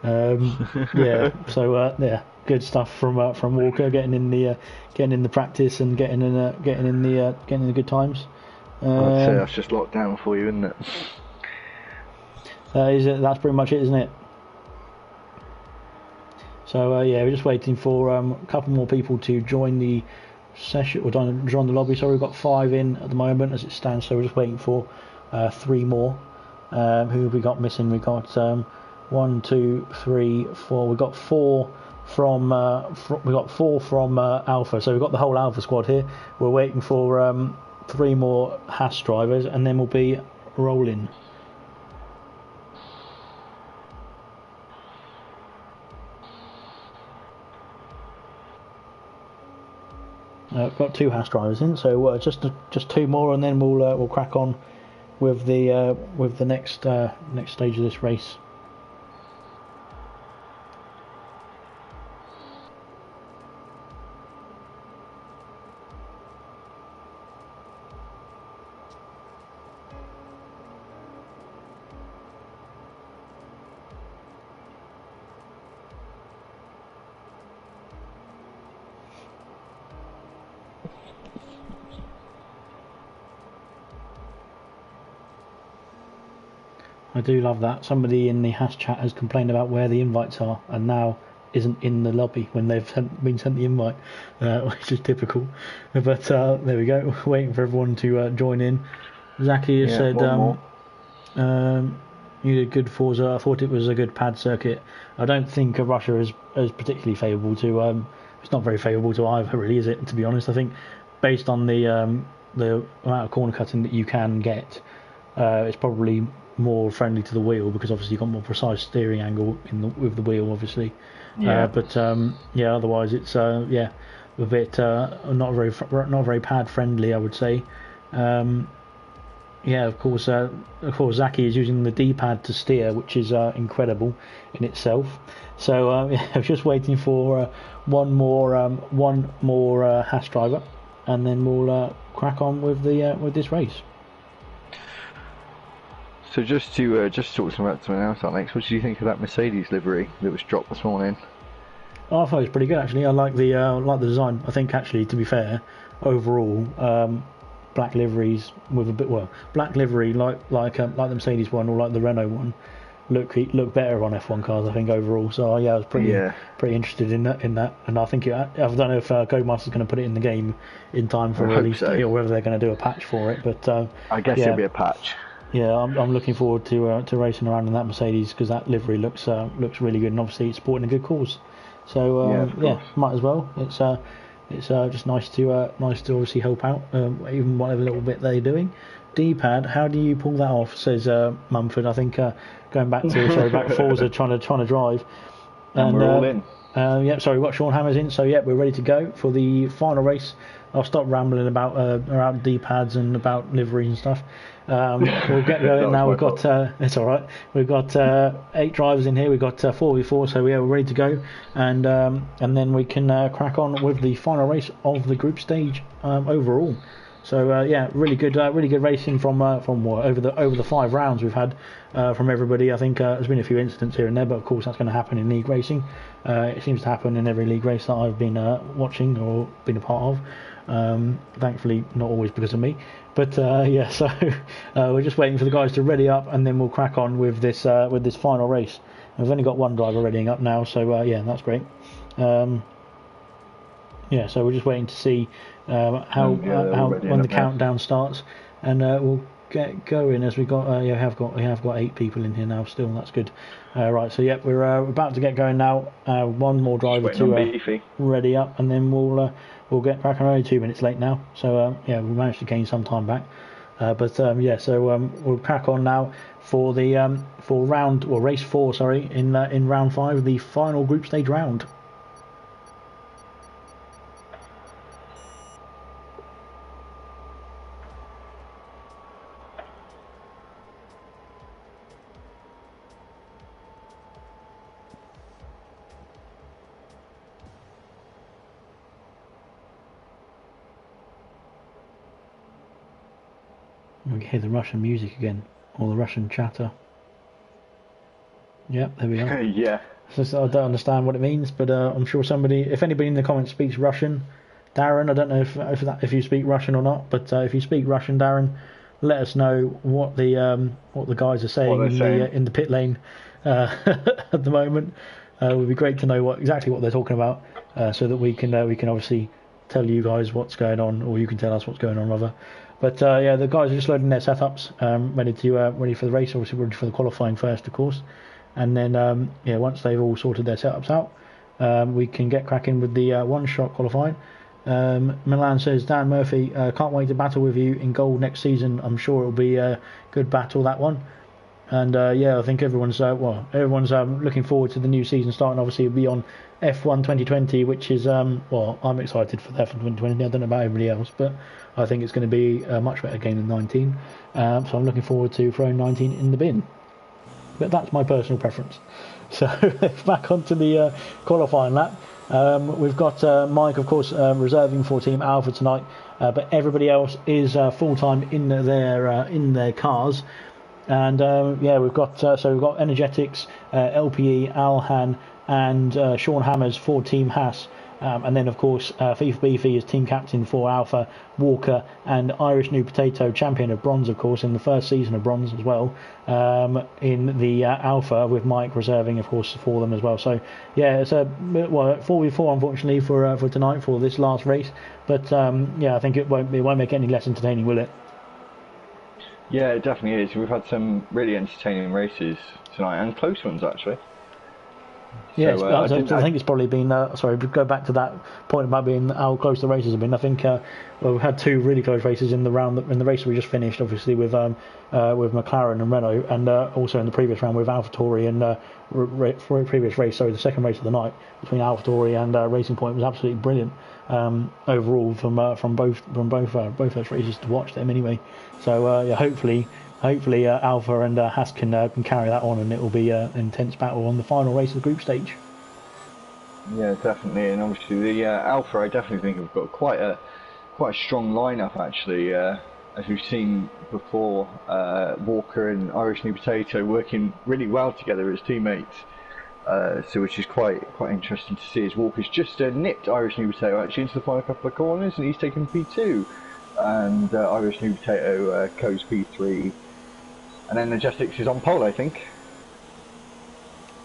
Yeah, so yeah, good stuff from Walker, getting in the practice and getting in the good times. I'd say that's just locked down for you, isn't it? That's pretty much it, isn't it? So yeah, we're just waiting for a couple more people to join the session or join the lobby. So we've got 5 in at the moment as it stands. So we're just waiting for 3 more. Who have we got missing? We got 1, 2, 3, 4. We got 4 from Alpha. So we've got the whole Alpha squad here. We're waiting for 3 more Haas drivers, and then we'll be rolling. Got 2 Haas drivers in, so just 2 more, and then we'll crack on with the next stage of this race. I do love that. Somebody in the Hash chat has complained about where the invites are and now isn't in the lobby when they've been sent the invite, which is typical. But there we go, waiting for everyone to join in. Zaki has said, you did good Forza. I thought it was a good pad circuit. I don't think Russia is particularly favourable to... it's not very favourable to either, really, is it, to be honest? I think based on the amount of corner cutting that you can get, it's probably more friendly to the wheel because obviously you've got more precise steering angle with the wheel, obviously. Yeah. But yeah, otherwise it's a bit not very pad friendly, I would say. Yeah, of course, Zaki is using the D-pad to steer, which is incredible in itself. So yeah, I was just waiting for one more Haas driver, and then we'll crack on with this race. So just to talk about something else, Alex, what did you think of that Mercedes livery that was dropped this morning? Oh, I thought it was pretty good actually. I like the design. I think actually, to be fair, overall, black liveries with a bit black livery like the Mercedes one or like the Renault one look better on F1 cars, I think, overall. So yeah, I was pretty interested in that, and I think I don't know if Codemaster's going to put it in the game in time for release day or whether they're going to do a patch for it. But I guess it'll be a patch. Yeah, I'm looking forward to racing around in that Mercedes because that livery looks really good, and obviously it's supporting a good cause. So yeah, might as well. It's just nice to obviously help out, even whatever little bit they're doing. D-pad, how do you pull that off? Says Mumford. I think going back to Forza trying to drive. And we're all in. We've got Sean Hammers in, so yeah, we're ready to go for the final race. I'll stop rambling about D-pads and about liveries and stuff. We'll get going now. We've got it's all right. We've got 8 drivers in here. We've got 4v4, so yeah, we're ready to go, and then we can crack on with the final race of the group stage overall. So yeah, really good racing from over the 5 rounds we've had from everybody. I think there's been a few incidents here and there, but of course that's going to happen in league racing. It seems to happen in every league race that I've been watching or been a part of. Thankfully, not always because of me. But yeah, so we're just waiting for the guys to ready up, and then we'll crack on with this final race. And we've only got one driver readying up now, so yeah, that's great. Yeah, so we're just waiting to see how when the countdown starts, and we'll get going as we have got 8 people in here now still. That's good. Right, so yeah, we're about to get going now. One more driver to ready up, and then we'll get cracking. Only 2 minutes late now, so yeah, we managed to gain some time back. Yeah, so we'll crack on now for the race 4. Sorry, in round 5, the final group stage round. We hear the Russian music again, or the Russian chatter. Yeah, there we are. Yeah. So I don't understand what it means, but I'm sure somebody, if anybody in the comments speaks Russian, Darren, I don't know if you speak Russian or not, but if you speak Russian, Darren, let us know what the guys are saying in the pit lane at the moment. It would be great to know exactly what they're talking about, so that we can obviously tell you guys what's going on, or you can tell us what's going on rather. But yeah, the guys are just loading their setups, ready for the race. Obviously, ready for the qualifying first, of course, and then once they've all sorted their setups out, we can get cracking with the one-shot qualifying. Milan says, Dan Murphy, can't wait to battle with you in gold next season. I'm sure it'll be a good battle, that one. And I think everyone's looking forward to the new season starting. Obviously, it'll be on F1 2020, which is I'm excited for F1 2020. I don't know about everybody else, but I think it's going to be a much better game than 19. So I'm looking forward to throwing 19 in the bin. But that's my personal preference. So back onto the qualifying lap. We've got Mike, of course, reserving for Team Alpha tonight, but everybody else is full time in their cars. And we've got Energetics, LPE, Alhan, and Sean Hammers for Team Haas. And then, of course, FIFA Beefy is team captain for Alpha, Walker, and Irish New Potato, champion of bronze, of course, in the first season of bronze as well, in the Alpha, with Mike reserving, of course, for them as well. So, yeah, it's a 4v4, unfortunately, for tonight, for this last race. But, I think it won't make it any less entertaining, will it? Yeah, it definitely is. We've had some really entertaining races tonight, and close ones, actually. Yeah, so, I think it's probably been. Go back to that point about being how close the races have been. I think we've had two really close races in the race we just finished, obviously with McLaren and Renault, and also in the previous round with AlphaTauri and previous race. So the second race of the night between AlphaTauri and Racing Point was absolutely brilliant overall from both those races to watch them anyway. So hopefully Alpha and Haas can carry that on, and it will be an intense battle on the final race of the group stage. Yeah, definitely, and obviously the Alpha, I definitely think have got quite a strong lineup actually. As we've seen before, Walker and Irish New Potato working really well together as teammates. So which is quite interesting to see, as Walker's just nipped Irish New Potato actually into the final couple of corners, and he's taken P2, and Irish New Potato goes P3. And then Energetics is on pole, I think.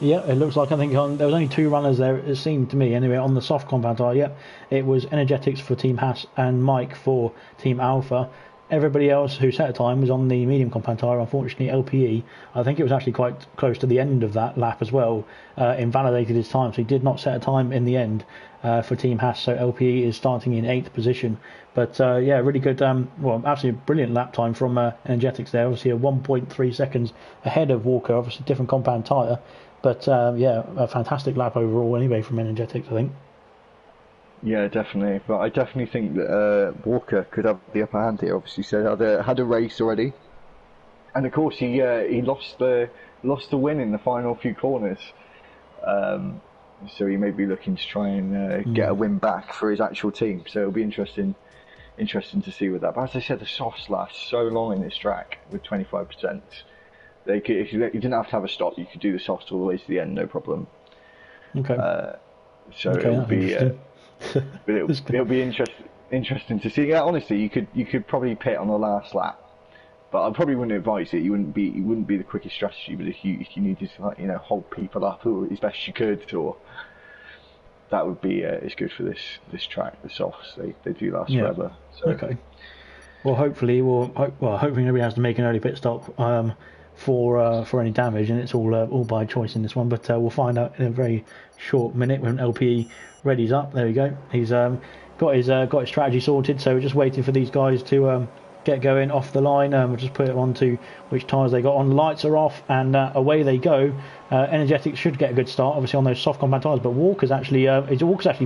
Yeah, it looks like, there was only two runners there, it seemed to me, anyway, on the soft compound tire. Yeah, it was Energetics for Team Haas and Mike for Team Alpha. Everybody else who set a time was on the medium compound tyre. Unfortunately, LPE, I think it was actually quite close to the end of that lap as well, invalidated his time, so he did not set a time in the end for Team Haas. So LPE is starting in 8th position. But really good, absolutely brilliant lap time from Energetics there. Obviously, a 1.3 seconds ahead of Walker, obviously different compound tyre. But a fantastic lap overall anyway from Energetics, I think. Yeah, definitely. But I definitely think that Walker could have the upper hand here. Obviously, so had a race already, and of course he lost the win in the final few corners. So he may be looking to try and get a win back for his actual team. So it'll be interesting to see with that. But as I said, the softs last so long in this track with 25%. If you didn't have to have a stop, you could do the softs all the way to the end, no problem. Okay. It'll be. But it'll be interesting to see. Yeah, honestly, you could probably pit on the last lap, but I probably wouldn't advise it. It wouldn't be the quickest strategy. But if you needed to hold people up as best you could, or that would be it's good for this track. The softs they do last forever. So. Okay. Well, hopefully nobody has to make an early pit stop for any damage, and it's all by choice in this one. But we'll find out in a very short minute when LPE ready's up. There we go. He's got his strategy sorted, so we're just waiting for these guys to get going off the line. We'll just put it on to which tyres they got on. Lights are off, and away they go. Energetics should get a good start, obviously on those soft compound tyres, but Walker's actually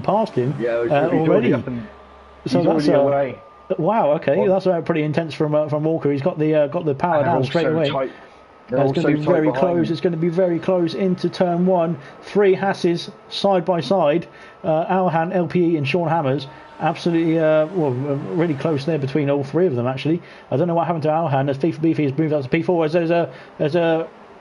passed him already. So that's away. Wow. Okay, that's pretty intense from Walker. He's got the power down straight away. Tight. It's going to be very close. It's going to be very close into turn one. Three Hasses side by side. Alhan, LPE, and Sean Hammers. Absolutely, really close there between all three of them. Actually, I don't know what happened to Alhan as FIFA Beefy has moved up to P4. There's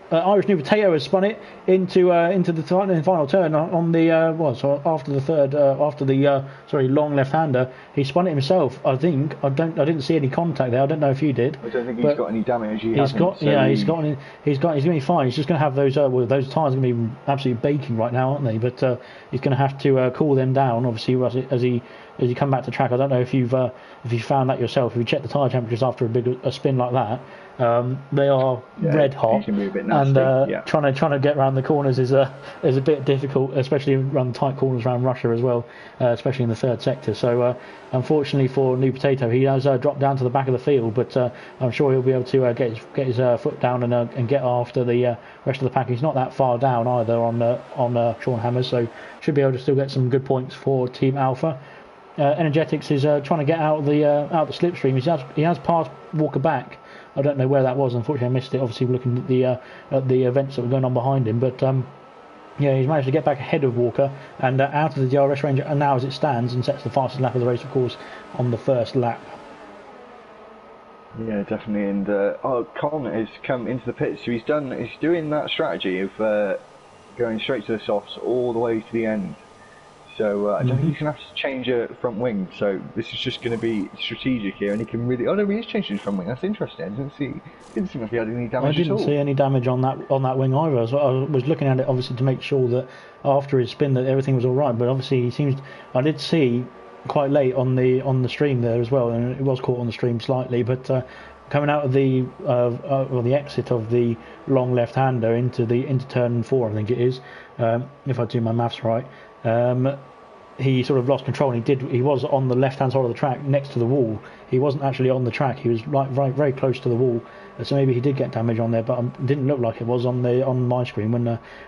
Irish New Potato has spun it into the final turn on the after the long left-hander. He spun it himself. I didn't see any contact there. I don't know if you did. I don't think he's got any damage. He's going to be fine. He's just going to have those those tyres are going to be absolutely baking right now, aren't they? But he's going to have to cool them down. Obviously, as he come back to track. I don't know if you found that yourself. If you check the tyre temperatures after a spin like that. They are red hot, and trying to get around the corners is a bit difficult, especially around tight corners around Russia as well, especially in the third sector. So unfortunately for New Potato, he has dropped down to the back of the field, but I'm sure he'll be able to get his foot down and get after the rest of the pack. He's not that far down either on Sean Hammers, so should be able to still get some good points for Team Alpha. Energetics is trying to get out of the slipstream. He has passed Walker back. I don't know where that was. Unfortunately, I missed it. Obviously, looking at the events that were going on behind him. But he's managed to get back ahead of Walker and out of the DRS range. And now, as it stands, and sets the fastest lap of the race, of course, on the first lap. Yeah, definitely. And Con has come into the pits. So he's doing that strategy of going straight to the softs all the way to the end. So I don't think he's going to have to change a front wing. So this is just going to be strategic here, and he can really. Oh no, he is changing his front wing. That's interesting. I didn't seem like he had any damage. I didn't see any damage on that wing either. So I was looking at it obviously to make sure that after his spin that everything was all right. But obviously he seems. I did see quite late on the stream there as well, and it was caught on the stream slightly. But coming out of the exit of the long left-hander into turn 4, I think it is, if I do my maths right. He sort of lost control, and he was on the left-hand side of the track next to the wall. He wasn't actually on the track. He was very, very close to the wall. So maybe he did get damage on there, but it didn't look like it was on my screen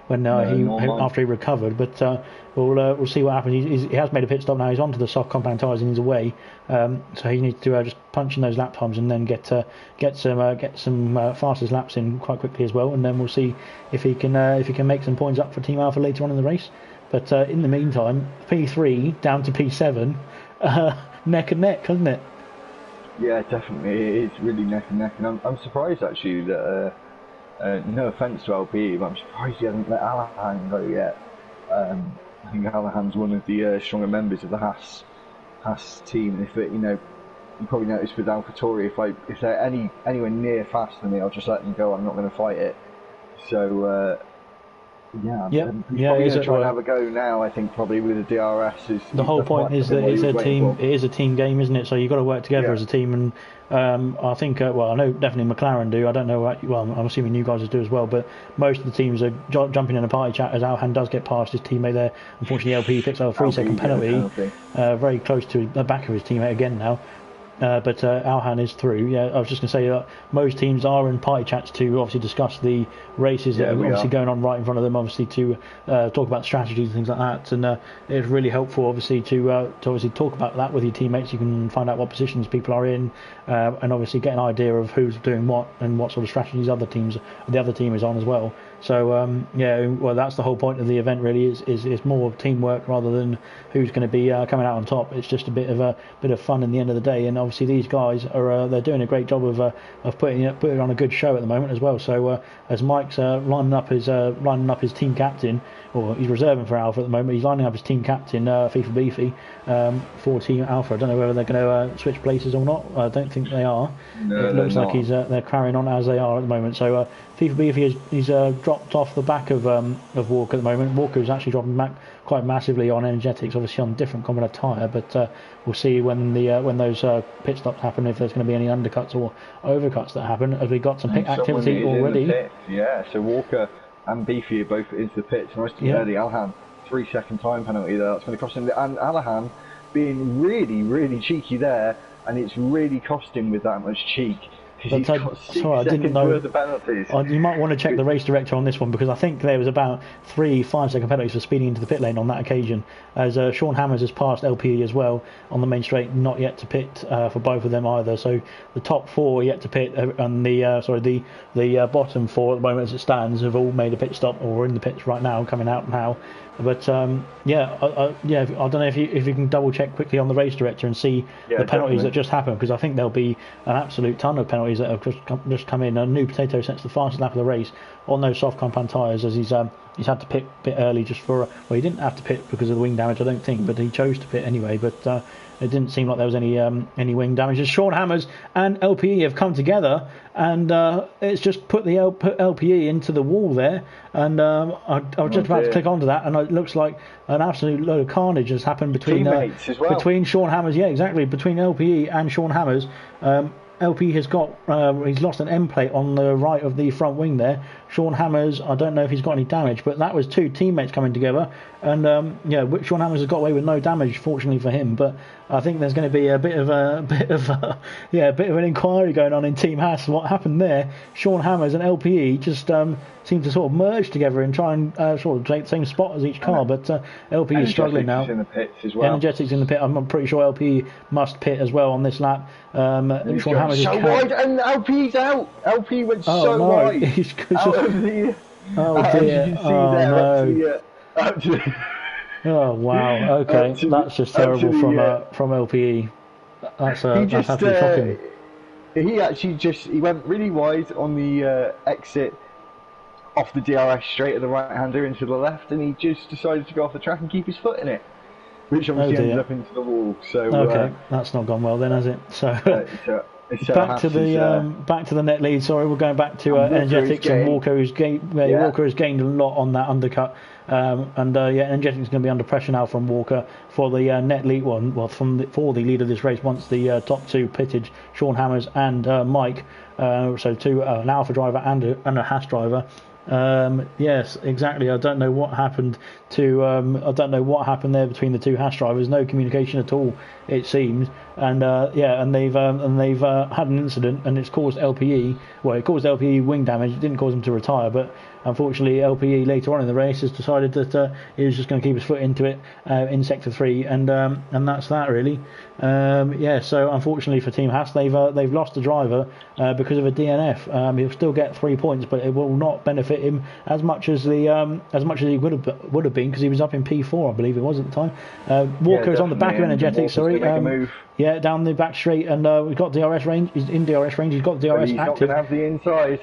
after he recovered. But we'll see what happens. He has made a pit stop now. He's onto the soft compound tyres and he's away. So he needs to just punch in those lap times and then get some fastest laps in quite quickly as well. And then we'll see if he can make some points up for Team Alpha later on in the race. But in the meantime, P3 down to P7, neck and neck, isn't it? Yeah, definitely. It's really neck and neck. And I'm surprised, actually, that, no offence to LP, but I'm surprised he hasn't let Alahan go yet. I think Alahan's one of the stronger members of the Haas team. And if you probably noticed with AlphaTauri, if they're anywhere near faster than me, I'll just let them go. I'm not going to fight it. So... he's probably going to try and have a go now. I think probably with the DRS. The whole point is that it's a team. It is a team game, isn't it? So you've got to work together as a team. And I think, I know definitely McLaren do. I don't know. I'm assuming you guys do as well. But most of the teams are jumping in a party chat as Alhan does get past his teammate there. Unfortunately, LP picks up a 3-second penalty, very close to the back of his teammate again now. But Alhan is through. Yeah, I was just going to say most teams are in party chats to obviously discuss the races that are obviously going on right in front of them, obviously to talk about strategies and things like that. And it's really helpful, obviously, to obviously talk about that with your teammates. You can find out what positions people are in, and obviously get an idea of who's doing what and what sort of strategies the other team is on as well. So that's the whole point of the event. Really, is more teamwork rather than who's going to be coming out on top. It's just a bit of fun in the end of the day. And obviously these guys are they're doing a great job of putting on a good show at the moment as well. So as Mike's lining up his team captain, or he's reserving for Alpha at the moment, he's lining up his team captain FIFA Beefy for Team Alpha. I don't know whether they're going to switch places or not. I don't think they are. No, it looks like they're carrying on as they are at the moment. So FIFA Beefy he's dropped off the back of Walker at the moment. Walker is actually dropping back quite massively on energetics, obviously on different combined tyre, but we'll see when those pit stops happen, if there's going to be any undercuts or overcuts that happen, as we got some pit activity already. Yeah, so Walker and Beefy are both into the pits. Nice to hear the Alhan 3-second time penalty there. That's going to cost him. And Alahan being really, really cheeky there, and it's really cost him with that much cheek. I didn't know. You might want to check the race director on this one, because I think there was about 3 5-second penalties for speeding into the pit lane on that occasion, as Sean Hammers has passed LPE as well on the main straight, not yet to pit for both of them either. So the top 4 yet to pit, and the bottom 4 at the moment as it stands have all made a pit stop or are in the pits right now, coming out now. But I don't know if you can double check quickly on the race director and see the penalties that just happened, because I think there'll be an absolute ton of penalties penalties that have just come in. New Potato sets the fastest lap of the race on those soft compound tyres, as he's had to pit early just for he didn't have to pit because of the wing damage, I don't think, but he chose to pit anyway. But it didn't seem like there was any wing damage. Sean Hammers and LPE have come together, and it's just put LPE into the wall there. And I was just about to click onto that, and it looks like an absolute load of carnage has happened between teammates as well. Between Sean Hammers, yeah, exactly, between LPE and Sean Hammers. LP has got he's lost an end plate on the right of the front wing there. Sean Hammers, I don't know if he's got any damage, but that was two teammates coming together, and Sean Hammers has got away with no damage, fortunately for him. But I think there's going to be a bit of an inquiry going on in Team Haas. What happened there? Sean Hammers and LPE just seem to sort of merge together and try and sort of take the same spot as each car. But LPE is struggling now. In the pits as well. Energetics in the pit. I'm pretty sure LPE must pit as well on this lap. Sean Hammers so wide, and LP's out. LP went wide. Oh dear. Oh wow. Okay, that's just terrible from LPE. That's absolutely shocking. He went really wide on the exit off the DRS straight at the right-hander into the left, and he just decided to go off the track and keep his foot in it, which obviously ended up into the wall. So okay, that's not gone well then, has it? So back to the net lead. Sorry, we're going back to Energetics and Walker, who's Walker has gained a lot on that undercut. Energetics is going to be under pressure now from Walker for the net lead one. Well, for the lead of this race, once the top two pitted, Sean Hammers and Mike. So two an Alpha driver and a Haas driver. Yes, exactly. I don't know what happened there between the two Haas drivers. No communication at all, it seems. And they've had an incident, and it's caused LPE. Well, it caused LPE wing damage. It didn't cause him to retire, but unfortunately, LPE later on in the race has decided that he was just going to keep his foot into it in sector 3, and that's that really. So unfortunately for Team Haas, they've lost a driver because of a DNF. He'll still get 3 points, but it will not benefit him as much as he would have been, because he was up in P4, I believe it was at the time. Walker is on the back of Energetics. Sorry. Down the back straight, and we've got DRS range. He's in DRS range. He's got DRS active. He's not going to have the inside.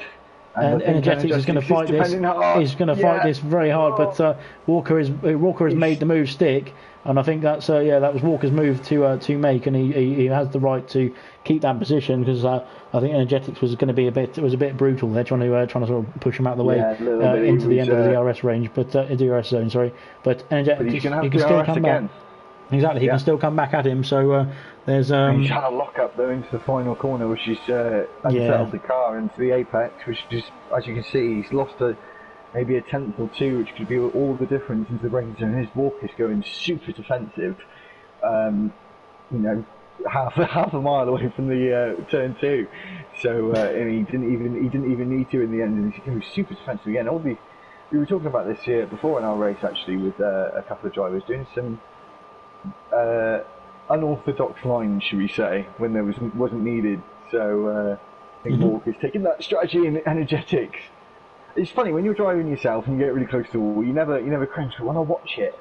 And Energetics is going to fight this. He's going to fight this very hard, but Walker has made the move stick, and I think that was Walker's move to make, and he has the right to keep that position, because I think Energetics was going to be a bit brutal. They're trying to sort of push him out of the way into the end of the DRS range, but DRS zone. Sorry, but Energetics he can still come back. Exactly, he can still come back at him. So there's he's had a lock up though into the final corner, which is unsettled the car into the apex, which just, as you can see, he's lost maybe a tenth or two, which could be all the difference into the braking zone. His walk is going super defensive, half a mile away from the turn 2. So and he didn't even need to in the end, and he's going super defensive again. We were talking about this here before in our race actually, with a couple of drivers doing some unorthodox lines, should we say, when there wasn't needed. So I think Walker's taking that strategy in Energetics. It's funny when you're driving yourself and you get really close to the wall, you never cringe, but when I watch it,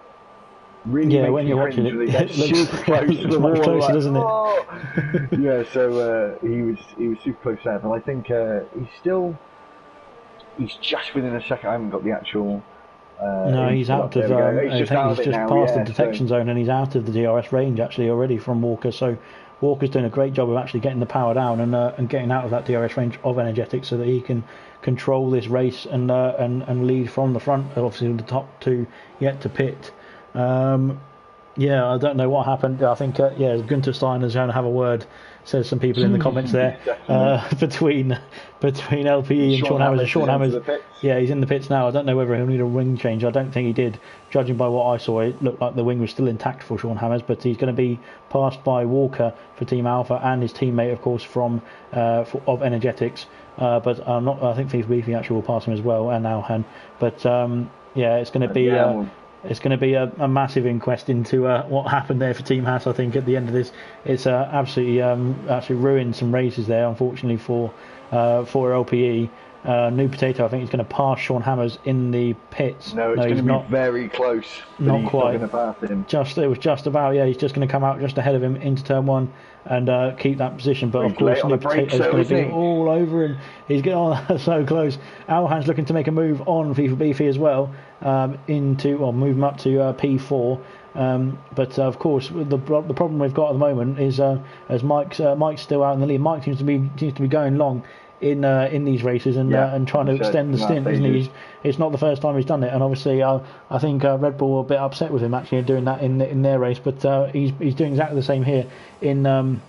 really makes when you you're cringe watching when it, they get super close to the wall. Closer, doesn't it? So he was super close there, but I think he's just within a second. I haven't got the actual. No, he's out of. He's just past the detection zone, and he's out of the DRS range actually already from Walker. So Walker's doing a great job of actually getting the power down and getting out of that DRS range of Energetics, so that he can control this race and lead from the front. Obviously, the top two yet to pit. I don't know what happened. I think Gunter Steiner is going to have a word. Says some people in the comments there between LPE and Sean Hammers. Sean Hammers, he's in the pits now. I don't know whether he'll need a wing change. I don't think he did. Judging by what I saw, it looked like the wing was still intact for Sean Hammers, but he's going to be passed by Walker for Team Alpha and his teammate, of course, of Energetics. But I think Thief Beefy actually will pass him as well, and Alhan. But it's going to be. It's going to be a massive inquest into what happened there for Team Haas. I think at the end of this, it's absolutely ruined some races there, unfortunately for LPE. New Potato, I think, is going to pass Sean Hammers in the pits. No, it's going to be very close. Not quite. Not going to pass him. It was just about. Yeah, he's just going to come out just ahead of him into turn 1 and keep that position. But of course, New Potato's going to be all over him. He's getting so close. Alhan's looking to make a move on FIFA Beefy as well, move him up to P4. But of course, the problem we've got at the moment is as Mike's still out in the lead. Mike seems to be going long in these races and trying to extend the stint, isn't he? It's not the first time he's done it, and obviously I think Red Bull were a bit upset with him actually doing that in their race, but he's doing exactly the same here in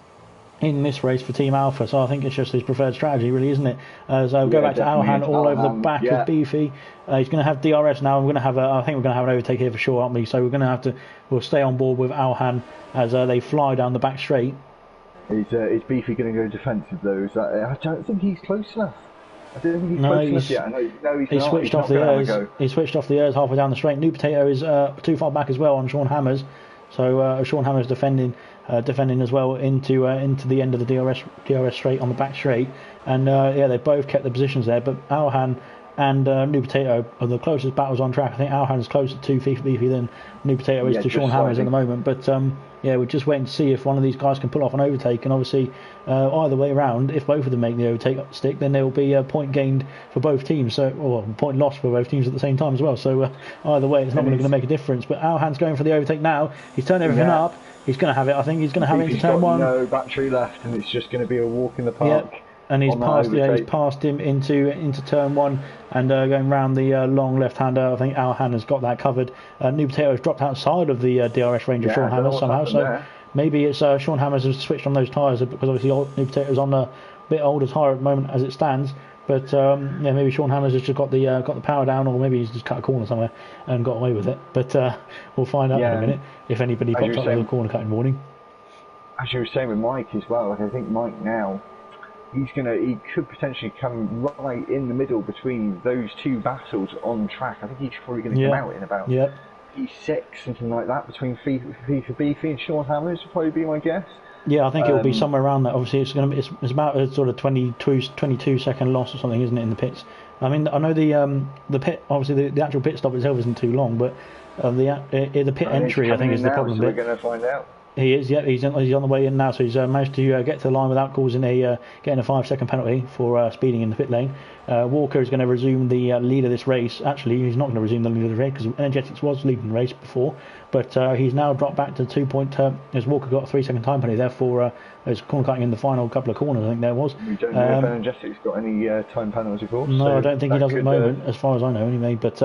this race for Team Alpha. So I think it's just his preferred strategy, really, isn't it? So go back to Alhan all over the back of Beefy. He's going to have DRS now. I think we're going to have an overtake here for sure, aren't we? So we'll stay on board with Alhan as they fly down the back straight. Is Beefy going to go defensive though? I don't think he's close enough. I don't think he's close enough yet. No, he's not. Switched off the airs. He switched off the airs halfway down the straight. New Potato is too far back as well on Sean Hammers. So Sean Hammers defending as well into the end of the DRS straight on the back straight. And they both kept the positions there. But Alhan and New Potato are the closest battles on track. I think Alhan's closer to FIFA Beefy than New Potato is to Sean Hammers at the moment. But we're just waiting to see if one of these guys can pull off an overtake. And obviously, either way around, if both of them make the overtake stick, then there will be a point gained for both teams, or a point lost for both teams at the same time as well. So either way, it's not really going to make a difference. But Alhan's going for the overtake now. He's turned everything up. He's going to have it. I think he's going to have it into turn 1. No battery left, and it's just going to be a walk in the park. Yep. And he's passed him into turn 1 and going round the long left-hander. I think Alhan has got that covered. New Potato has dropped outside of the DRS range of Sean Hammers somehow. So maybe it's Sean Hammers has switched on those tyres because obviously New Potato's on a bit older tyre at the moment as it stands. But maybe Sean Hammers has just got the power down, or maybe he's just cut a corner somewhere and got away with it. But we'll find out in a minute if anybody pops up with a corner cutting warning. As you were saying with Mike as well, I think Mike now, he could potentially come right in the middle between those two battles on track. I think he's probably going to come out in about P6, something like that, between FIFA Beefy and Sean Hammers would probably be my guess. Yeah, I think it'll be somewhere around that. Obviously, it's about a sort of 22 second loss or something, isn't it, in the pits? I mean, I know the pit, obviously the actual pit stop itself isn't too long, but the pit entry, I think, is the problem. So we're going to find out. He is, he's on the way in now, so he's managed to get to the line without causing getting a 5-second penalty for speeding in the pit lane. Walker is going to resume the lead of this race. Actually, he's not going to resume the lead of the race because Energetics was leading the race before, but he's now dropped back to 2 point. As Walker got a 3-second time penalty, therefore there's corner cutting in the final couple of corners. I think there was. We don't know if Energetics got any time penalties before. No, so I don't think he does at the moment, as far as I know, anyway. But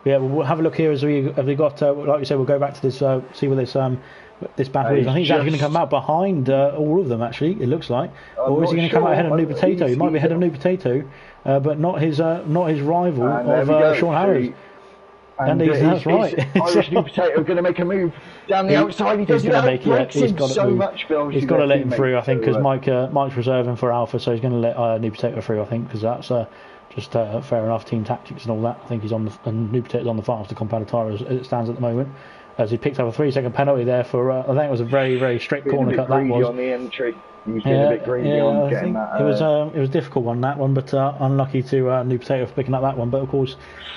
we'll have a look here as we got. Like you said, we'll go back to this, see where this battle is. I think he's actually going to come out behind all of them, actually, it looks like. Or is he going to come out ahead of New Potato? He might be ahead of New Potato, but not his rival of Sean Hammers. And that's right. Irish New Potato going to make a move down the outside. He's going to make it. He's got to let him through, I think, because Mike's reserving for Alpha, so he's going to let New Potato through, I think, because that's just fair enough, team tactics and all that. I think he's and New Potato's on the faster compounded tyre as it stands at the moment. As he picked up a 3-second penalty there for, I think it was a very, very strict corner cut that was. On the entry. He was getting a bit greedy on getting that. It was a difficult one, that one, but unlucky to New Potato for picking up that one. But of course,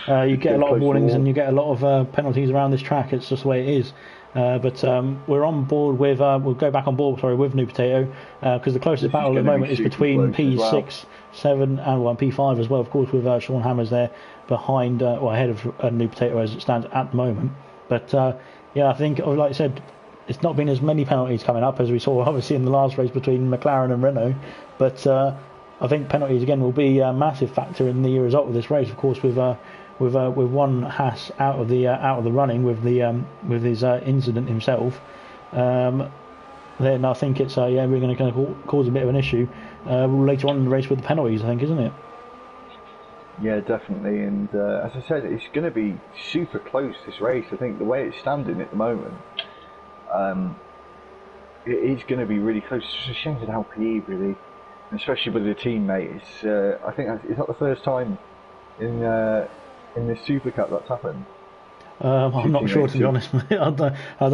you get a lot of warnings and you get a lot of penalties around this track. It's just the way it is. But we're on board with, we'll go back on board, with New Potato, because the closest battle at the moment is between P6, 7 and P5 as well, of course, with Sean Hammers there behind, ahead of New Potato as it stands at the moment. But I think, like I said, it's not been as many penalties coming up as we saw obviously in the last race between McLaren and Renault. But I think penalties again will be a massive factor in the result of this race. Of course, with one Haas out of the running with his incident himself, then I think it's we're going to cause a bit of an issue later on in the race with the penalties. I think, isn't it? Yeah, definitely, and as I said, it's going to be super close, this race. I think the way it's standing at the moment, it is going to be really close. It's just a shame for the LPE, really, and especially with the teammate. I think it's not the first time in the Supercup that's happened. I'm not sure, to be honest. I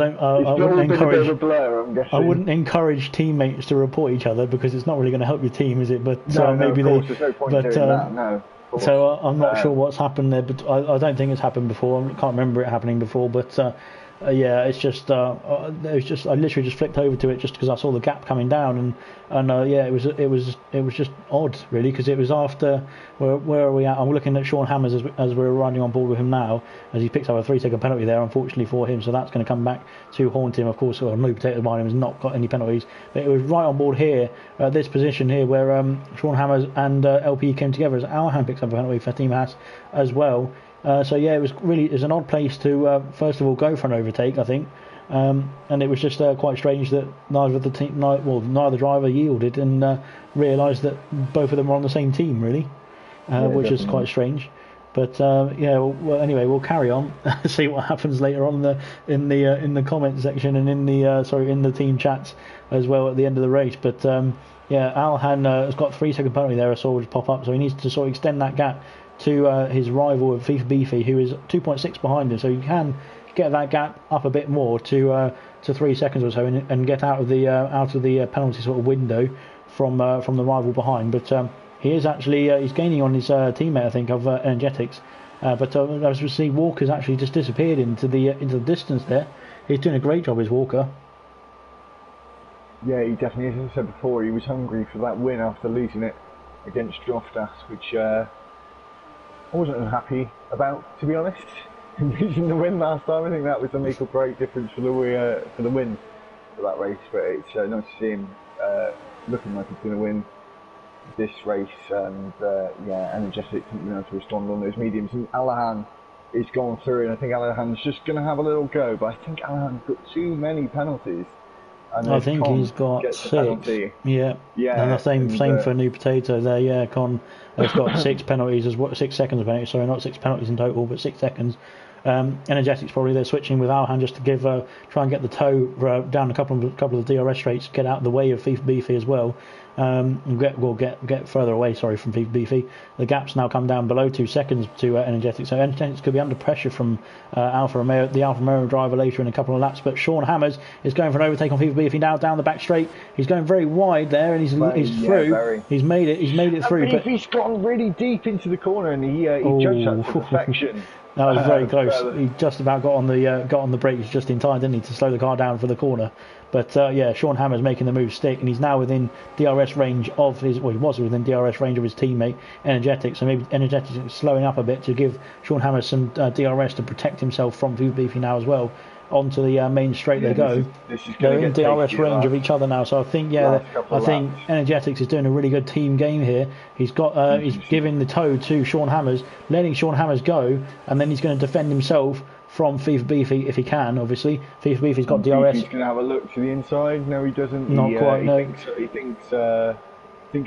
wouldn't encourage teammates to report each other because it's not really going to help your team, is it? But maybe there's no point doing that. No. So I'm not sure what's happened there, but I don't think it's happened before. I can't remember it happening before, but yeah, it's just I literally just flicked over to it just because I saw the gap coming down, and yeah, it was just odd really, because it was after where are we at? I'm looking at Sean Hammers as we're running on board with him now, as he picks up a 3-second penalty there, unfortunately for him, so that's going to come back to haunt him. Of course, no potato behind him has not got any penalties, but it was right on board here at this position here where Sean Hammers and LP came together as Alhan picks up a penalty for Team Haas as well. So yeah, it was an odd place to first of all go for an overtake, I think, and it was just quite strange that neither driver yielded and realised that both of them were on the same team, really, which is quite strange. But yeah, well, anyway, we'll carry on, see what happens later on in the comment section and in the team chats as well at the end of the race. But yeah, Alhan has got 3-second penalty there. I saw just pop up, so he needs to sort of extend that gap to his rival FIFA Beefy, who is 2.6 behind him, so you can get that gap up a bit more to 3 seconds or so, and get out of the penalty sort of window from the rival behind. But he is actually he's gaining on his teammate, I think, of Energetics. But as we see, Walker's actually just disappeared into the distance there. He's doing a great job, is Walker. Yeah, he definitely is. As I said before, he was hungry for that win after losing it against Droftas, which I wasn't unhappy about, to be honest. Losing the win last time, I think that was a make or break difference for the win for that race. But it's nice to see him looking like he's going to win this race, and yeah, Energetic hasn't been able to respond on those mediums. And Alahan is going through, and I think Alahan's just going to have a little go. But I think Alahan's got too many penalties. And I think he's got 6. Yeah. And the same for New Potato there. Yeah, Con has got 6 penalties, 6 seconds of penalties. Sorry, not 6 penalties in total, but 6 seconds. Energetics probably they're switching with Alhan just to try and get the toe down a couple of the DRS straights, get out of the way of FIFA Beefy as well. Get further away. Sorry, from FIFA Beefy. The gap's now come down below 2 seconds to Energetics. So Energetics could be under pressure from the Alfa Romeo driver later in a couple of laps. But Sean Hammers is going for an overtake on FIFA Beefy now down the back straight. He's going very wide there, and he's through. Very. He's made it through. But he's gone really deep into the corner, and he judged that to perfection. That was very close. He just about got on the brakes just in time, didn't he, to slow the car down for the corner. But yeah, Sean Hammer's making the move stick, and he's now within DRS range of his. Well, he was within DRS range of his teammate Energetics. So maybe Energetics is slowing up a bit to give Sean Hammer some DRS to protect himself from Beefy now as well. Onto the main straight they go. They're in DRS range of each other now, so I think Energetics is doing a really good team game here. He's giving the toe to Sean Hammers, letting Sean Hammers go, and then he's going to defend himself from FIFA Beefy if he can. Obviously, FIFA Beefy's got DRS. He's going to have a look to the inside. No, he doesn't. Not quite. No. He thinks.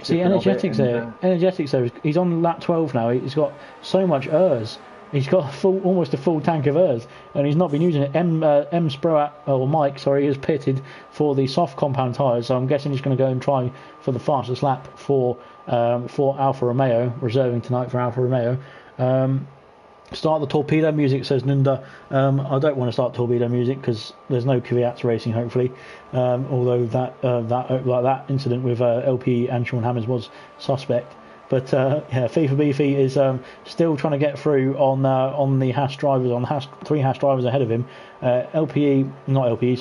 See, Energetics there. Energetics there. He's on lap 12 now. He's got so much ERS. He's got almost a full tank of ERS, and he's not been using it. Mike is pitted for the soft compound tyres, so I'm guessing he's going to go and try for the fastest lap for Alfa Romeo, reserving tonight for Alfa Romeo. Start the torpedo music, says Nunda. I don't want to start torpedo music because there's no Kvyat's racing, hopefully. Although that incident with LP and Sean Hammers was suspect. But yeah, FIFA Beefy is still trying to get through on the Haas drivers, three Haas drivers ahead of him.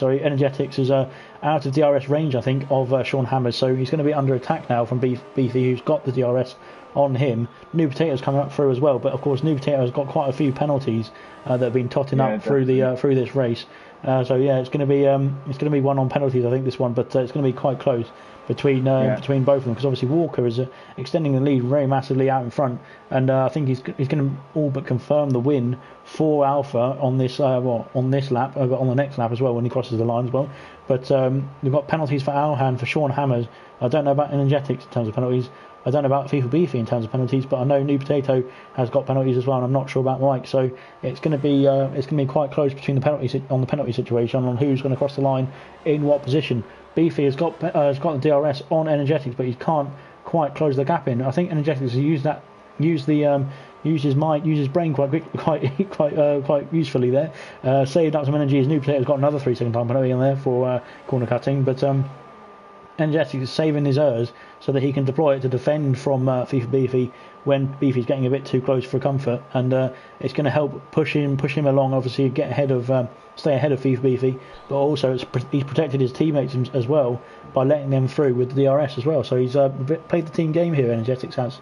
Energetics is out of DRS range, I think, of Sean Hammers, so he's going to be under attack now from Beefy, who's got the DRS on him. New Potato's coming up through as well, but of course New Potato has got quite a few penalties that have been totting up through this race. So yeah, it's going to be one on penalties, I think, this one, but it's going to be quite close between both of them, because obviously Walker is extending the lead very massively out in front, and I think he's going to all but confirm the win for Alpha on this on this lap, on the next lap as well when he crosses the line as well. But we've got penalties for Alhan, for Sean Hammers. I don't know about Energetics in terms of penalties. I don't know about FIFA Beefy in terms of penalties, but I know New Potato has got penalties as well, and I'm not sure about Mike. So it's going to be quite close between the penalty situation on who's going to cross the line in what position. Beefy has got the DRS on Energetics, but he can't quite close the gap in. I think Energetics has use his brain quite usefully there. Saved up some energy. As New Potato has got another 3-second time penalty in there for corner cutting, but Energetics is saving his ERS so that he can deploy it to defend from FIFA Beefy when Beefy's getting a bit too close for comfort, and it's going to help push him along. Obviously, get ahead of stay ahead of Beefy, but also he's protected his teammates as well by letting them through with the DRS as well. So he's played the team game here. Energetics has.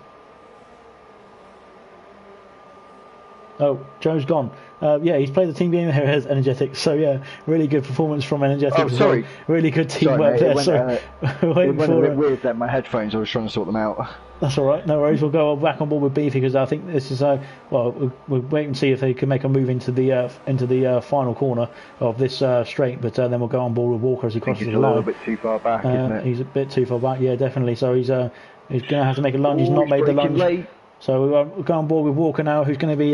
Oh, Joe's gone. Yeah, he's played the team game here as Energetics. So yeah, really good performance from Energetics. Oh, sorry. Well. Really good teamwork there. It went a bit weird there. My headphones, I was trying to sort them out. That's all right. No worries. We'll go back on board with Beefy because I think this is we'll wait and see if they can make a move into the final corner of this straight. But then we'll go on board with Walker as he crosses the line. He's a little bit too far back, isn't it? He's a bit too far back. Yeah, definitely. So he's going to have to make a lunge. He's not made the lunge. Late. So we'll go on board with Walker now, who's going to be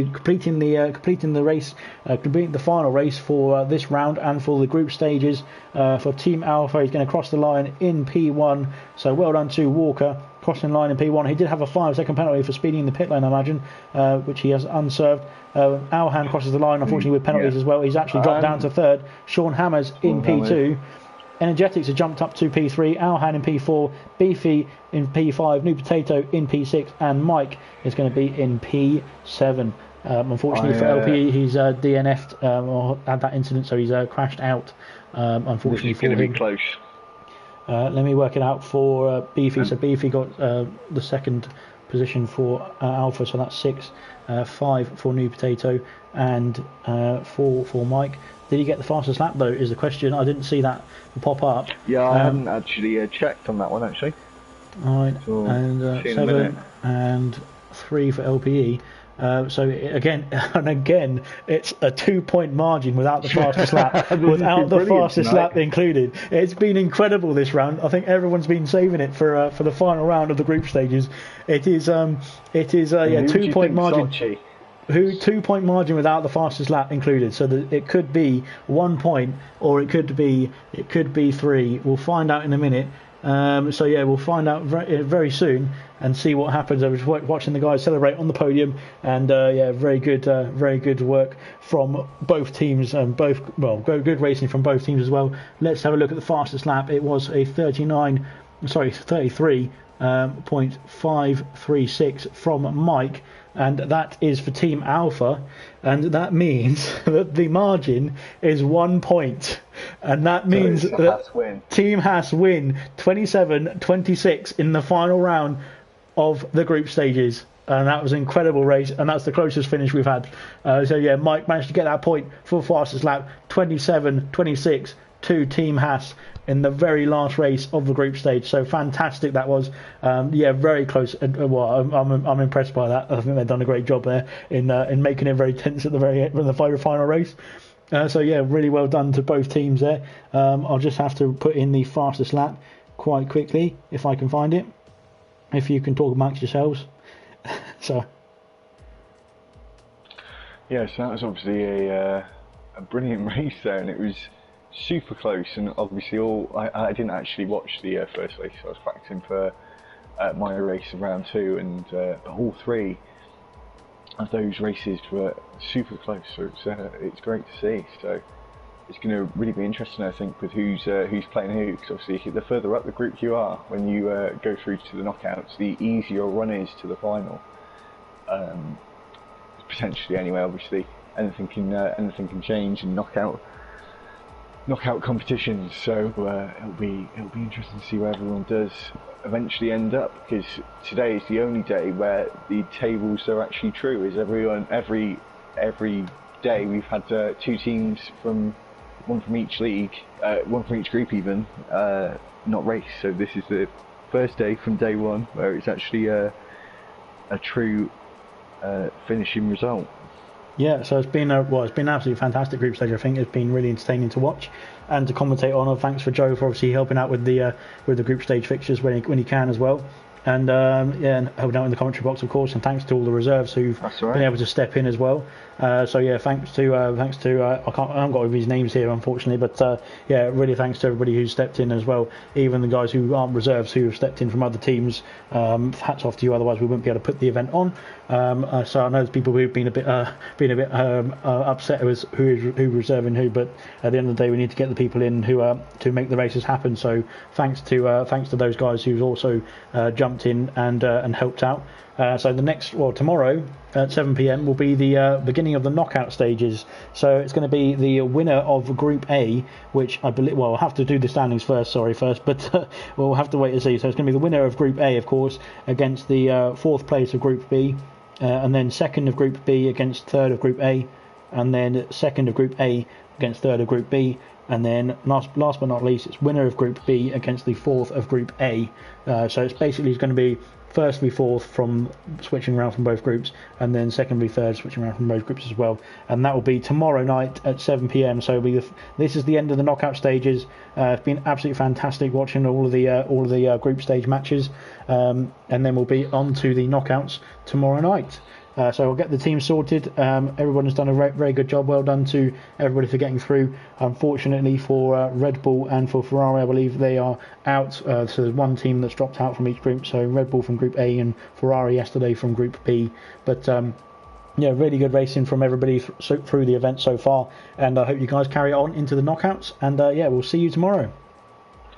completing the race, completing the final race for this round and for the group stages for Team Alpha. He's going to cross the line in P1. So well done to Walker crossing the line in P1. He did have a 5-second penalty for speeding in the pit lane, I imagine, which he has unserved. Alhan crosses the line, unfortunately, with penalties as well. He's actually dropped down to third. Sean Hammers in P2. Energetics have jumped up to P3, Alhan in P4, Beefy in P5, New Potato in P6, and Mike is going to be in P7. Unfortunately for LPE, he's DNF'd or had that incident, so he's crashed out. Unfortunately for him. This is going to be close. Let me work it out for Beefy. So Beefy got the second position for Alpha, so that's 6, 5 for New Potato, and 4 for Mike. Did he get the fastest lap though, is the question. I didn't see that pop up. Yeah, I haven't actually checked on that one actually. Alright, so, and 7 and 3 for LPE. So again, it's a 2-point margin without the fastest lap, without the fastest lap included. It's been incredible this round. I think everyone's been saving it for the final round of the group stages. It is 2-point margin. 2-point margin without the fastest lap included. So that it could be 1 point or it could be 3. We'll find out in a minute. So yeah, we'll find out very soon and see what happens. I was watching the guys celebrate on the podium, and very good work from both teams, and good racing from both teams as well. Let's have a look at the fastest lap. It was a 33.536 from Mike, and that is for Team Alpha, and that means that the margin is 1 point, and that means that Team Haas win 27-26 in the final round of the group stages. And that was an incredible race, and that's the closest finish we've had. So yeah, Mike managed to get that point for fastest lap, 27-26 to Team Haas in the very last race of the group stage. So fantastic that was. Very close. I'm impressed by that. I think they've done a great job there in making it very tense at the very end of the final race. So yeah, really well done to both teams there. I'll just have to put in the fastest lap quite quickly if I can find it. If you can talk amongst yourselves. So that was obviously a brilliant race there, and it was super close. And obviously I didn't actually watch the first race, so I was practicing for my race of round 2, and all 3 of those races were super close, so it's great to see. So it's going to really be interesting, I think, with who's playing who, because obviously the further up the group you are, when you go through to the knockouts, the easier your run is to the final. Potentially, anyway. Obviously, anything can change in knockout competitions. So it'll be interesting to see where everyone does eventually end up, because today is the only day where the tables are actually true. Is every day we've had 2 teams one from each league, one from each group even, not race. So this is the first day from day 1 where it's actually a true finishing result. Yeah, so it's been an absolutely fantastic group stage. I think it's been really entertaining to watch and to commentate on. Thanks for Joe for obviously helping out with the group stage fixtures when he can as well. And and helping out in the commentary box, of course, and thanks to all the reserves who've been able to step in as well. Thanks to I haven't got all these names here unfortunately, but really thanks to everybody who's stepped in as well, even the guys who aren't reserves who have stepped in from other teams. Hats off to you, otherwise we wouldn't be able to put the event on. So I know there's people who've been a bit upset with who's reserving who, but at the end of the day we need to get the people in who to make the races happen. So thanks to those guys who've also jumped jumped in and helped out. So tomorrow at 7 p.m. will be the beginning of the knockout stages. So it's going to be the winner of Group A, which I believe, well, I'll have to do the standings first, but we'll have to wait and see. So it's going to be the winner of Group A, of course, against the fourth place of Group B, and then second of Group B against third of Group A, and then second of Group A against third of Group B, and then last but not least, it's winner of Group B against the fourth of Group A. So it's basically going to be first v fourth from switching around from both groups, and then second v third switching around from both groups as well. And that will be tomorrow night at 7 p.m. So this is the end of the knockout stages. It's been absolutely fantastic watching all of the group stage matches, and then we'll be on to the knockouts tomorrow night. So we'll get the team sorted. Everyone has done a very good job. Well done to everybody for getting through. Unfortunately for Red Bull and for Ferrari, I believe they are out. So there's one team that's dropped out from each group. So Red Bull from Group A and Ferrari yesterday from Group B. But really good racing from everybody through the event so far. And I hope you guys carry on into the knockouts. And we'll see you tomorrow.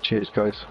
Cheers, guys.